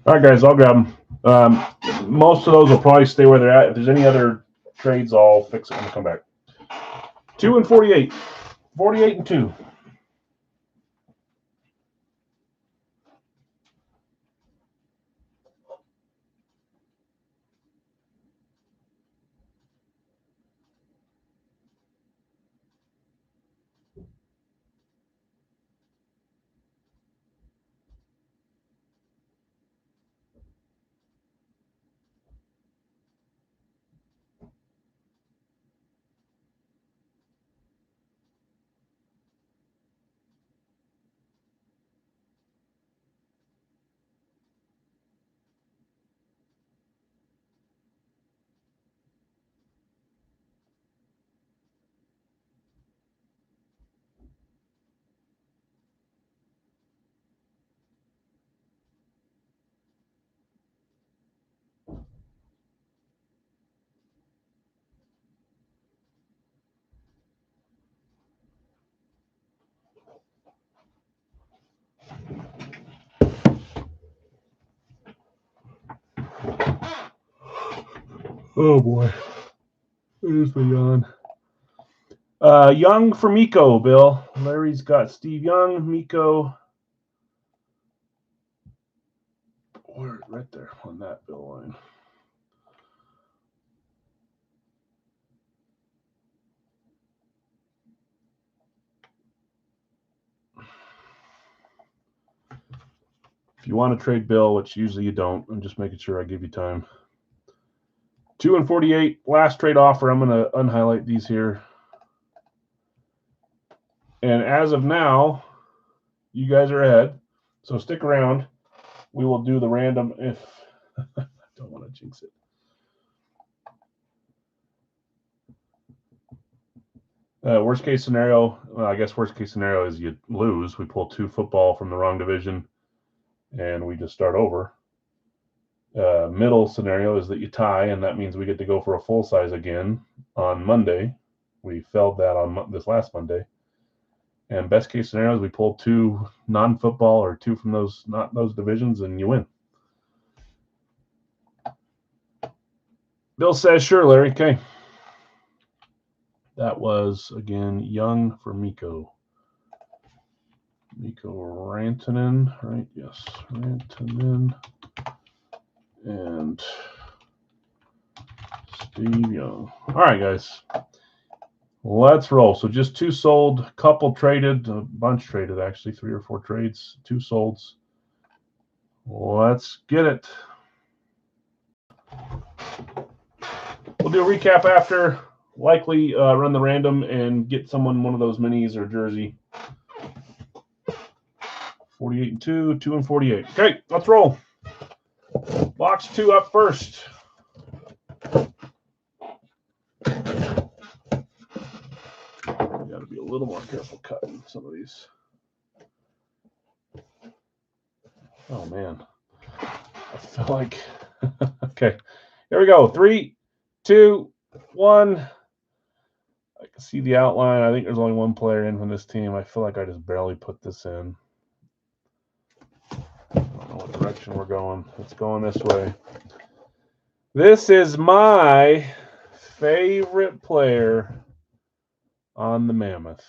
All right, guys, I'll grab them. Most of those will probably stay where they're at. If there's any other trades, I'll fix it when I come back. 2 and 48. 48 and 2. Oh boy. There's the yawn. Young for Miko, Bill. Larry's got Steve Young, Miko. Where? Right there on that bill line. If you want to trade Bill, which usually you don't, I'm just making sure I give you time. 2 and 48, last trade offer. I'm going to unhighlight these here. And as of now, you guys are ahead. So stick around. We will do the random if I don't want to jinx it. Worst case scenario, well, I guess worst case scenario is you lose. We pull 2 football from the wrong division and we just start over. Middle scenario is that you tie, and that means we get to go for a full size again on Monday. We failed that on this last Monday. And best case scenario is we pull 2 non-football or 2 from those not those divisions, and you win. Bill says, sure, Larry. Okay. That was, again, Young for Miko. Miko Rantanen, right? Yes, Rantanen. And Steve Young. All right, guys. Let's roll. So just 2 sold, couple traded, a bunch traded, actually, 3 or 4 trades, 2 solds. Let's get it. We'll do a recap after. Likely run the random and get someone one of those minis or jersey. 48 and 2, 2 and 48. Okay, let's roll. Box 2 up first. Got to be a little more careful cutting some of these. Oh man, I feel like. Okay, here we go. 3, 2, 1. I can see the outline. I think there's only 1 player in from this team. I feel like I just barely put this in. I don't know what direction we're going. It's going this way. This is my favorite player on the Mammoth.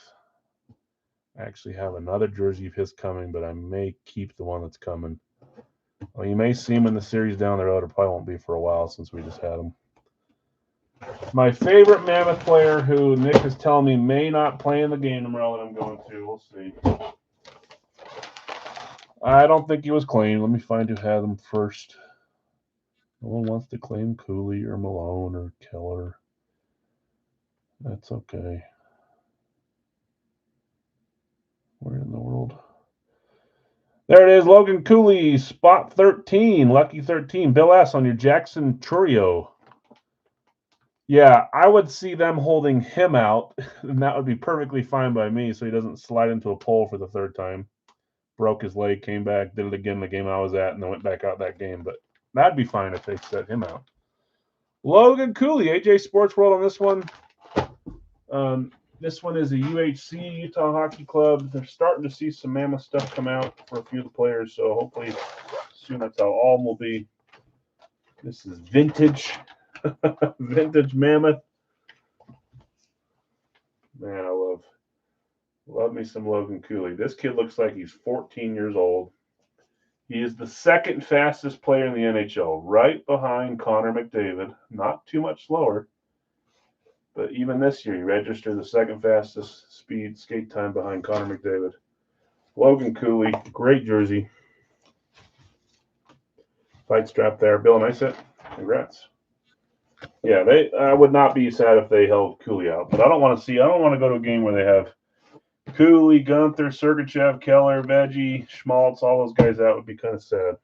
I actually have another jersey of his coming, but I may keep the one that's coming. Well, you may see him in the series down the road. It probably won't be for a while since we just had him. My favorite Mammoth player, who Nick is telling me may not play in the game tomorrow that I'm going to. We'll see. I don't think he was claimed. Let me find who had him first. No one wants to claim Cooley or Malone or Keller. That's okay. Where in the world? There it is, Logan Cooley, spot 13, lucky 13. Bill S. on your Jackson Chourio. Yeah, I would see them holding him out, and that would be perfectly fine by me, so he doesn't slide into a pole for the 3rd time. Broke his leg, came back, did it again in the game I was at, and then went back out that game. But that'd be fine if they set him out. Logan Cooley, AJ Sports World on this one. This one is a UHC, Utah Hockey Club. They're starting to see some Mammoth stuff come out for a few of the players, so hopefully soon that's how all will be. This is vintage. Vintage Mammoth. Man, I love me some Logan Cooley. This kid looks like he's 14 years old. He is the 2nd fastest player in the NHL, right behind Connor McDavid. Not too much slower. But even this year, he registered the 2nd fastest skate time behind Connor McDavid. Logan Cooley, great jersey. Fight strap there. Bill, nice hit. Congrats. Yeah, I would not be sad if they held Cooley out, but I don't want to go to a game where they have Cooley, Gunther, Sergachev, Keller, Veggie, Schmaltz, all those guys out. Would be kind of sad.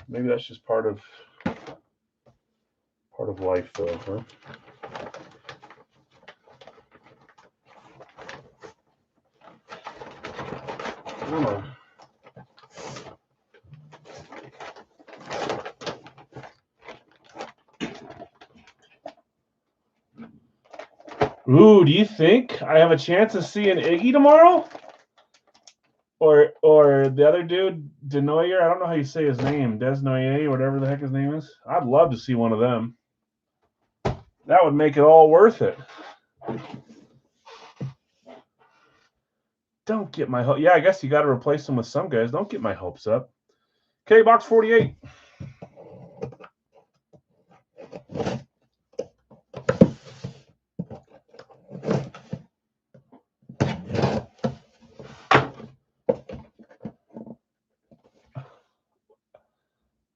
Maybe that's just part of life, though, huh? I don't know. Ooh, do you think I have a chance of seeing Iggy tomorrow? Or the other dude, Denoyer, I don't know how you say his name, Desnoyer, whatever the heck his name is. I'd love to see one of them. That would make it all worth it. Don't get my hope. Yeah, I guess you got to replace them with some guys. Don't get my hopes up. Okay, box 48.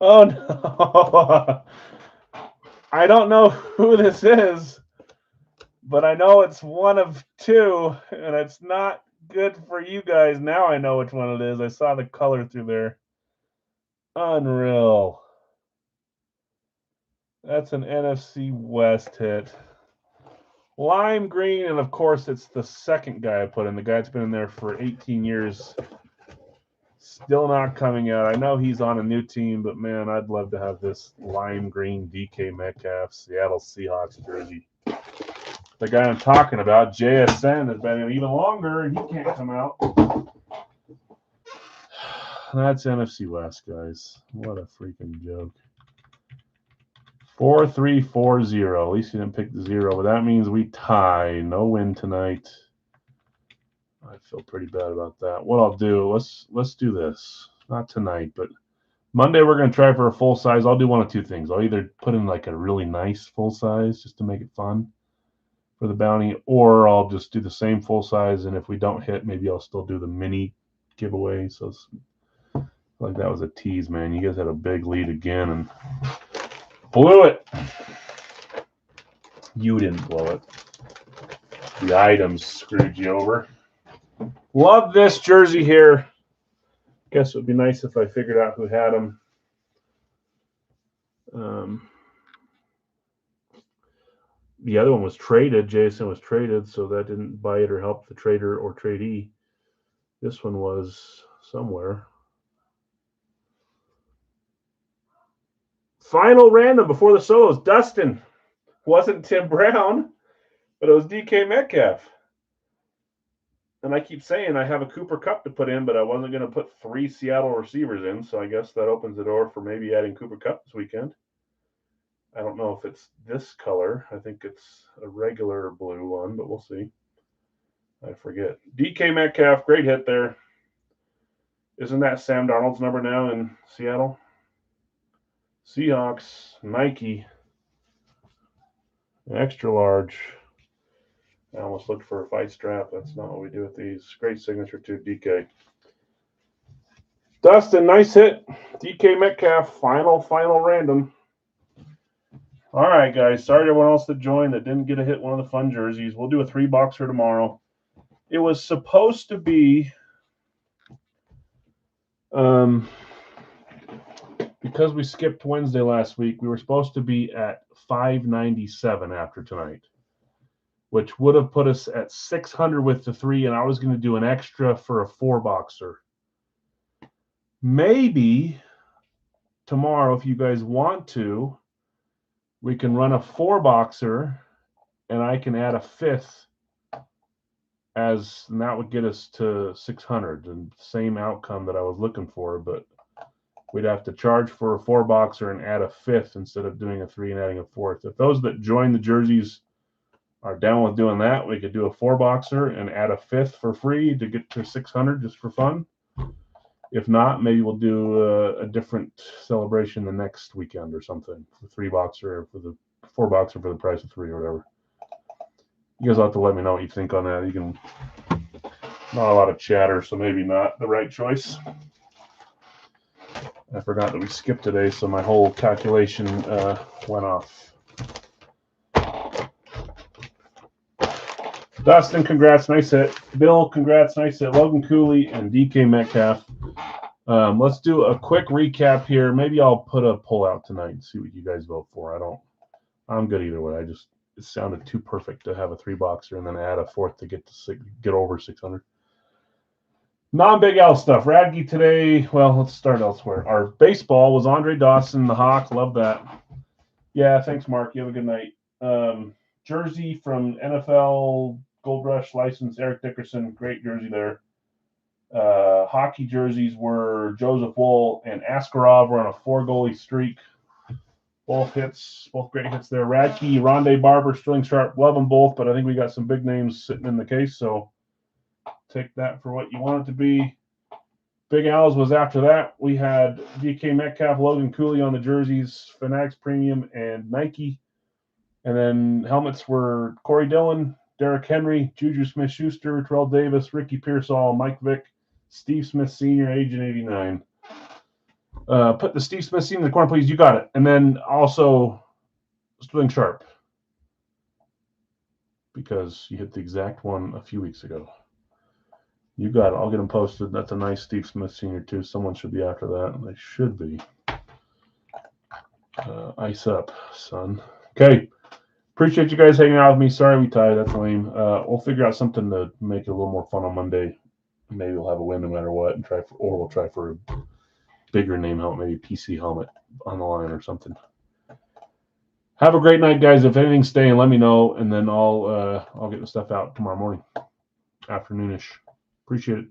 Oh no. I don't know who this is, but I know it's one of two, and it's not good for you guys. Now I know which one it is. I saw the color through there. Unreal. That's an NFC West hit. Lime green, and of course it's the second guy I put in. The guy that's been in there for 18 years. Still not coming out. I know he's on a new team, but man, I'd love to have this lime green DK Metcalf Seattle Seahawks jersey. The guy I'm talking about, JSN, has been in even longer, and he can't come out. That's NFC West, guys. What a freaking joke. 4-3-4-0. At least you didn't pick the 0, but that means we tie. No win tonight. I feel pretty bad about that. What I'll do, let's do this. Not tonight, but Monday we're going to try for a full size. I'll do one of two things. I'll either put in like a really nice full size just to make it fun for the bounty, or I'll just do the same full size, and if we don't hit, maybe I'll still do the mini giveaway. So it's like that was a tease, man. You guys had a big lead again and blew it. You didn't blow it. The items screwed you over. Love this jersey here. Guess it would be nice if I figured out who had them. The other one was traded. Jason was traded, so that didn't buy it or help the trader or tradee. This one was somewhere. Final random before the solos. Dustin. Wasn't Tim Brown, but it was DK Metcalf. And I keep saying I have a Cooper Kupp to put in, but I wasn't going to put 3 Seattle receivers in, so I guess that opens the door for maybe adding Cooper Kupp this weekend. I don't know if it's this color. I think it's a regular blue one, but we'll see. I forget. DK Metcalf, great hit there. Isn't that Sam Darnold's number now in Seattle? Seahawks, Nike, extra large. I almost looked for a fight strap. That's not what we do with these. Great signature too, DK. Dustin, nice hit. DK Metcalf, final random. All right, guys. Sorry to everyone else that joined that didn't get to hit one of the fun jerseys. We'll do a 3-boxer tomorrow. It was supposed to be, because we skipped Wednesday last week, we were supposed to be at 597 after tonight, which would have put us at 600 with the 3, and I was going to do an extra for a 4-boxer. Maybe tomorrow, if you guys want to, we can run a 4-boxer, and I can add a 5th, and that would get us to 600, and same outcome that I was looking for, but we'd have to charge for a 4-boxer and add a 5th instead of doing a 3 and adding a 4th. If those that join the jerseys are down with doing that, we could do a 4-boxer and add a 5th for free to get to 600 just for fun. If not, maybe we'll do a different celebration the next weekend or something. The 3-boxer or for the 4-boxer for the price of 3 or whatever. You guys will have to let me know what you think on that. You can, not a lot of chatter, so maybe not the right choice. I forgot that we skipped today, so my whole calculation went off. Dustin, congrats, nice hit. Bill, congrats, nice hit. Logan Cooley and DK Metcalf. Let's do a quick recap here. Maybe I'll put a poll out tonight and see what you guys vote for. I'm good either way. It sounded too perfect to have a 3-boxer and then add a 4th to get over 600. Non-Big L stuff. Radke today. Well, let's start elsewhere. Our baseball was Andre Dawson, the Hawk. Love that. Yeah, thanks, Mark. You have a good night. Jersey from NFL Gold Rush license, Eric Dickerson. Great jersey there. Hockey jerseys were Joseph Woll and Askarov were on a 4-goalie streak. Both great hits there. Radke, Rondé Barber, Sterling Sharp, love them both, but I think we got some big names sitting in the case, so take that for what you want it to be. Big Al's was after that. We had DK Metcalf, Logan Cooley on the jerseys, Fanatics Premium, and Nike. And then helmets were Corey Dillon, Derrick Henry, Juju Smith-Schuster, Terrell Davis, Ricky Pearsall, Mike Vick, Steve Smith Sr., Agent 89. Put the Steve Smith Sr. in the corner, please. You got it. And then also Sterling Sharp, because you hit the exact one a few weeks ago. You got it. I'll get them posted. That's a nice Steve Smith Sr. too. Someone should be after that. They should be. Ice up, son. Okay. Appreciate you guys hanging out with me. Sorry we tied. That's lame. We'll figure out something to make it a little more fun on Monday. Maybe we'll have a win no matter what, and we'll try for a bigger name helmet, maybe PC helmet on the line or something. Have a great night, guys. If anything's staying, let me know, and then I'll get the stuff out tomorrow morning, afternoonish. Appreciate it.